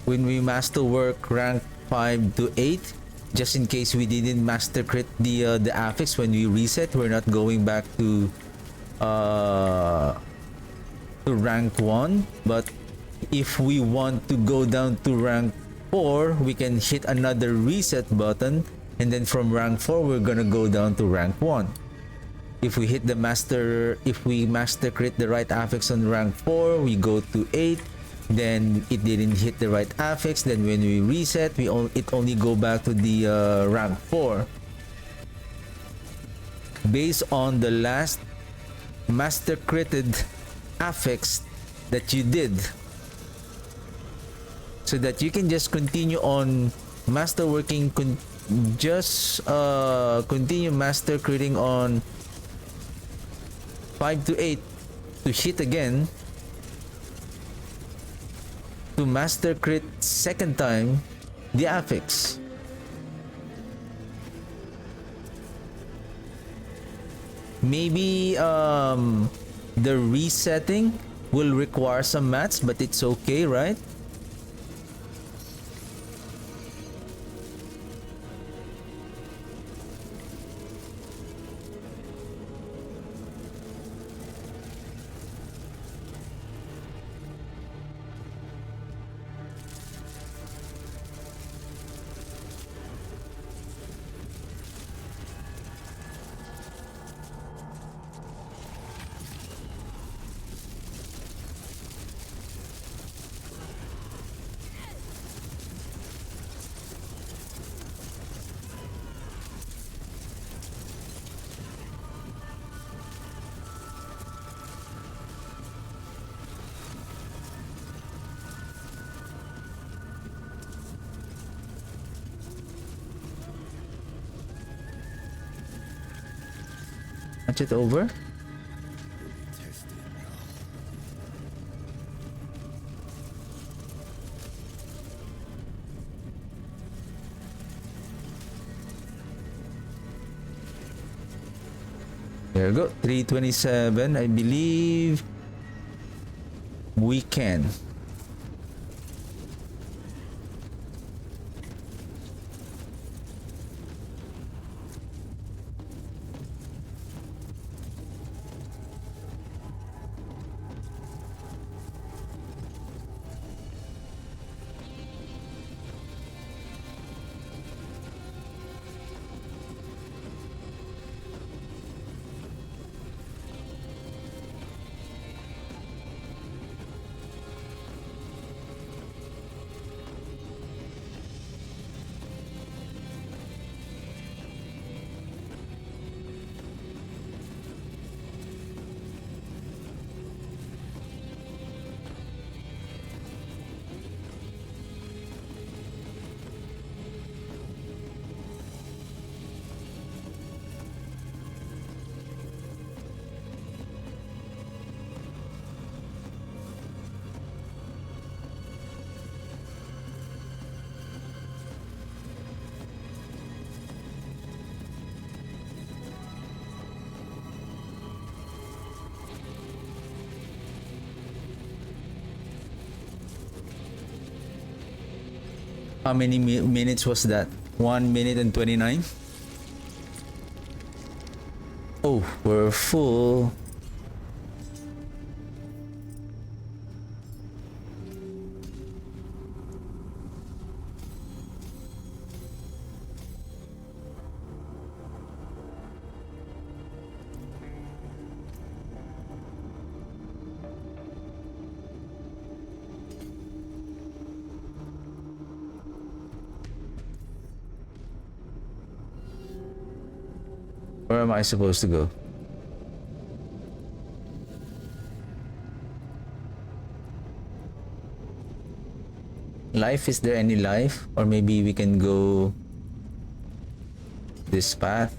When we masterwork rank 5 to 8, just in case we didn't master crit the affix when we reset, we're not going back to rank 1. But if we want to go down to rank 4, we can hit another reset button, and then from rank 4 we're gonna go down to rank 1. If we master crit the right affix on rank 4, we go to 8. Then it didn't hit the right affix, then when we reset, it only go back to the rank 4 based on the last master critted affix that you did, so that you can just continue on masterworking, continue master critting on 5 to 8 to hit again, to master crit second time the affix. Maybe the resetting will require some mats, but it's okay, right? patch it over. There we go. 327. I believe we can. How many minutes was that? 1 minute and 29? Oh, we're full. Where am I supposed to go? Life, is there any life? Or maybe we can go this path.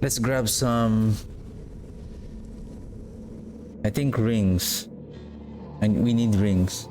Let's grab some, I think, rings. And we need rings.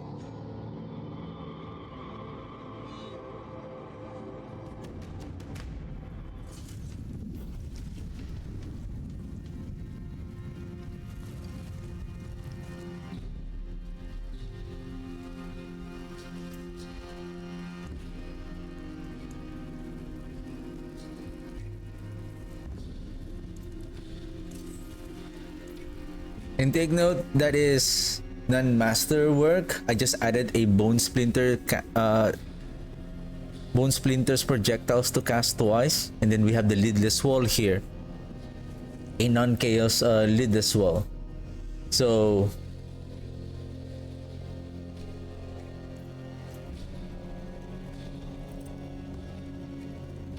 And take note, that is non-master work. I just added a bone splinters projectiles to cast twice, and then we have the lidless wall here, a non-chaos lidless wall. So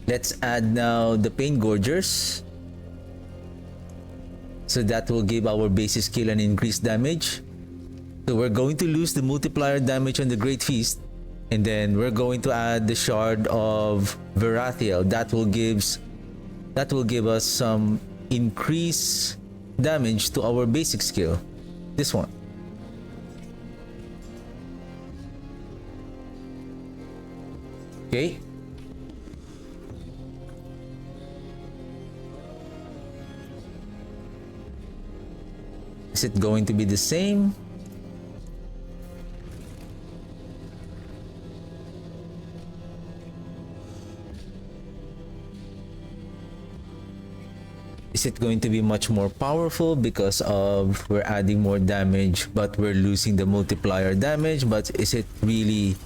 let's add now the pain gorgers. So that will give our basic skill an increased damage. So we're going to lose the multiplier damage on the Great Feast. And then we're going to add the Shard of Verathiel. That will give us some increased damage to our basic skill. This one. Okay. Is it going to be the same? Is it going to be much more powerful because of we're adding more damage but we're losing the multiplier damage? But is it really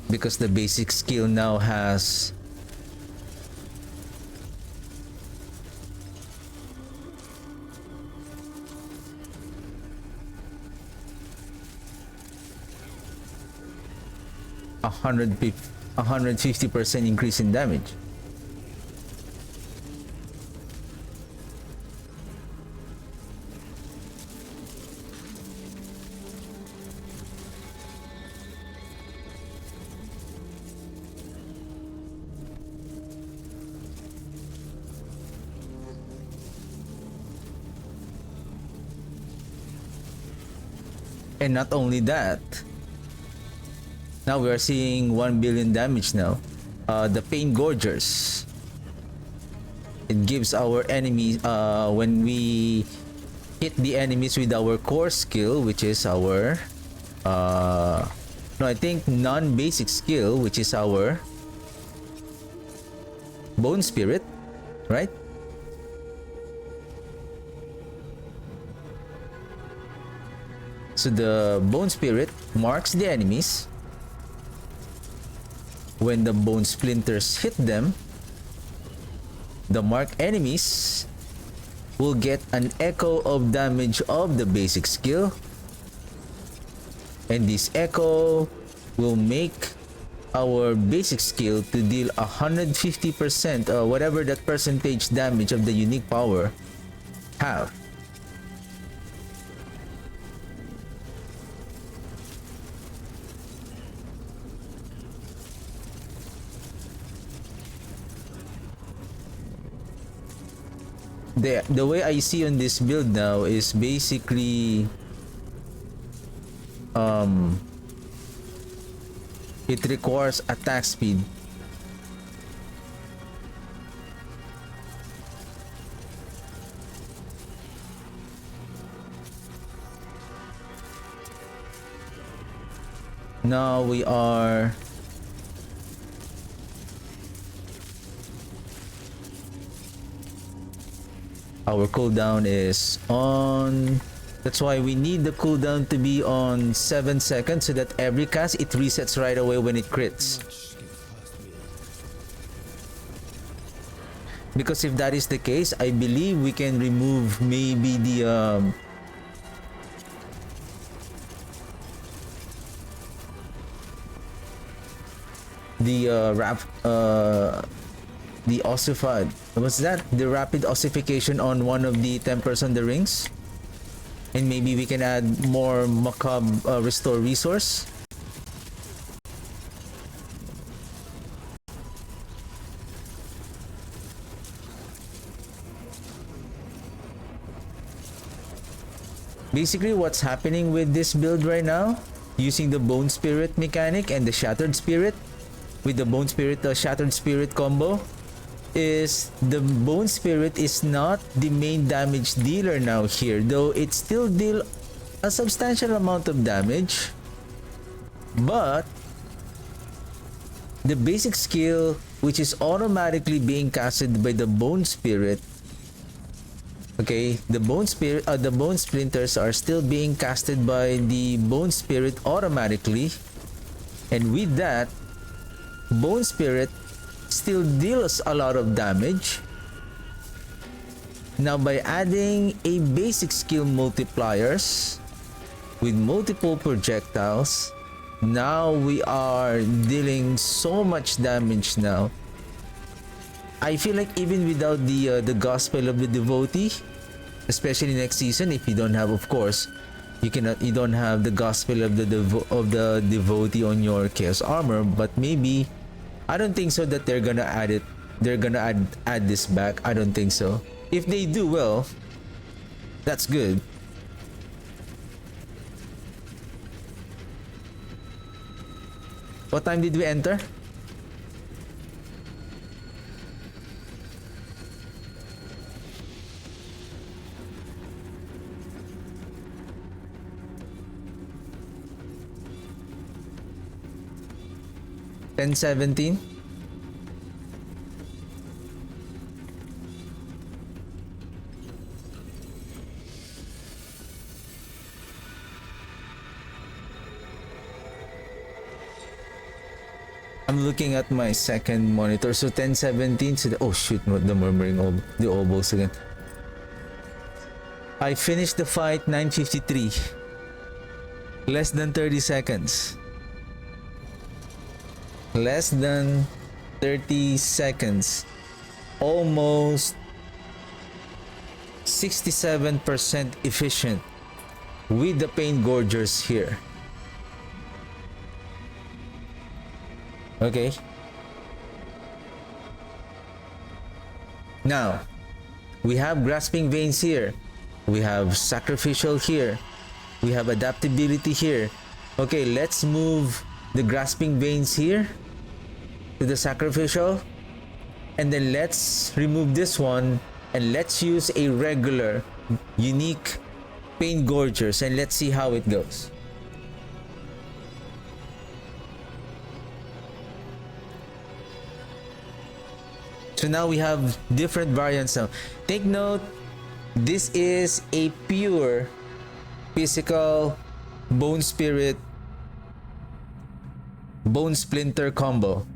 because the basic skill now has a 150% increase in damage. And not only that, now we are seeing 1 billion damage now. The Pain Gorgers. It gives our enemies, when we hit the enemies with our core skill, which is our, no, I think non-basic skill, which is our Bone Spirit, right? So the Bone Spirit marks the enemies. When the Bone Splinters hit them, the marked enemies will get an echo of damage of the basic skill. And this echo will make our basic skill to deal 150%, whatever that percentage damage of the unique power have. The way I see on this build now is basically it requires attack speed. Now we are our cooldown is on. That's why we need the cooldown to be on 7 seconds so that every cast it resets right away when it crits. Because if that is the case, I believe we can remove maybe the ossified, what's that? The rapid ossification on one of the tempers on the rings. And maybe we can add more macabre restore resource. Basically, what's happening with this build right now, using the Bone Spirit mechanic and the Shattered Spirit, with the Bone Spirit Shattered Spirit combo, is the Bone Spirit is not the main damage dealer now here, though it still deal a substantial amount of damage. But the basic skill, which is automatically being casted by the Bone Spirit, okay, the Bone Spirit, the Bone Splinters are still being casted by the Bone Spirit automatically, and with that, Bone Spirit still deals a lot of damage. Now by adding a basic skill multipliers with multiple projectiles, now we are dealing so much damage now. I feel like even without the Gospel of the Devotee, especially next season, if you don't have, of course, you don't have the Gospel of the Devotee on your Chaos Armor, but maybe, I don't think so that they're gonna add it. They're gonna add this back. I don't think so. If they do, well, that's good. What time did we enter? $10:17. I'm looking at my second monitor, so 10:17. So oh shoot, the murmuring of the oboes again. I finished the fight 9:53. Less than 30 seconds. Less than 30 seconds. Almost 67% efficient with the Pain Gorgers here. Okay. Now, we have Grasping Veins here. We have Sacrificial here. We have adaptability here. Okay, let's move the grasping veins here to the sacrificial. And then let's remove this one and let's use a regular unique pain gorgers and let's see how it goes. So now we have different variants now. Take note, this is a pure physical bone spirit bone splinter combo.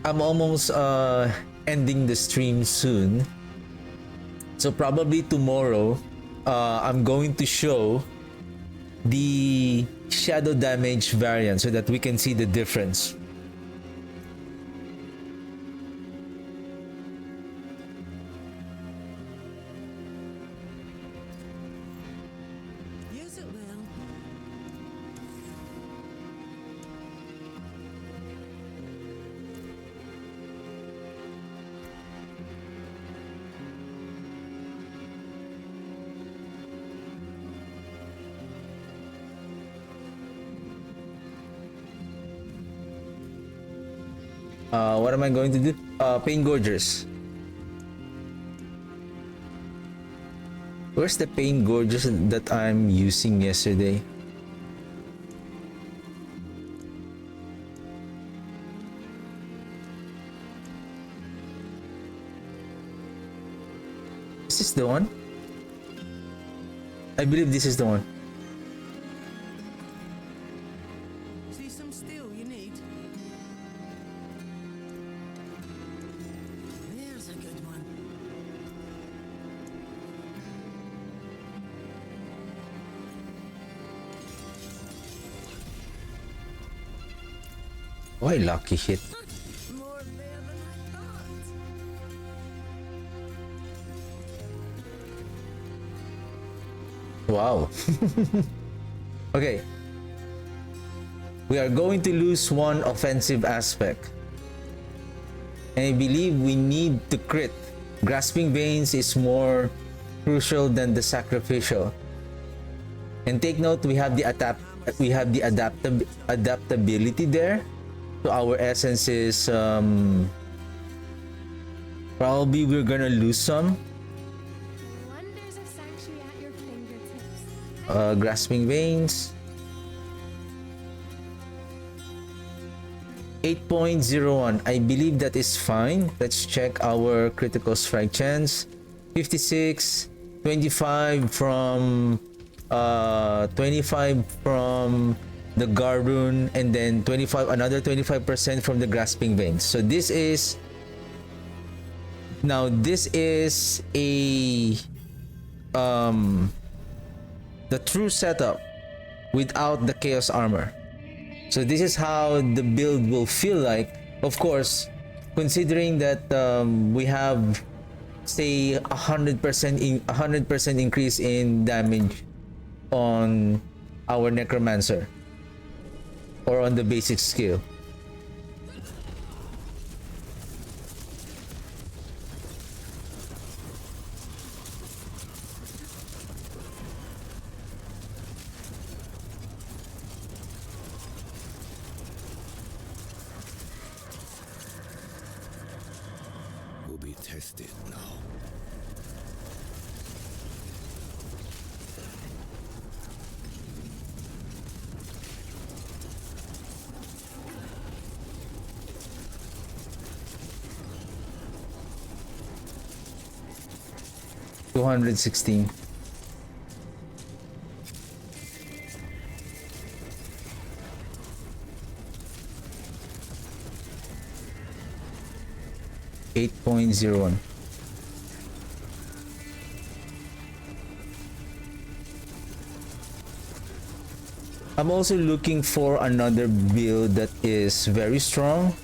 I'm almost ending the stream soon, so probably tomorrow I'm going to show the shadow damage variant so that we can see the difference. Use it well. What am I going to do? Pain gorgers. Where's the pain gorgers that I'm using yesterday? Is this the one? I believe this is the one. See some steel you need? There's a good one. Why lucky hit? More there than I thought. Wow. Okay. We are going to lose one offensive aspect. And I believe we need to crit. Grasping Veins is more crucial than the sacrificial. And take note, we have the adaptability there. So our essences, probably we're gonna lose some. Wonders of sanctuary at your fingertips. Grasping Veins. 8.01. I believe that is fine. Let's check our critical strike chance. 56, 25 from 25 from the Garun, and then 25, another 25% from the Grasping Veins. So this is a the true setup without the Chaos Armor. So this is how the build will feel like. Of course, considering that we have, say, 100% increase in damage on our Necromancer or on the basic skill. Will be tested now. $216. $8.01. I'm also looking for another build that is very strong,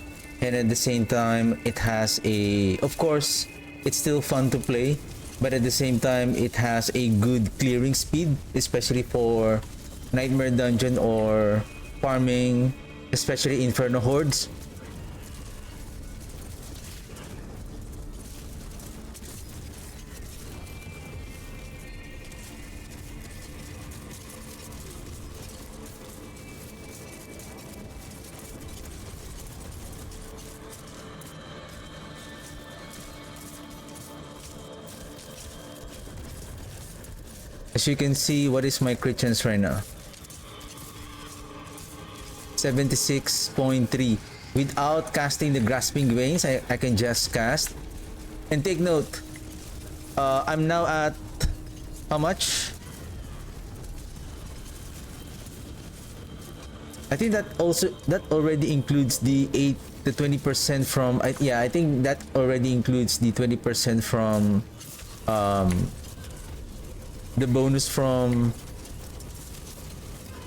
and at the same time it has a, of course, it's still fun to play, but at the same time it has a good clearing speed, especially for Nightmare Dungeon or farming, especially Inferno Hordes. As you can see, what is my crit chance right now? 76.3. Without casting the Grasping Veins, I can just cast. And take note, I'm now at how much? I think that already includes the 20% from yeah, I think that already includes the 20% from the bonus from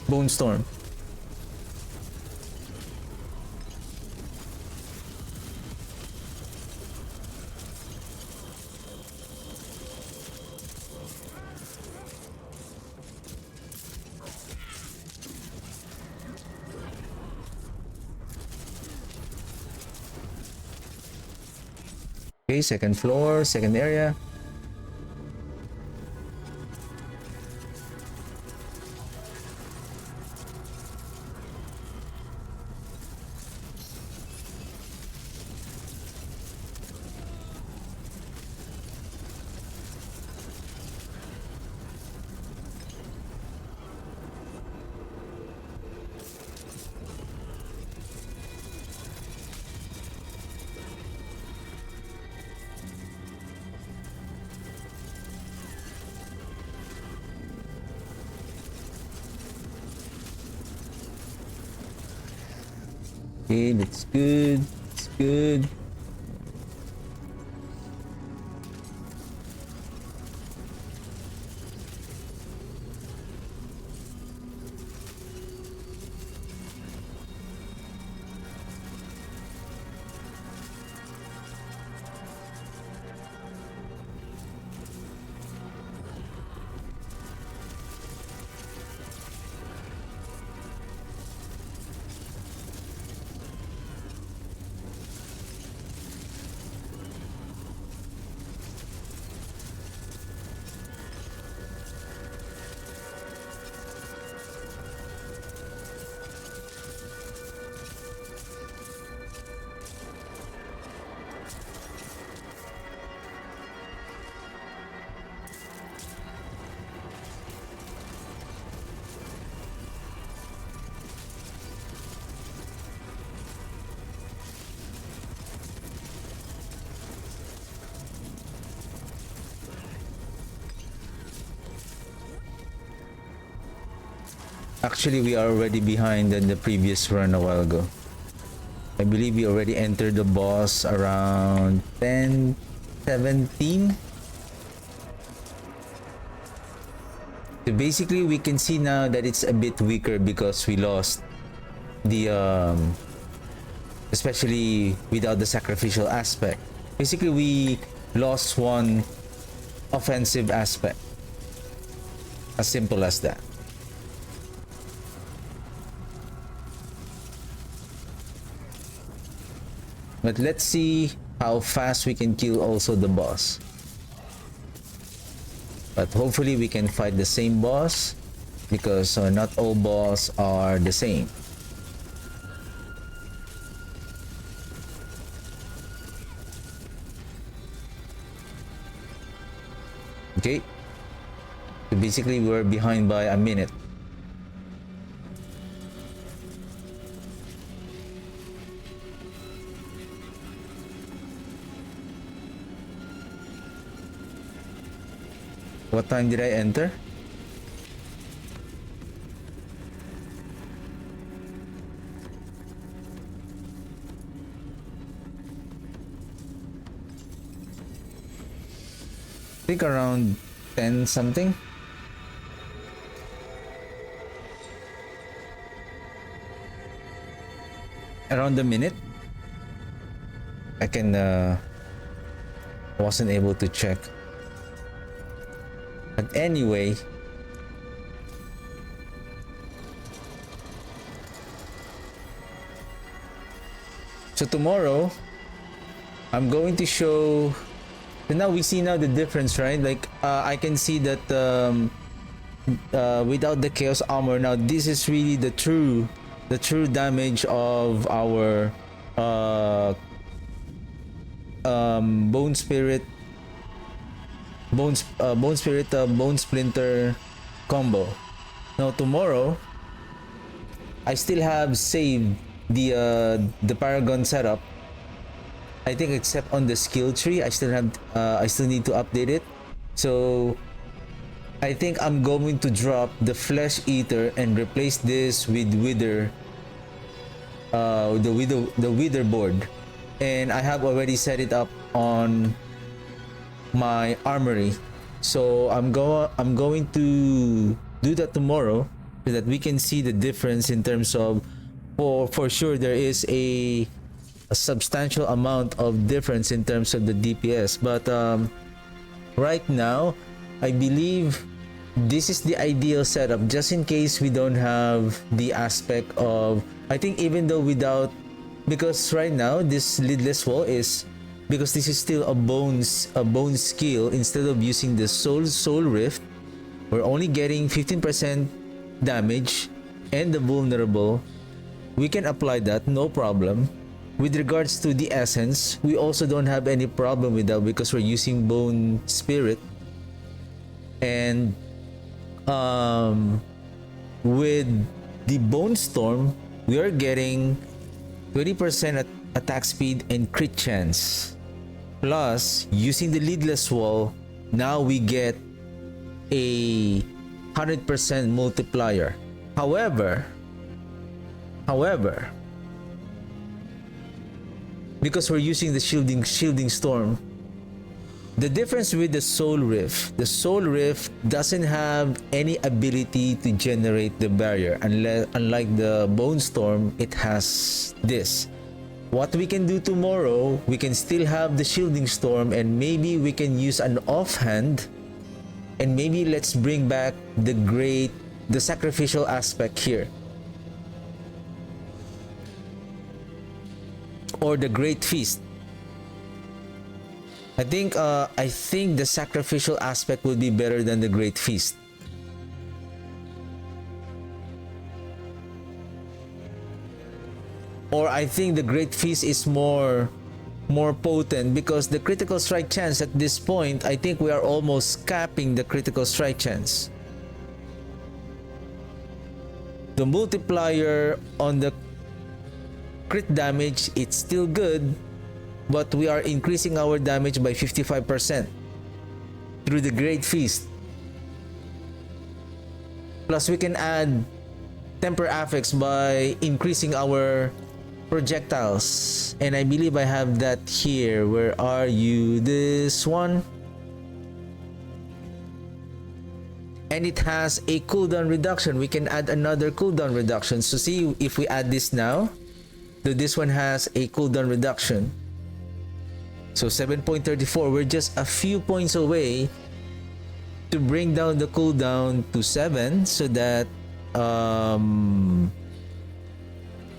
Bone Storm. Okay, second floor, second area. Okay, that's good. That's good. Actually, we are already behind than the previous run a while ago. I believe we already entered the boss around 10:17. So basically, we can see now that it's a bit weaker because we lost the especially without the sacrificial aspect. Basically, we lost one offensive aspect. As simple as that. But let's see how fast we can kill also the boss. But hopefully we can fight the same boss because not all boss are the same. Okay. So basically we're behind by a minute. What time did I enter? I think around 10 something. Around a minute. I wasn't able to check. But anyway, so tomorrow I'm going to show. So now we see now the difference, right? Like I can see that without the chaos armor, now this is really the true damage of our bone spirit Bone Spirit, Bone Splinter combo. Now tomorrow, I still have saved the Paragon setup. I think except on the skill tree, I still need to update it. So I think I'm going to drop the Flesh Eater and replace this with the Wither board, and I have already set it up on my armory. So I'm going to do that tomorrow so that we can see the difference in terms of, for sure there is a substantial amount of difference in terms of the DPS, but right now I believe this is the ideal setup just in case we don't have the aspect of, I think even though without, because right now this lidless wall is, because this is still a bone skill, instead of using the soul rift, we're only getting 15% damage and the vulnerable. We can apply that, no problem. With regards to the essence, we also don't have any problem with that because we're using bone spirit. And with the bone storm, we are getting 20% attack speed and crit chance. Plus, using the lidless wall, now we get a 100% multiplier. However, because we're using the shielding storm, the difference with the soul rift doesn't have any ability to generate the barrier, unlike the bone storm, it has this. What we can do tomorrow, we can still have the shielding storm, and maybe we can use an offhand, and maybe let's bring back the sacrificial aspect here, or the great feast. I think the sacrificial aspect will be better than the great feast. Or I think the great feast is more potent, because the critical strike chance at this point, I think we are almost capping the critical strike chance. The multiplier on the crit damage, it's still good, but we are increasing our damage by 55% through the great feast. Plus we can add temper affix by increasing our projectiles, and I believe I have that here. Where are you? This one. And it has a cooldown reduction. We can add another cooldown reduction. So see, if we add this now, this one has a cooldown reduction. So 7.34, we're just a few points away to bring down the cooldown to 7, so that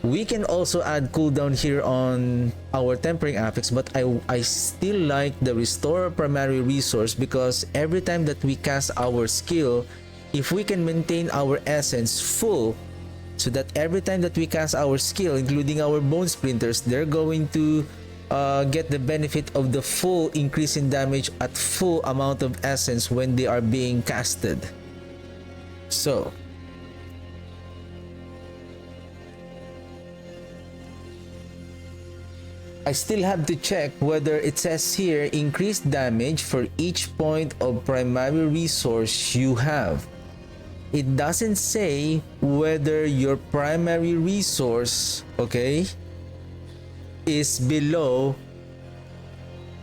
we can also add cooldown here on our tempering affix. But I still like the restore primary resource, because every time that we cast our skill, if we can maintain our essence full, so that every time that we cast our skill, including our bone splinters, they're going to get the benefit of the full increase in damage at full amount of essence when they are being casted. So I still have to check whether it says here increased damage for each point of primary resource you have. It doesn't say whether your primary resource, okay, is below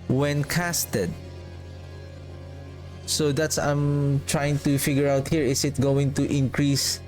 when casted. So that's I'm trying to figure out here. Is it going to increase?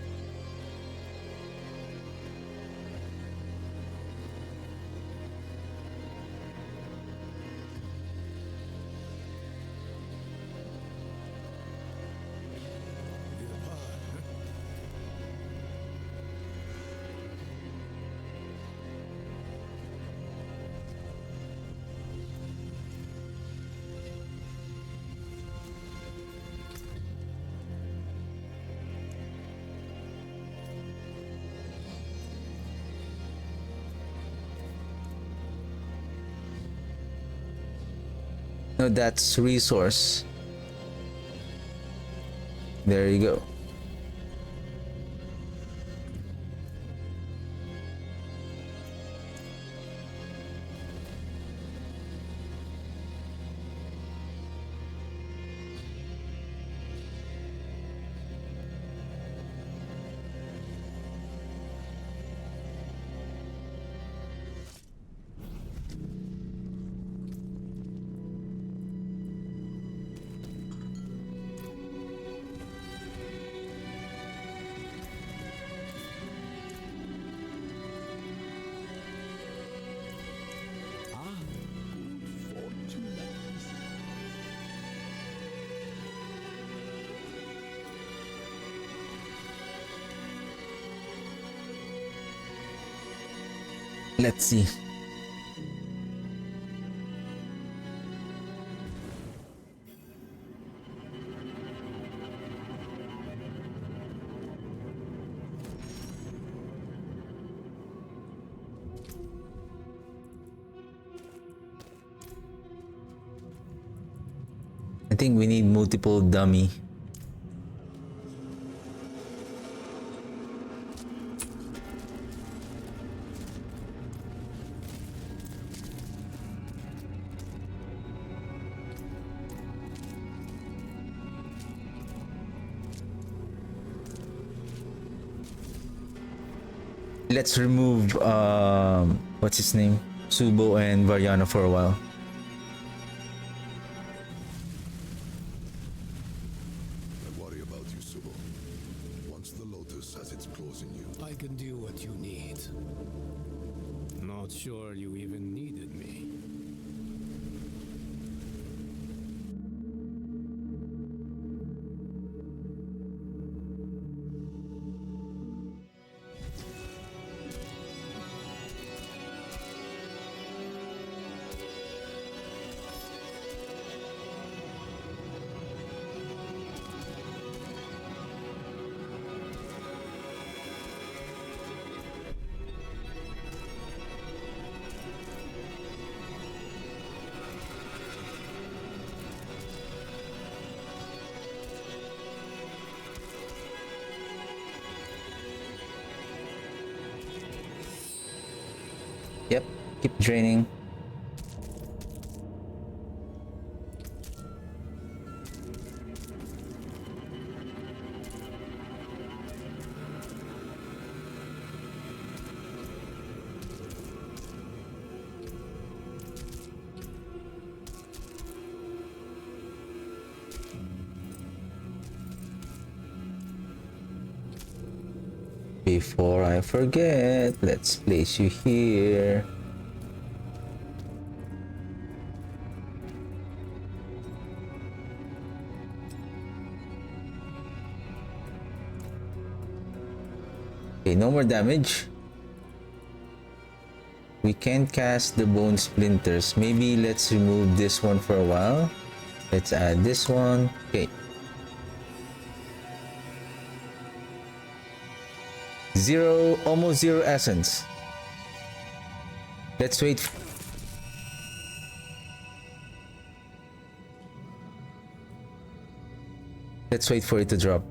No, that's resource. There you go. Let's see. I think we need multiple dummy. Let's remove what's his name? Subo and Variana for a while. I worry about you, Subo. Once the Lotus has its claws in you, I can do what you need. Not sure you even needed me. Yep, keep draining. Before I forget, let's place you here. Okay, no more damage. We can't cast the bone splinters. Maybe let's remove this one for a while. Let's add this one. Okay. Almost zero essence. Let's wait. Let's wait for it to drop.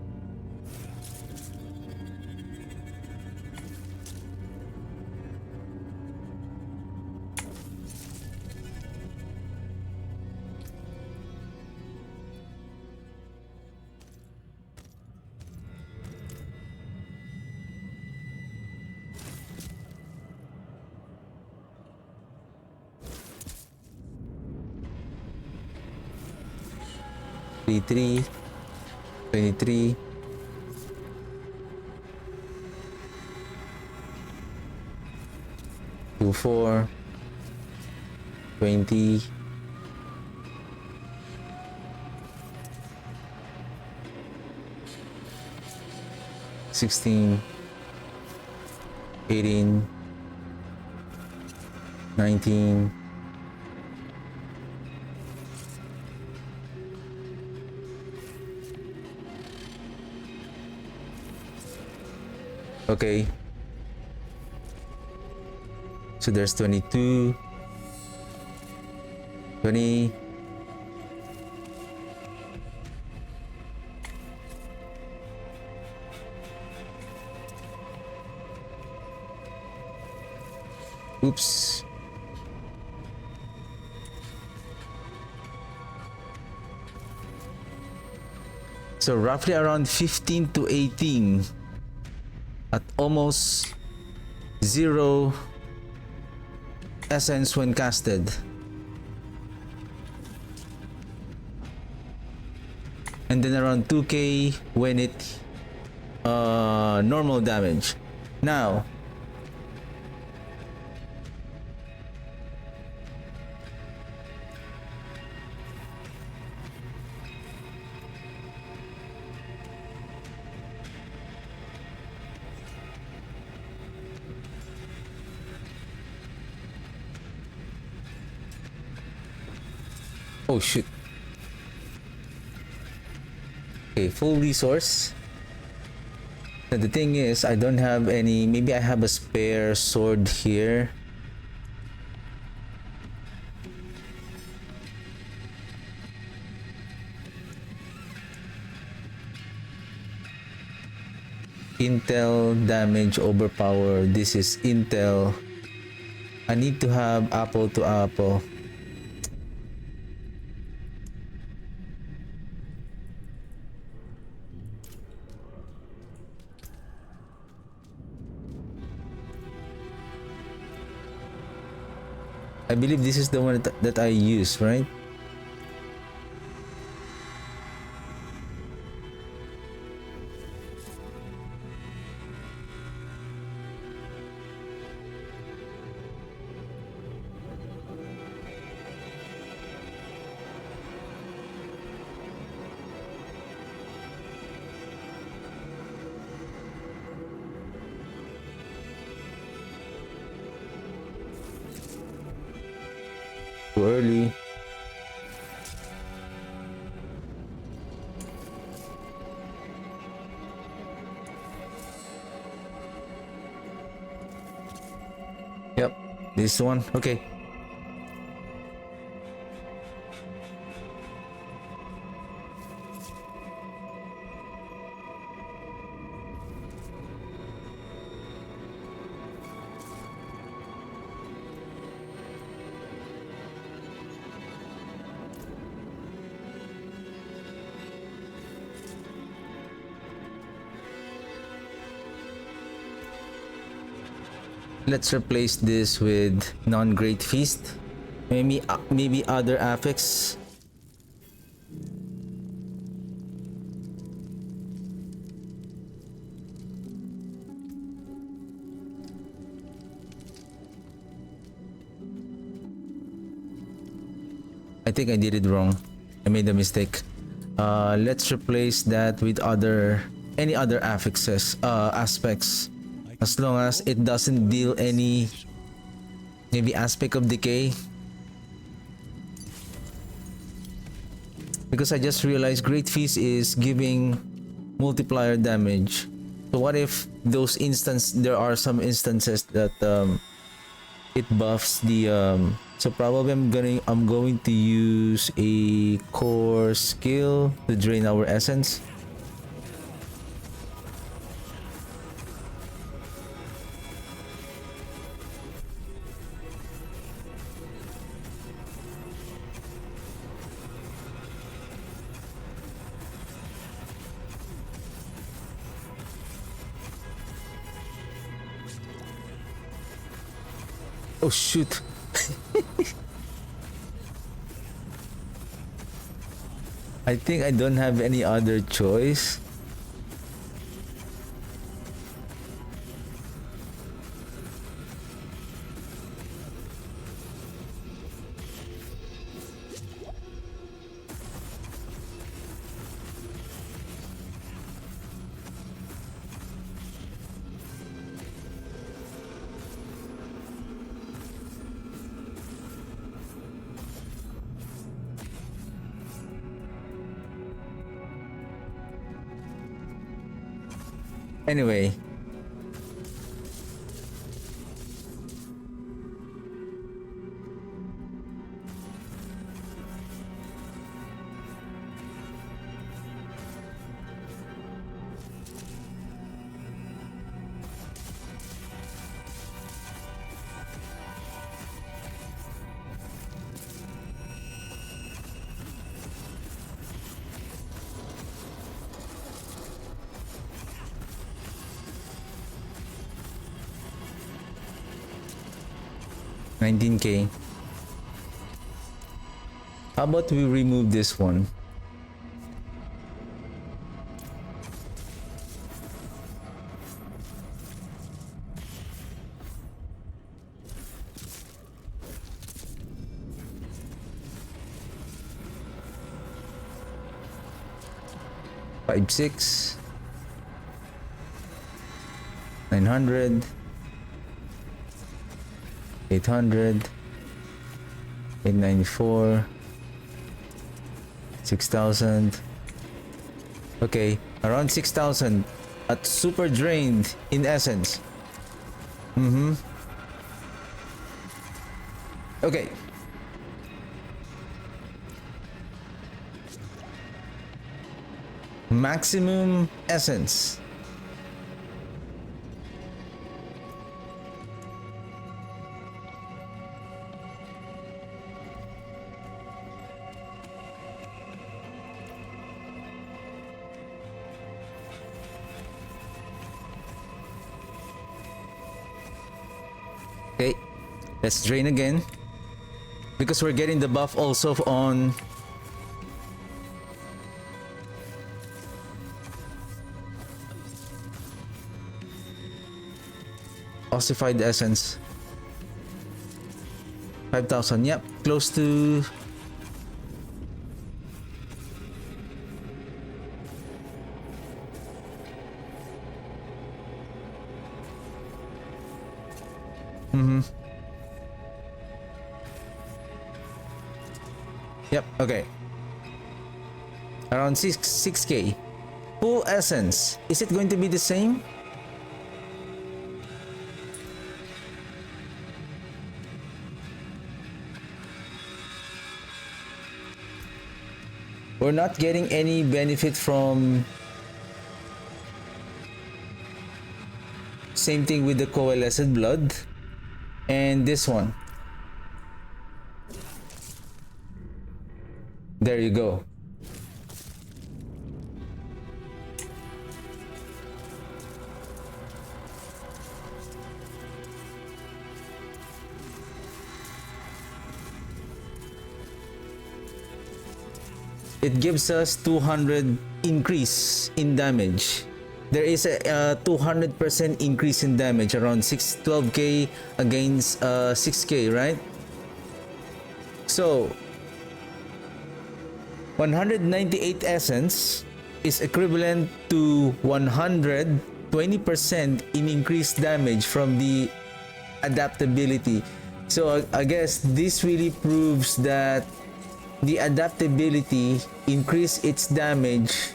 Three, 23. Two, 4. 20. 16. 18. 19. Okay. So there's 22. 20. Oops. So roughly around 15 to 18 at almost 0 essence when casted. And then around 2k when it normal damage. Now oh shoot. Okay, full resource. And the thing is, I don't have any. Maybe I have a spare sword here. Intel damage overpower. This is Intel. I need to have apple to apple. I believe this is the one that I use, right? Too early. Yep, this one. Okay. Let's replace this with non-great feast. Maybe other affix. I think I did it wrong. I made a mistake. Let's replace that with any other affixes, aspects. As long as it doesn't deal any maybe aspect of decay. Because I just realized Great Feast is giving multiplier damage. So what if there are some instances that it buffs the so probably I'm going to use a core skill to drain our essence. Oh shoot. I think I don't have any other choice. Anyway. 19k. How about we remove this one? Five, 6, 900, 800, 894, 6,000. Okay, around 6,000 at super drained in essence. Okay. Maximum essence. Okay, let's drain again because we're getting the buff also on ossified essence. 5,000. Yep, close to Yep, okay. Around 6k. Full essence. Is it going to be the same? We're not getting any benefit from same thing with the coalesced blood and this one. There you go. It gives us 200 increase in damage. There is a 200% increase in damage, around 12k against 6k, right? So 198 essence is equivalent to 120% in increased damage from the adaptability. So I guess this really proves that the adaptability increase its damage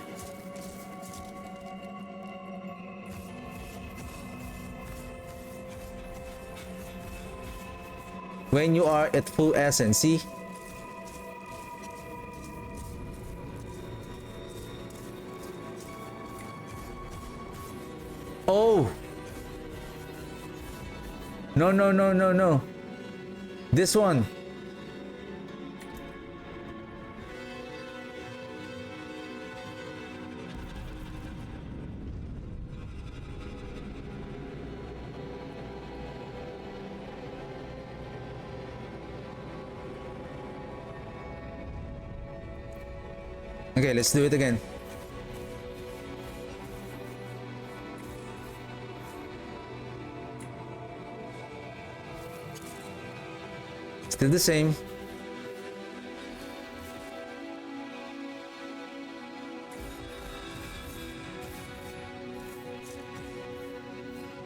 when you are at full essence. See? Oh! No, no, no, no, no. This one. Okay, let's do it again. Still the same.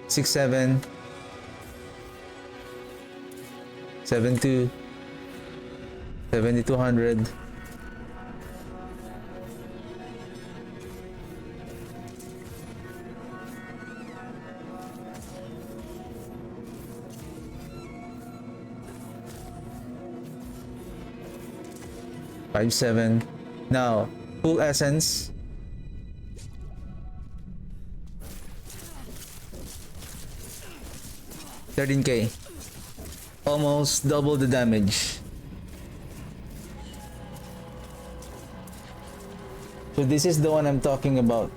Six, 7, 7, 2, 7,200. Five, 7. Now, full essence. $13k. Almost double the damage. So this is the one I'm talking about.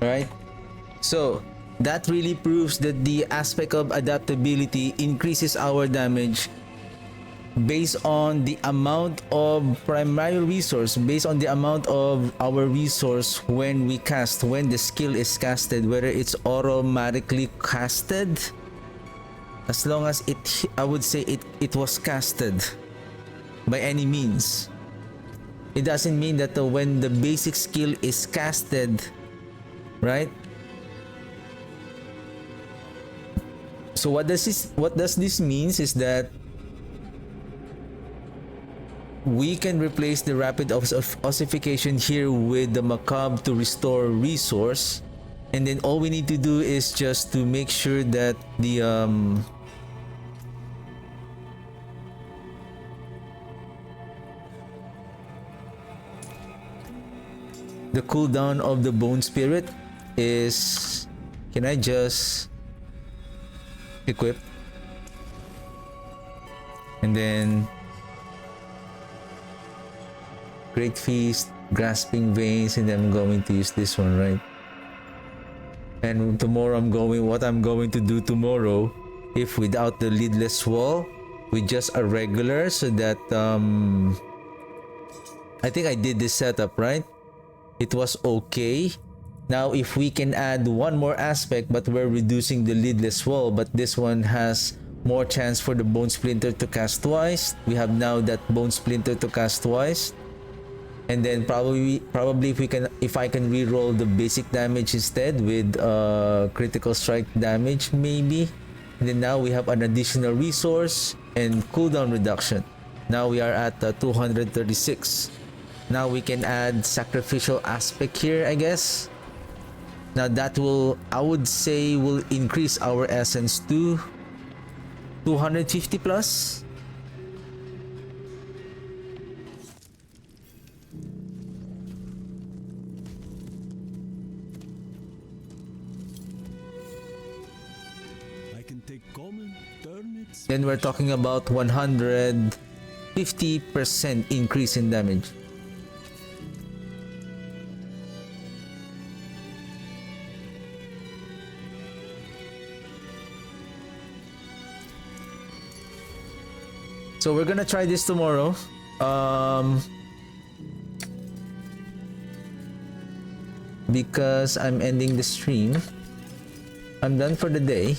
right? So that really proves that the aspect of adaptability increases our damage based on the amount of primary resource, based on the amount of our resource when we cast, when the skill is casted, whether it's automatically casted, as long as I would say it was casted by any means. It doesn't mean that when the basic skill is casted, right? So what does this means is that we can replace the rapid ossification here with the macabre to restore resource, and then all we need to do is just to make sure that the cooldown of the bone spirit is, can I just equip and then Great Feast, Grasping Veins, and I'm going to use this one, right? And tomorrow what I'm going to do tomorrow, if without the lidless wall, with just a regular, so that I think I did this setup, right? It was okay. Now if we can add one more aspect, but we're reducing the lidless wall, but this one has more chance for the bone splinter to cast twice. We have now that bone splinter to cast twice. And then probably if I can re-roll the basic damage instead with critical strike damage maybe. And then now we have an additional resource and cooldown reduction. Now we are at 236. Now we can add sacrificial aspect here, I guess. Now that will, I would say, will increase our essence to 250 plus. Then we're talking about 150% increase in damage. So we're gonna try this tomorrow. Because I'm ending the stream. I'm done for the day.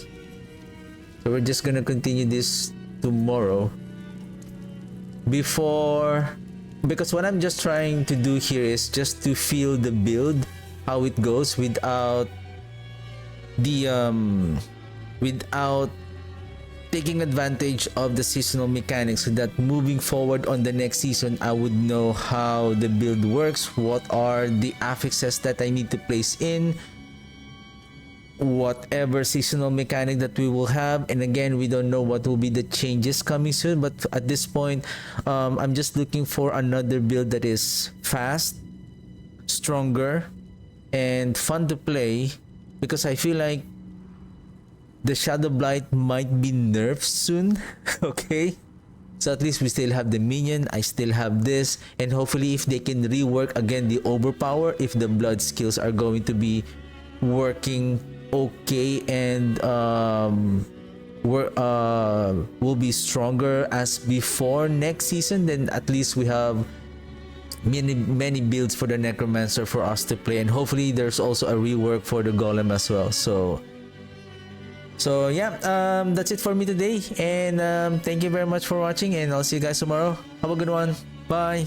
So we're just gonna continue this tomorrow. Because what I'm just trying to do here is just to feel the build, how it goes without taking advantage of the seasonal mechanics, so that moving forward on the next season I would know how the build works, what are the affixes that I need to place in, whatever seasonal mechanic that we will have. And again, we don't know what will be the changes coming soon, but at this point I'm just looking for another build that is fast, stronger, and fun to play, because I feel like the Shadowblight might be nerfed soon. Okay, so at least we still have the minion, I still have this, and hopefully if they can rework again the overpower, if the blood skills are going to be working okay and will be stronger as before next season, then at least we have many builds for the necromancer for us to play, and hopefully there's also a rework for the golem as well. So yeah, that's it for me today, and thank you very much for watching, and I'll see you guys tomorrow. Have a good one. Bye.